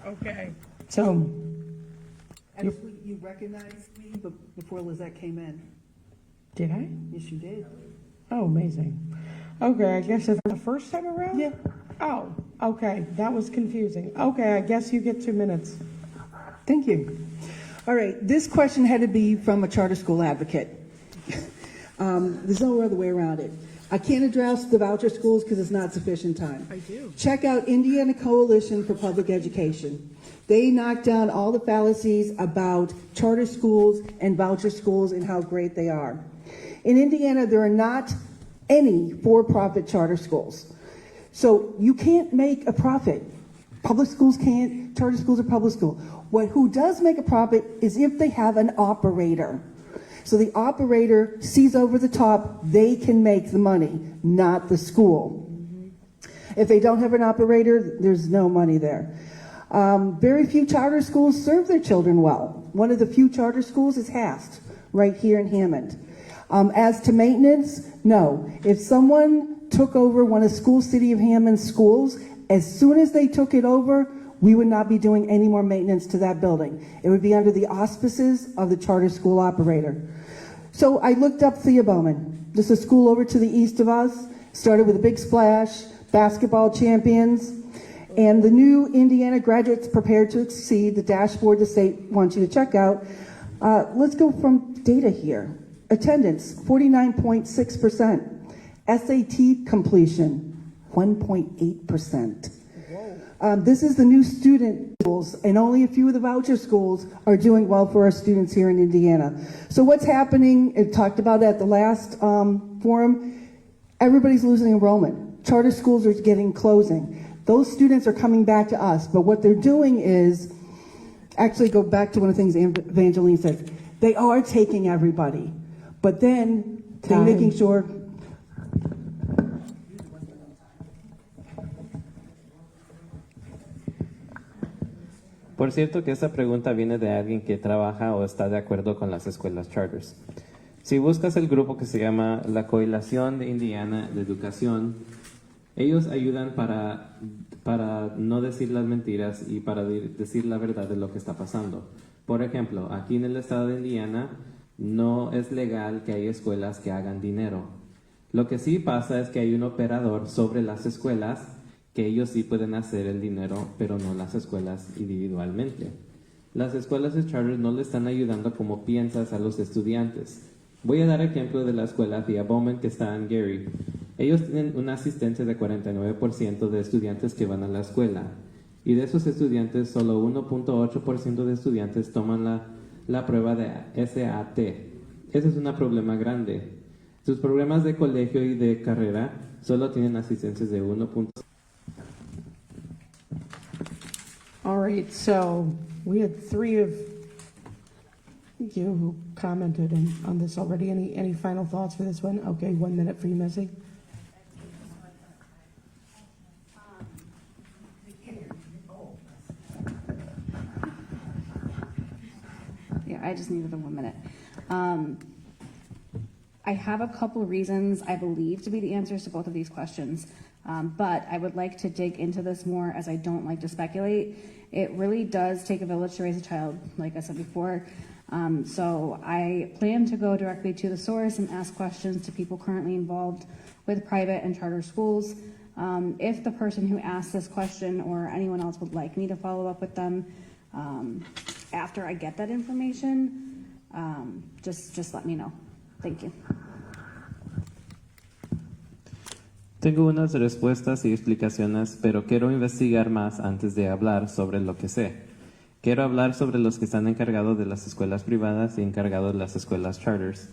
S1: Okay. So,
S2: Actually, you recognized me before Lizette came in.
S1: did I?
S2: Yes, you did.
S1: Oh, amazing. Okay, I guess it's the first time around?
S2: Yeah.
S1: Oh, okay, that was confusing. Okay, I guess you get 2 minutes.
S2: Thank you. All right, this question had to be from a charter school advocate. There's no other way around it. I can't address the voucher schools because it's not sufficient time.
S1: I do.
S2: Check out Indiana Coalition for Public Education. They knock down all the fallacies about charter schools and voucher schools and how great they are. In Indiana, there are not any for-profit charter schools. So you can't make a profit. Public schools can't, charter schools are public school. Who does make a profit is if they have an operator. So the operator sees over the top, they can make the money, not the school. If they don't have an operator, there's no money there. Very few charter schools serve their children well. One of the few charter schools is Hast, right here in Hammond. As to maintenance, no. If someone took over one of School City of Hammond's schools, as soon as they took it over, we would not be doing any more maintenance to that building. It would be under the auspices of the charter school operator. So I looked up Thea Bowman. This is a school over to the east of us. Started with a big splash, basketball champions, and the new Indiana Graduates Prepared to Exceed, the dashboard the state wants you to check out. Let's go from data here. Attendance, 49.6%. SAT completion, 1.8%. This is the new student schools, and only a few of the voucher schools are doing well for our students here in Indiana. So what's happening, it talked about at the last forum, everybody's losing enrollment. Charter schools are closing. Those students are coming back to us, but what they're doing is, actually go back to one of the things Evangeline says, they are taking everybody, but then they're making sure.
S3: Por cierto que esa pregunta viene de alguien que trabaja o está de acuerdo con las escuelas charters. Si buscas el grupo que se llama la Coalición de Indiana de Educación, ellos ayudan para para no decir las mentiras y para decir la verdad de lo que está pasando. Por ejemplo, aquí en el estado de Indiana no es legal que haya escuelas que hagan dinero. Lo que sí pasa es que hay un operador sobre las escuelas que ellos sí pueden hacer el dinero, pero no las escuelas individualmente. Las escuelas de charter no le están ayudando como piensas a los estudiantes. Voy a dar ejemplo de la escuela Via Bowman que está en Gary. Ellos tienen una asistencia de 49% de estudiantes que van a la escuela. Y de esos estudiantes, solo 1.8% de estudiantes toman la prueba de SAT. Ese es un problema grande. Sus programas de colegio y de carrera solo tienen asistencias de 1.
S1: All right, so we had 3 of you who commented on this already. Any final thoughts for this one? Okay, 1 minute for you, Missy.
S6: Yeah, I just needed the 1 minute. I have a couple reasons I believe to be the answers to both of these questions, but I would like to dig into this more as I don't like to speculate. It really does take a village to raise a child, like I said before. So I plan to go directly to the source and ask questions to people currently involved with private and charter schools. If the person who asked this question or anyone else would like me to follow up with them after I get that information, just let me know. Thank you.
S3: Tengo unas respuestas y explicaciones, pero quiero investigar más antes de hablar sobre lo que sé. Quiero hablar sobre los que están encargados de las escuelas privadas y encargados de las escuelas charters.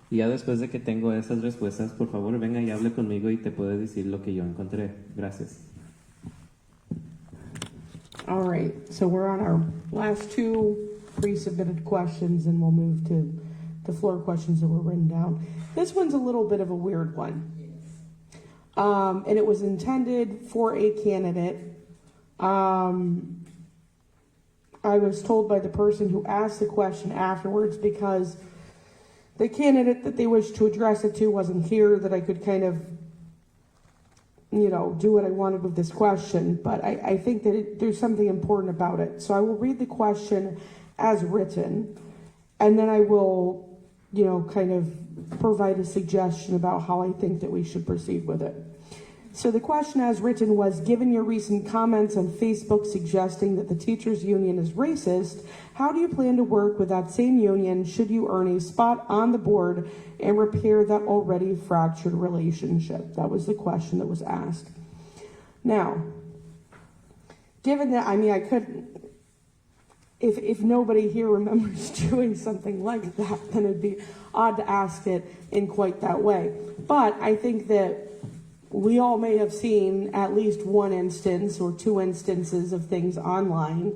S3: Y ya después de que tengo esas respuestas, por favor venga y hable conmigo y te puedo decir lo que yo encontré. Gracias.
S1: All right, so we're on our last 2 pre-submitted questions, and we'll move to the floor questions that were written down. This one's a little bit of a weird one. And it was intended for a candidate. I was told by the person who asked the question afterwards, because the candidate that they wished to address it to wasn't here, that I could kind of, do what I wanted with this question. But I think that there's something important about it. So I will read the question as written, and then I will, kind of provide a suggestion about how I think that we should proceed with it. So the question as written was, given your recent comments on Facebook suggesting that the teachers union is racist, how do you plan to work with that same union should you earn a spot on the board and repair that already fractured relationship? That was the question that was asked. Now, given that, I couldn't, if nobody here remembers doing something like that, then it'd be odd to ask it in quite that way. But I think that we all may have seen at least one instance or 2 instances of things online,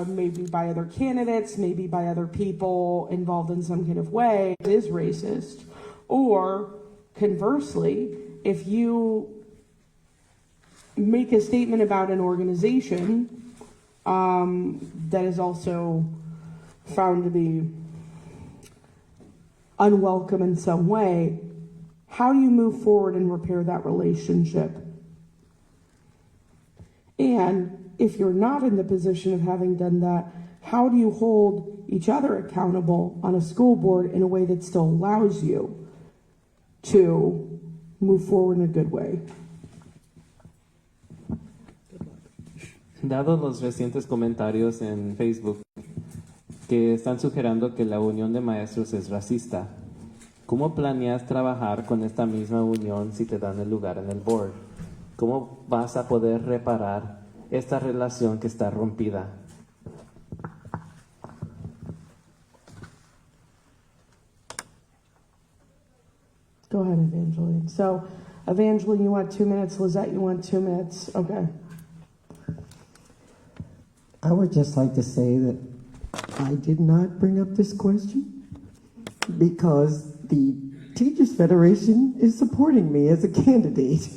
S1: maybe by other candidates, maybe by other people involved in some kind of way, that is racist. Or conversely, if you make a statement about an organization that is also found to be unwelcome in some way, how do you move forward and repair that relationship? And if you're not in the position of having done that, how do you hold each other accountable on a school board in a way that still allows you to move forward in a good way?
S3: Dado los recientes comentarios en Facebook que están sugiriendo que la unión de maestros es racista, ¿cómo planeas trabajar con esta misma unión si te dan el lugar en el board? ¿Cómo vas a poder reparar esta relación que está rompida?
S1: Go ahead, Evangeline. So, Evangeline, you want 2 minutes. Lizette, you want 2 minutes. Okay.
S5: I would just like to say that I did not bring up this question because the Teachers Federation is supporting me as a candidate.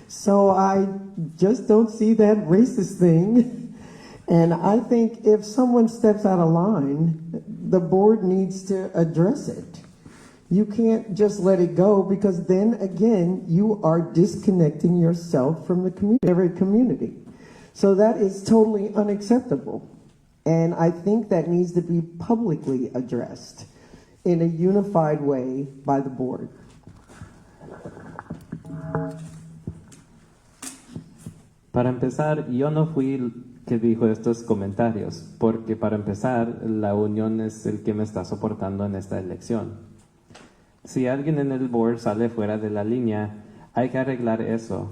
S5: So I just don't see that racist thing. And I think if someone steps out of line, the board needs to address it. You can't just let it go, because then again, you are disconnecting yourself from the community, every community. So that is totally unacceptable. And I think that needs to be publicly addressed in a unified way by the board.
S3: Para empezar, yo no fui el que dijo estos comentarios, porque para empezar, la unión es el que me está soportando en esta elección. Si alguien en el board sale fuera de la línea, hay que arreglar eso.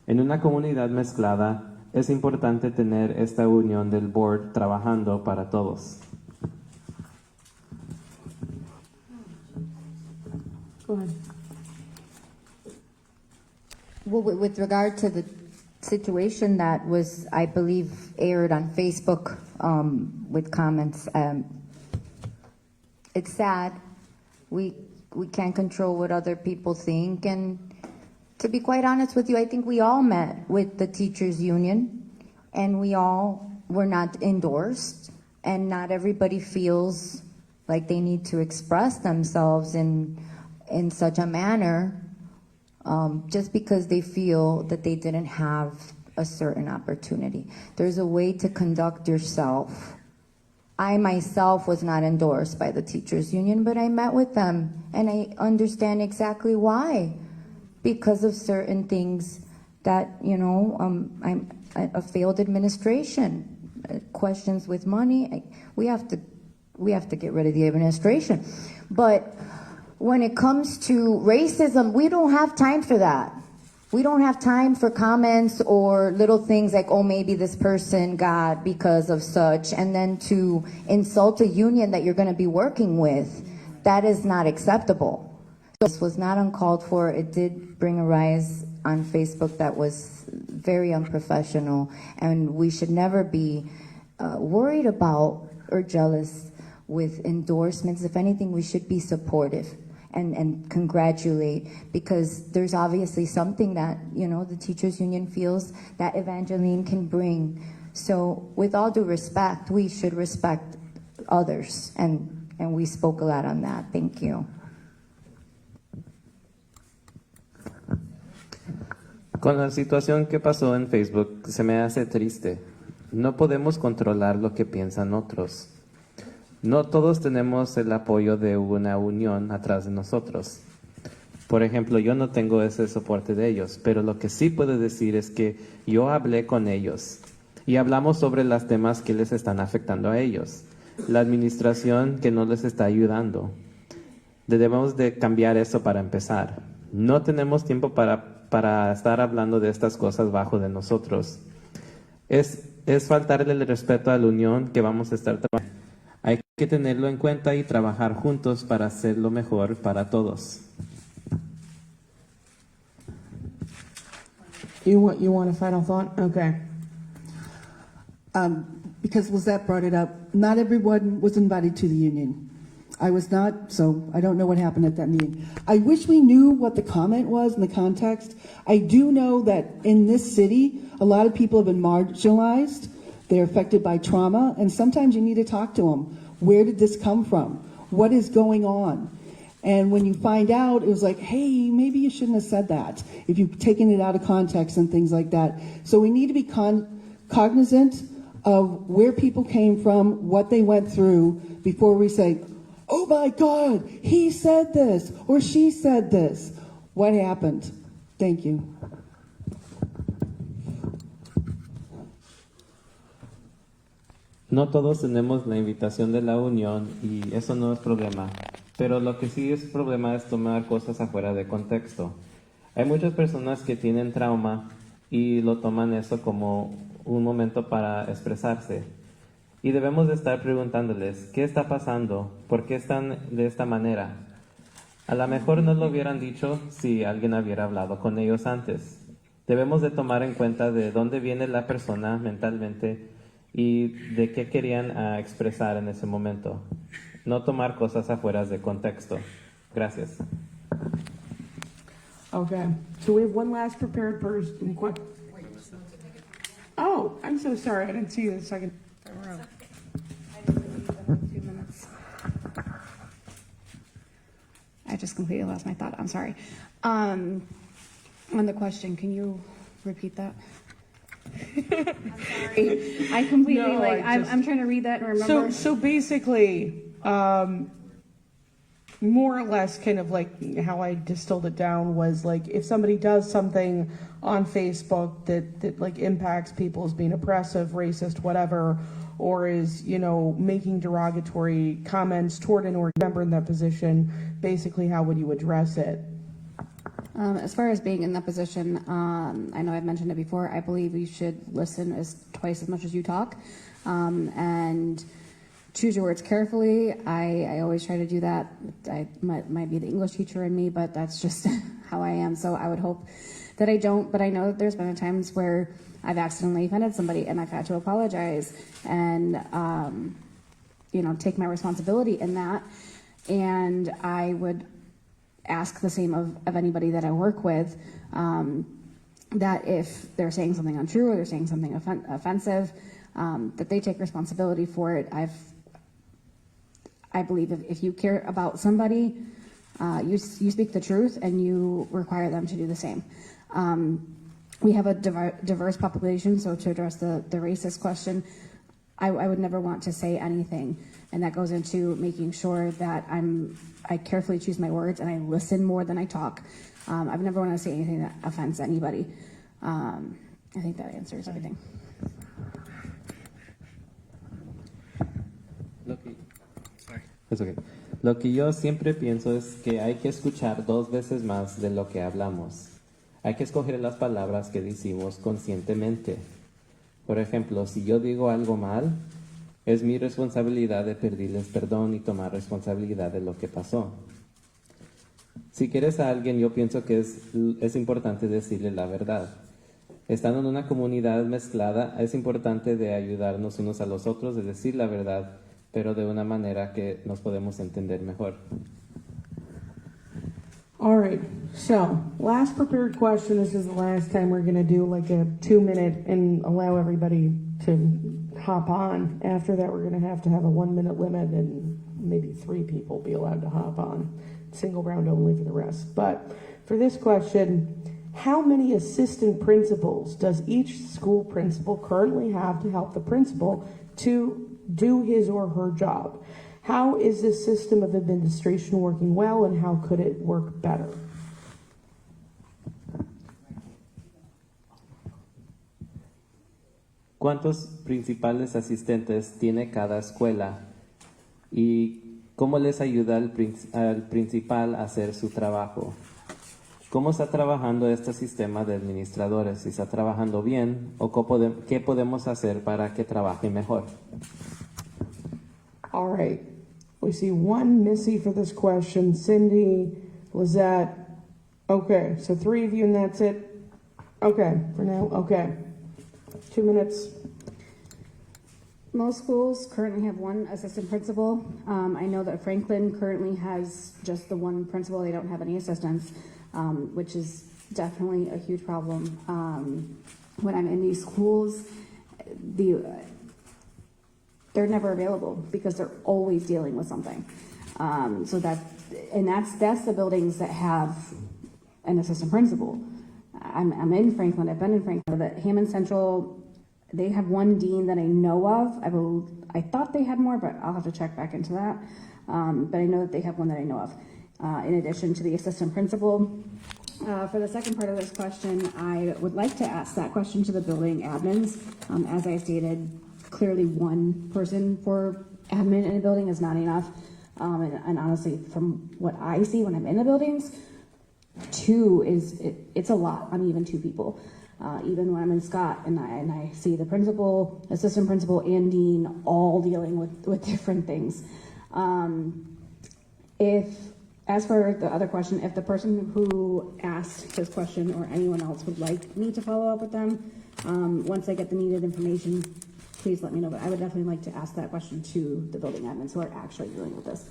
S3: En una comunidad mezclada, es importante tener esta unión del board trabajando para todos.
S1: Go ahead.
S4: Well, with regard to the situation that was, I believe, aired on Facebook with comments, it's sad. We can't control what other people think, and to be quite honest with you, I think we all met with the teachers union, and we all were not endorsed, and not everybody feels like they need to express themselves in such a manner just because they feel that they didn't have a certain opportunity. There's a way to conduct yourself. I myself was not endorsed by the teachers union, but I met with them, and I understand exactly why. Because of certain things that, I'm a failed administration, questions with money. We have to get rid of the administration. But when it comes to racism, we don't have time for that. We don't have time for comments or little things like, oh, maybe this person got because of such, and then to insult a union that you're going to be working with. That is not acceptable. This was not uncalled for. It did bring a rise on Facebook that was very unprofessional, and we should never be worried about or jealous with endorsements. If anything, we should be supportive and congratulate, because there's obviously something that, the teachers union feels that Evangeline can bring. So with all due respect, we should respect others, and we spoke a lot on that. Thank you.
S3: Con la situación que pasó en Facebook, se me hace triste. No podemos controlar lo que piensan otros. No todos tenemos el apoyo de una unión atrás de nosotros. Por ejemplo, yo no tengo ese soporte de ellos, pero lo que sí puedo decir es que yo hablé con ellos y hablamos sobre los temas que les están afectando a ellos. La administración que no les está ayudando. Debemos de cambiar eso para empezar. No tenemos tiempo para estar hablando de estas cosas bajo de nosotros. Es faltarle el respeto a la unión que vamos a estar trabajando. Hay que tenerlo en cuenta y trabajar juntos para hacerlo mejor para todos.
S1: You want a final thought? Okay.
S2: Because Lizette brought it up, not everyone was invited to the union. I was not, so I don't know what happened at that meeting. I wish we knew what the comment was in the context. I do know that in this city, a lot of people have been marginalized. They're affected by trauma, and sometimes you need to talk to them. Where did this come from? What is going on? And when you find out, it was like, hey, maybe you shouldn't have said that if you've taken it out of context and things like that. So we need to be cognizant of where people came from, what they went through, before we say, oh my God, he said this or she said this. What happened? Thank you.
S3: No todos tenemos la invitación de la unión y eso no es problema, pero lo que sí es problema es tomar cosas afuera de contexto. Hay muchas personas que tienen trauma y lo toman eso como un momento para expresarse. Y debemos de estar preguntándoles, ¿qué está pasando? ¿Por qué están de esta manera? A lo mejor no lo hubieran dicho si alguien hubiera hablado con ellos antes. Debemos de tomar en cuenta de dónde viene la persona mentalmente y de qué querían expresar en ese momento. No tomar cosas afuera de contexto. Gracias.
S1: Okay. So we have one last prepared person. Oh, I'm so sorry. I didn't see you the second.
S6: just completely lost my thought. I'm sorry. On the question, can you repeat that? I'm sorry. I completely
S1: No,
S6: I'm trying to read that and remember.
S1: So basically, more or less kind of like how I distilled it down was like if somebody does something on Facebook that like impacts people as being oppressive, racist, whatever, or is, you know, making derogatory comments toward an org member in that position, basically how would you address it?
S6: As far as being in that position, I know I've mentioned it before. I believe you should listen twice as much as you talk, and choose your words carefully. I always try to do that. I might be the English teacher in me, but that's just how I am. So I would hope that I don't. But I know that there's been times where I've accidentally offended somebody, and I've had to apologize and take my responsibility in that. And I would ask the same of anybody that I work with, that if they're saying something untrue or they're saying something offensive, that they take responsibility for it. I believe if you care about somebody, you speak the truth and you require them to do the same. We have a diverse population, so to address the racist question, I would never want to say anything, and that goes into making sure that I carefully choose my words and I listen more than I talk. I've never want to say anything that offends anybody. I think that answers everything.
S3: Lo que yo siempre pienso es que hay que escuchar 2 veces más de lo que hablamos. Hay que escoger las palabras que decimos conscientemente. Por ejemplo, si yo digo algo mal, es mi responsabilidad de pedirles perdón y tomar responsabilidad de lo que pasó. Si quieres a alguien, yo pienso que es importante decirle la verdad. Estando en una comunidad mezclada, es importante de ayudarnos unos a los otros, de decir la verdad, pero de una manera que nos podemos entender mejor.
S1: All right, so last prepared question. This is the last time we're going to do like a 2-minute and allow everybody to hop on. After that, we're going to have a 1-minute limit and maybe 3 people be allowed to hop on. Single round only for the rest. But for this question, how many assistant principals does each school principal currently have to help the principal to do his or her job? How is this system of administration working well, and how could it work better?
S3: ¿Cuántos principales asistentes tiene cada escuela? ¿Y cómo les ayuda al principal a hacer su trabajo? ¿Cómo está trabajando este sistema de administradores? ¿Si está trabajando bien o qué podemos hacer para que trabaje mejor?
S1: All right. We see 1 Missy for this question. Cindy, Lizette. Okay, so 3 of you and that's it? Okay, for now, okay. 2 minutes.
S6: Most schools currently have 1 assistant principal. I know that Franklin currently has just the 1 principal. They don't have any assistants, which is definitely a huge problem. When I'm in these schools, they're never available because they're always dealing with something. So that's the buildings that have an assistant principal. I'm in Franklin. I've been in Franklin. But Hammond Central, they have 1 dean that I know of. I thought they had more, but I'll have to check back into that. But I know that they have 1 that I know of. In addition to the assistant principal. For the second part of this question, I would like to ask that question to the building admins. As I stated, clearly 1 person for admin in a building is not enough. And honestly, from what I see when I'm in the buildings, 2 it's a lot. I'm even 2 people. Even when I'm in Scott and I see the principal, assistant principal, and dean all dealing with different things. As for the other question, if the person who asked this question or anyone else would like me to follow up with them, once I get the needed information, please let me know. But I would definitely like to ask that question to the building admins who are actually dealing with this.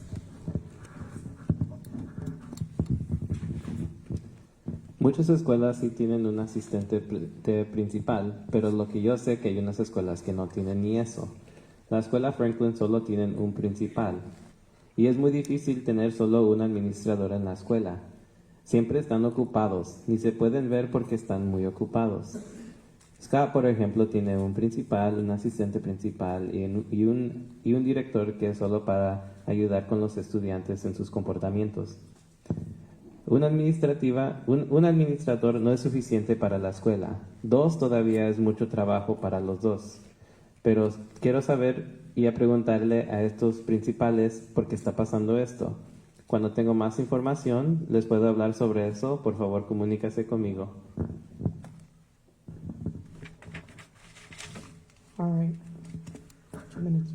S3: Muchas escuelas sí tienen un asistente principal, pero lo que yo sé que hay unas escuelas que no tienen ni eso. La escuela Franklin solo tienen un principal. y es muy difícil tener solo un administrador en la escuela. Siempre están ocupados, ni se pueden ver porque están muy ocupados. Scott, por ejemplo, tiene un principal, un asistente principal y un director que es solo para ayudar con los estudiantes en sus comportamientos. Un administrador no es suficiente para la escuela. 2 todavía es mucho trabajo para los 2. Pero quiero saber y a preguntarle a estos principales por qué está pasando esto. Cuando tengo más información, les puedo hablar sobre eso. Por favor, comunícase conmigo.
S1: All right. 2 minutes.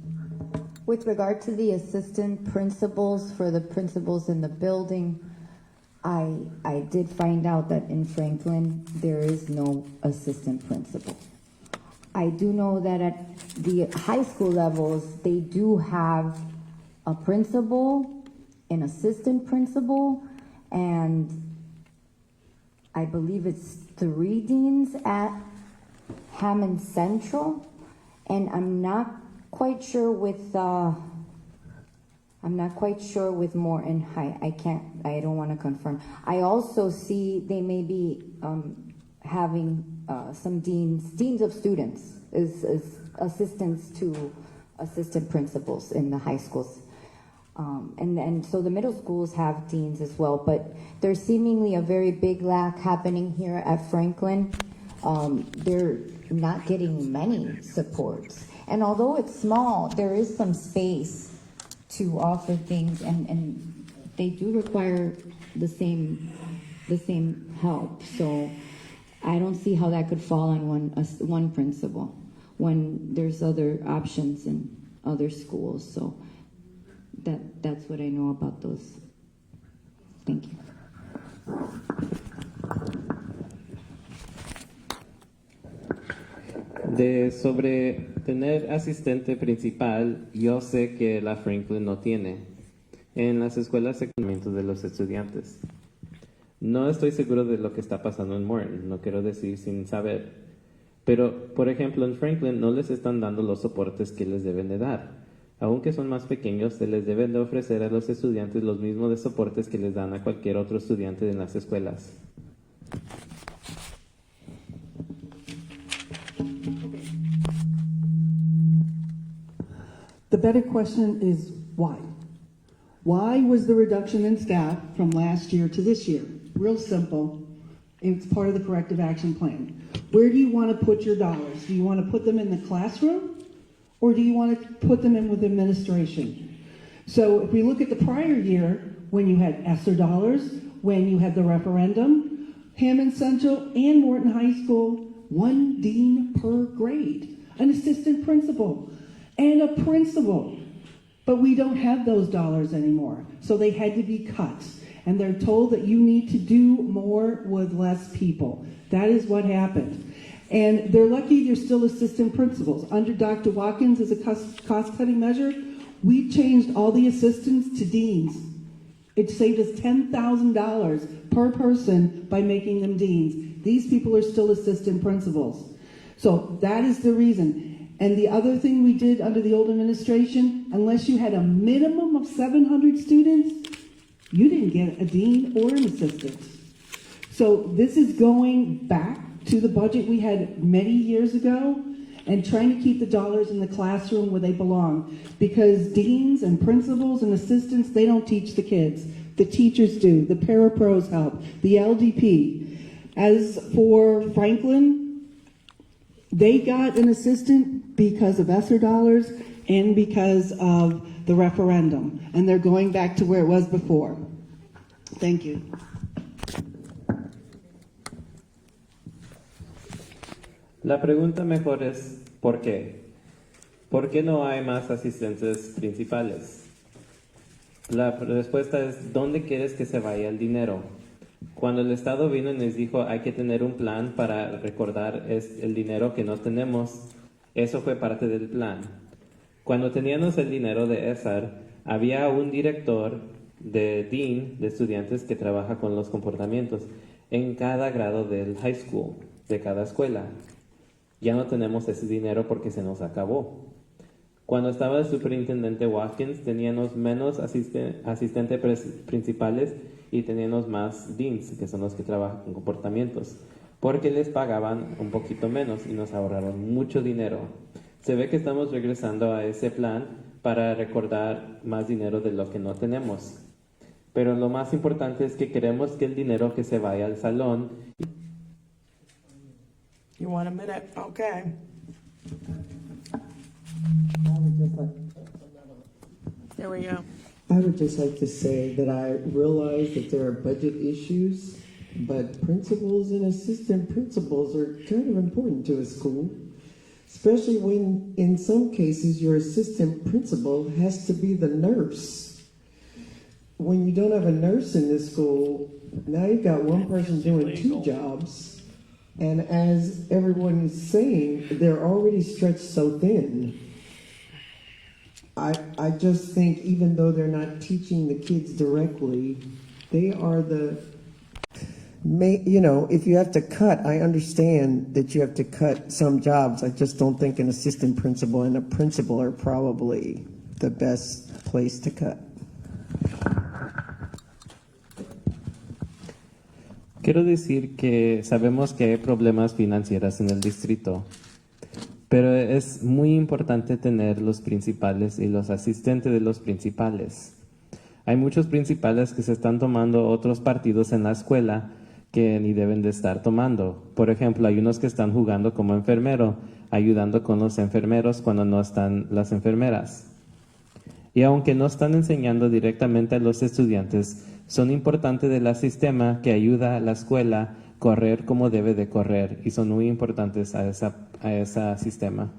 S4: With regard to the assistant principals for the principals in the building, I did find out that in Franklin, there is no assistant principal. I do know that at the high school levels, they do have a principal, an assistant principal, and I believe it's 3 deans at Hammond Central. And I'm not quite sure with Morton High. I don't want to confirm. I also see they may be having some deans of students as assistants to assistant principals in the high schools. And so the middle schools have deans as well, but there's seemingly a very big lack happening here at Franklin. They're not getting many supports. And although it's small, there is some space to offer things, and they do require the same help. So I don't see how that could fall on one principal when there's other options in other schools. So that's what I know about those. Thank you.
S3: Sobre tener asistente principal, yo sé que la Franklin no tiene en las escuelas secundarias de los estudiantes. No estoy seguro de lo que está pasando en Morton, no quiero decir sin saber. Pero, por ejemplo, en Franklin no les están dando los soportes que les deben de dar. Aunque son más pequeños, se les deben de ofrecer a los estudiantes los mismos de soportes que les dan a cualquier otro estudiante en las escuelas.
S2: The better question is why? Why was the reduction in staff from last year to this year? Real simple. It's part of the corrective action plan. Where do you want to put your dollars? Do you want to put them in the classroom, or do you want to put them in with administration? So if we look at the prior year, when you had ESSER dollars, when you had the referendum, Hammond Central and Morton High School, 1 dean per grade, an assistant principal, and a principal. But we don't have those dollars anymore, so they had to be cut. And they're told that you need to do more with less people. That is what happened. And they're lucky they're still assistant principals. Under Dr. Watkins, as a cost-cutting measure, we changed all the assistants to deans. It saved us $10,000 per person by making them deans. These people are still assistant principals. So that is the reason. And the other thing we did under the old administration, unless you had a minimum of 700 students, you didn't get a dean or an assistant. So this is going back to the budget we had many years ago and trying to keep the dollars in the classroom where they belong. Because deans and principals and assistants, they don't teach the kids. The teachers do. The parapros help. The LDP. As for Franklin, they got an assistant because of ESSER dollars and because of the referendum. And they're going back to where it was before. Thank you.
S3: La pregunta mejor es ¿por qué? ¿Por qué no hay más asistentes principales? La respuesta es ¿dónde quieres que se vaya el dinero? Cuando el Estado vino y nos dijo hay que tener un plan para recordar el dinero que no tenemos, eso fue parte del plan. Cuando teníamos el dinero de ESAR, había un director de dean de estudiantes que trabaja con los comportamientos en cada grado del high school, de cada escuela. Ya no tenemos ese dinero porque se nos acabó. Cuando estaba el superintendente Watkins, teníamos menos asistentes principales y teníamos más deans, que son los que trabajan con comportamientos, porque les pagaban un poquito menos y nos ahorraron mucho dinero. Se ve que estamos regresando a ese plan para recordar más dinero de lo que no tenemos. Pero lo más importante es que queremos que el dinero que se vaya al salón.
S1: You want a minute? Okay. There we go.
S5: I would just like to say that I realize that there are budget issues, but principals and assistant principals are kind of important to a school, especially when, in some cases, your assistant principal has to be the nurse. When you don't have a nurse in this school, now you've got one person doing two jobs, and as everyone is saying, they're already stretched so thin. I just think even though they're not teaching the kids directly, they are the, you know, if you have to cut, I understand that you have to cut some jobs. I just don't think an assistant principal and a principal are probably the best place to cut.
S3: Quiero decir que sabemos que hay problemas financieros en el distrito, pero es muy importante tener los principales y los asistentes de los principales. Hay muchos principales que se están tomando otros partidos en la escuela que ni deben de estar tomando. Por ejemplo, hay unos que están jugando como enfermero, ayudando con los enfermeros cuando no están las enfermeras. Y aunque no están enseñando directamente a los estudiantes, son importantes del sistema que ayuda a la escuela a correr como debe de correr y son muy importantes a ese sistema.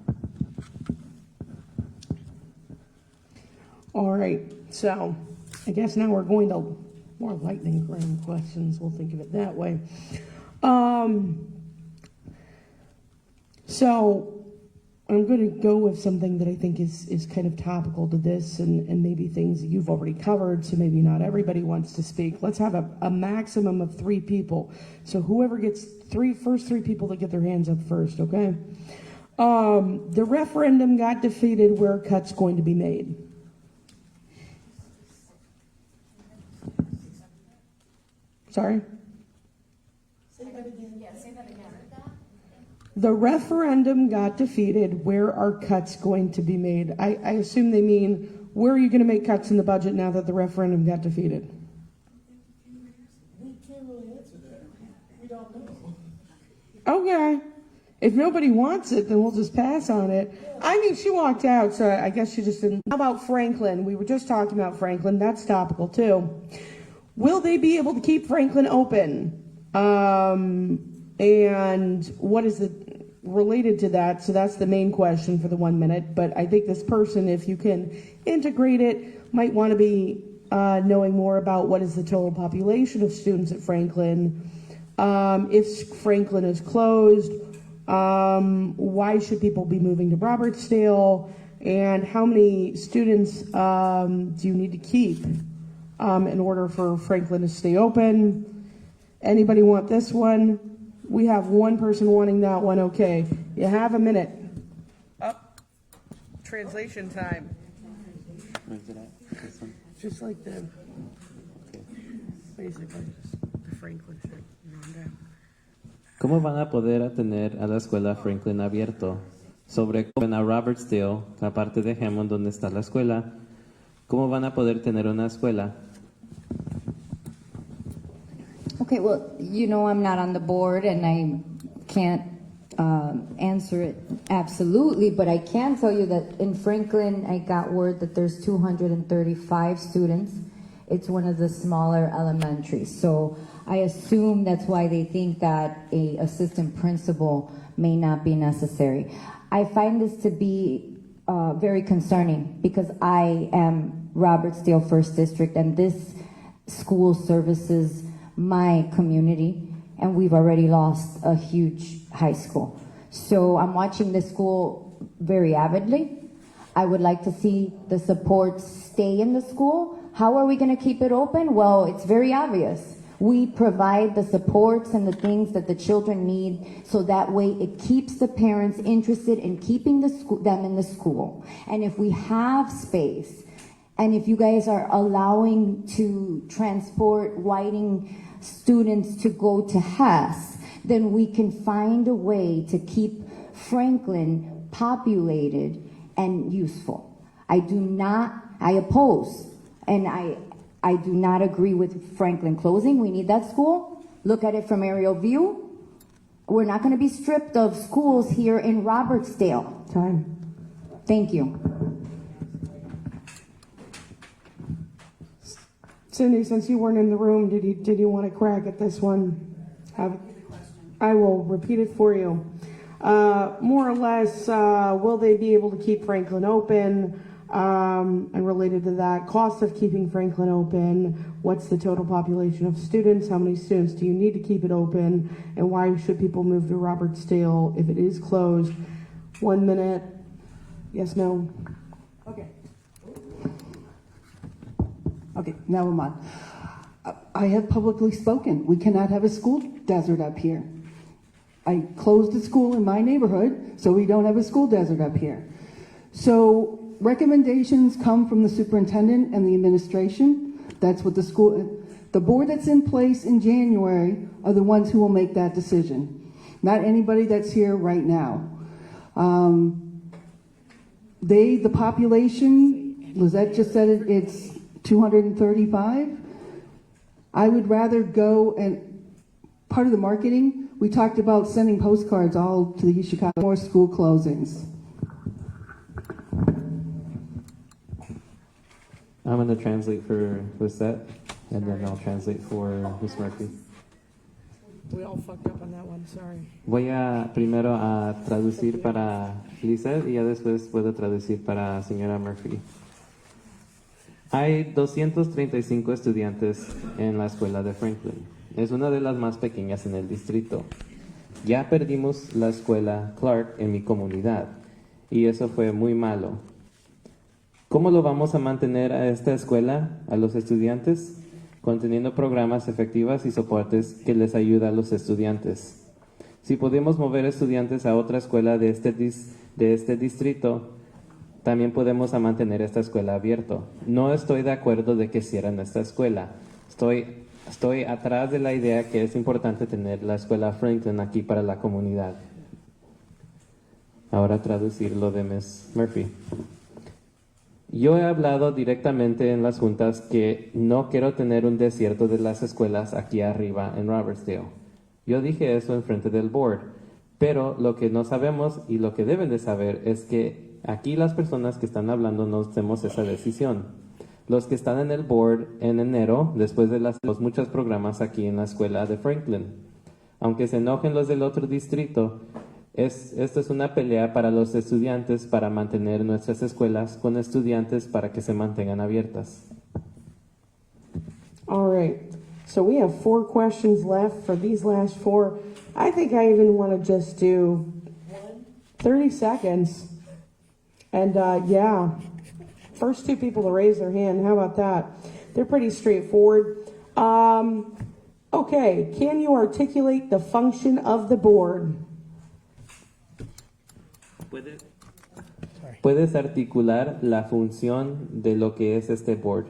S1: All right, so I guess now we're going to more lightning round questions. We'll think of it that way. So I'm going to go with something that I think is kind of topical to this and maybe things that you've already covered, so maybe not everybody wants to speak. Let's have a maximum of 3 people. So whoever gets first three people that get their hands up first, okay? The referendum got defeated. Where are cuts going to be made? Sorry?
S8: Say that again. Yeah, say that again.
S1: The referendum got defeated. Where are cuts going to be made? I assume they mean, where are you going to make cuts in the budget now that the referendum got defeated?
S8: We can't really answer that. We don't know.
S1: Okay. If nobody wants it, then we'll just pass on it. I mean, she walked out, so I guess she just didn't. How about Franklin? We were just talking about Franklin. That's topical, too. Will they be able to keep Franklin open? And what is related to that? So that's the main question for the 1 minute. But I think this person, if you can integrate it, might want to be knowing more about what is the total population of students at Franklin. If Franklin is closed, why should people be moving to Robertsdale? And how many students do you need to keep in order for Franklin to stay open? Anybody want this one? We have one person wanting that one. Okay, you have a minute. Up. Translation time. Just like the, basically, just the Franklin shit.
S3: ¿Cómo van a poder tener a la escuela Franklin abierto? Sobre a Robertsdale, la parte de Hammond donde está la escuela, ¿cómo van a poder tener una escuela?
S4: Okay, well, you know I'm not on the board and I can't answer it absolutely, but I can tell you that in Franklin, I got word that there's 235 students. It's one of the smaller elementaries. So I assume that's why they think that a assistant principal may not be necessary. I find this to be very concerning because I am Robertsdale First District and this school services my community, and we've already lost a huge high school. So I'm watching the school very avidly. I would like to see the support stay in the school. How are we going to keep it open? Well, it's very obvious. We provide the supports and the things that the children need, so that way it keeps the parents interested in keeping them in the school. And if we have space, and if you guys are allowing to transport Whiting students to go to Hess, then we can find a way to keep Franklin populated and useful. I oppose, and I do not agree with Franklin closing. We need that school. Look at it from aerial view. We're not going to be stripped of schools here in Robertsdale.
S1: Time.
S4: Thank you.
S1: Cindy, since you weren't in the room, did you want to crack at this one? I will repeat it for you. More or less, will they be able to keep Franklin open? And related to that, cost of keeping Franklin open, what's the total population of students, how many students do you need to keep it open, and why should people move to Robertsdale if it is closed? 1 minute, yes, no?
S2: Okay, now I'm on. I have publicly spoken. We cannot have a school desert up here. I closed a school in my neighborhood, so we don't have a school desert up here. So recommendations come from the superintendent and the administration. That's what the board that's in place in January are the ones who will make that decision, not anybody that's here right now. The population, Lizette just said it's 235. I would rather go, and part of the marketing, we talked about sending postcards all to the East Chicago, more school closings.
S3: I'm going to translate for Lisette, and then I'll translate for Ms. Murphy.
S1: We all fucked up on that one, sorry.
S3: Voy a primero a traducir para Lisette y ya después puedo traducir para señora Murphy. Hay 235 estudiantes en la escuela de Franklin. Es una de las más pequeñas en el distrito. Ya perdimos la escuela Clark en mi comunidad y eso fue muy malo. ¿Cómo lo vamos a mantener a esta escuela, a los estudiantes? Conteniendo programas efectivos y soportes que les ayuda a los estudiantes. Si podemos mover estudiantes a otra escuela de este distrito, también podemos mantener esta escuela abierta. No estoy de acuerdo de que cierren esta escuela. Estoy atrás de la idea que es importante tener la escuela Franklin aquí para la comunidad. Ahora traducir lo de Ms. Murphy. Yo he hablado directamente en las juntas que no quiero tener un desierto de las escuelas aquí arriba en Robertsdale. Yo dije eso en frente del board, pero lo que no sabemos y lo que deben de saber es que aquí las personas que están hablando no hacemos esa decisión. Los que están en el board en enero, después de los muchos programas aquí en la escuela de Franklin. Aunque se enojen los del otro distrito, esto es una pelea para los estudiantes para mantener nuestras escuelas con estudiantes para que se mantengan abiertas.
S1: All right, so we have 4 questions left for these last 4. I think I even want to just do 30 seconds. And yeah, first 2 people to raise their hand, how about that? They're pretty straightforward. Okay, can you articulate the function of the board?
S3: ¿Puedes articular la función de lo que es este board?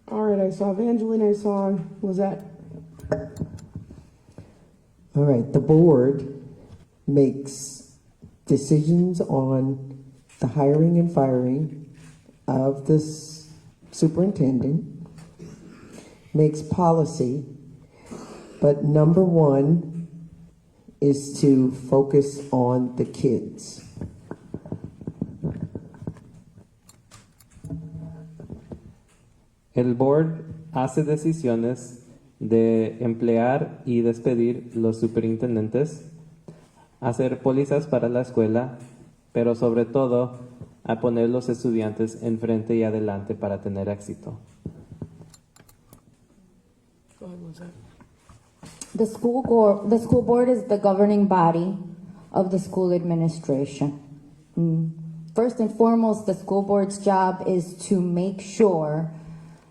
S1: All right, I saw Evangeline, I saw Lizette.
S5: All right, the board makes decisions on the hiring and firing of this superintendent, makes policy, but number 1 is to focus on the kids.
S3: El board hace decisiones de emplear y despedir los superintendentes, hacer pólizas para la escuela, pero sobre todo a poner los estudiantes enfrente y adelante para tener éxito.
S1: Go ahead, Lizette.
S4: The school board is the governing body of the school administration. First and foremost, the school board's job is to make sure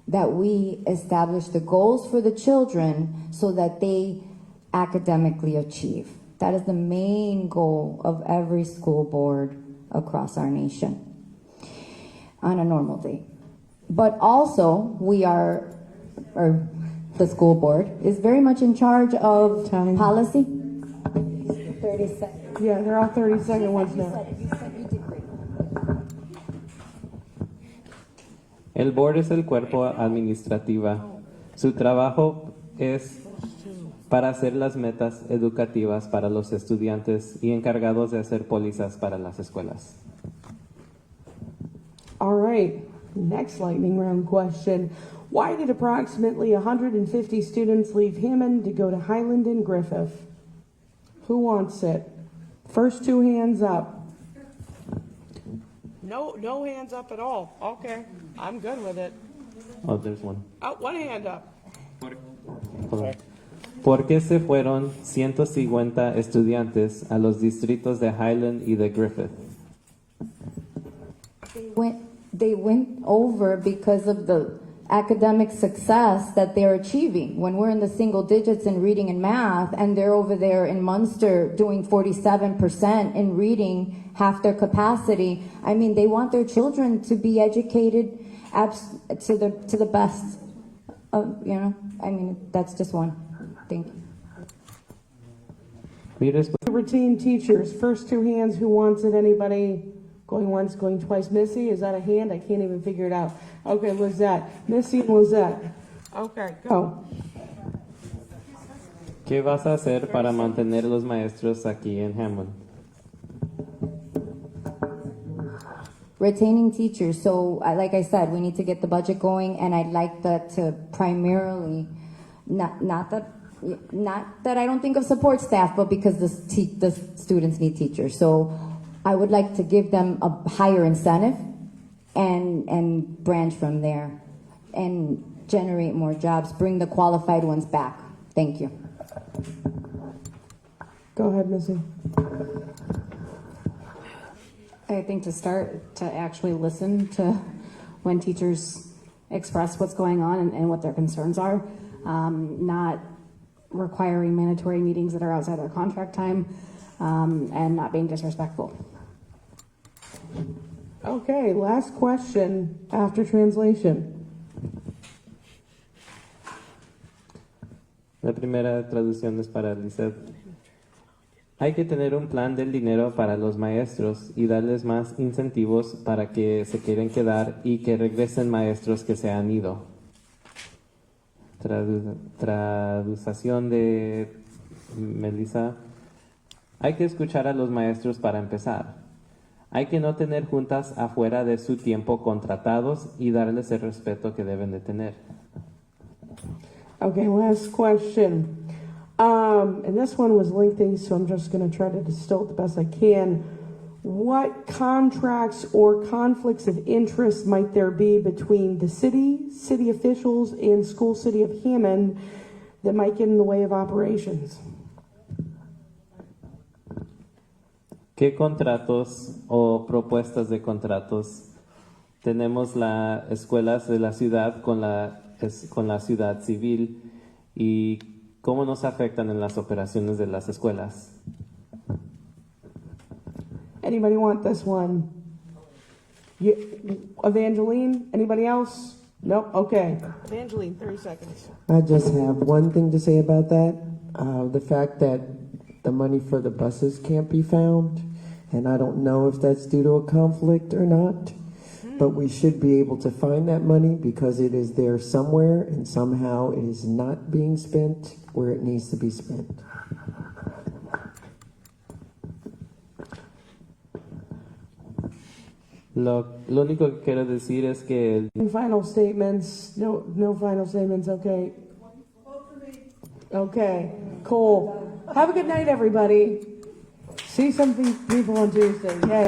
S4: that we establish the goals for the children so that they academically achieve. That is the main goal of every school board across our nation on a normal day. But also, the school board is very much in charge of policy. 30 seconds.
S1: Yeah, they're all 30-second ones now.
S4: You did great.
S3: El board es el cuerpo administrativa. Su trabajo es para hacer las metas educativas para los estudiantes y encargados de hacer pólizas para las escuelas.
S1: All right, next lightning round question. Why did approximately 150 students leave Hammond to go to Highland and Griffith? Who wants it? First two hands up. No hands up at all. Okay, I'm good with it.
S3: Oh, there's one.
S1: Oh, one hand up.
S3: ¿Por qué se fueron 150 estudiantes a los distritos de Highland y de Griffith?
S4: They went over because of the academic success that they're achieving. When we're in the single digits in reading and math, and they're over there in Munster doing 47% in reading, half their capacity. I mean, they want their children to be educated to the best. I mean, that's just one. Thank you.
S1: Retain teachers. First two hands. Who wants it? Anybody? Going once, going twice. Missy, is that a hand? I can't even figure it out. Okay, Lizette. Missy and Lizette. Okay, go.
S3: ¿Qué vas a hacer para mantener los maestros aquí en Hammond?
S4: Retaining teachers. So, like I said, we need to get the budget going, and I'd like that to primarily, not that I don't think of support staff, but because the students need teachers. So, I would like to give them a higher incentive and branch from there and generate more jobs, bring the qualified ones back. Thank you.
S1: Go ahead, Missy.
S6: I think to start to actually listen to when teachers express what's going on and what their concerns are, not requiring mandatory meetings that are outside their contract time, and not being disrespectful.
S1: Okay, last question after translation.
S3: La primera traducción es para Lizeth. Hay que tener un plan del dinero para los maestros y darles más incentivos para que se quieran quedar y que regresen maestros que se han ido. Traducción de Melissa. Hay que escuchar a los maestros para empezar. Hay que no tener juntas afuera de su tiempo contratados y darles el respeto que deben de tener.
S1: Okay, last question. And this one was lengthy, so I'm just going to try to distill it the best I can. What contracts or conflicts of interest might there be between the city officials, and school city of Hammond that might get in the way of operations?
S3: ¿Qué contratos o propuestas de contratos tenemos las escuelas de la ciudad con la ciudad civil y cómo nos afectan en las operaciones de las escuelas?
S1: Anybody want this one? Evangeline? Anybody else? Nope. Okay. Evangeline, 30 seconds.
S5: I just have one thing to say about that. The fact that the money for the buses can't be found, and I don't know if that's due to a conflict or not, but we should be able to find that money because it is there somewhere and somehow it is not being spent where it needs to be spent.
S3: Lo único que quiero decir es que
S1: Final statements. No final statements. Okay. Okay. Cool. Have a good night, everybody. See some people on Tuesday. Yay.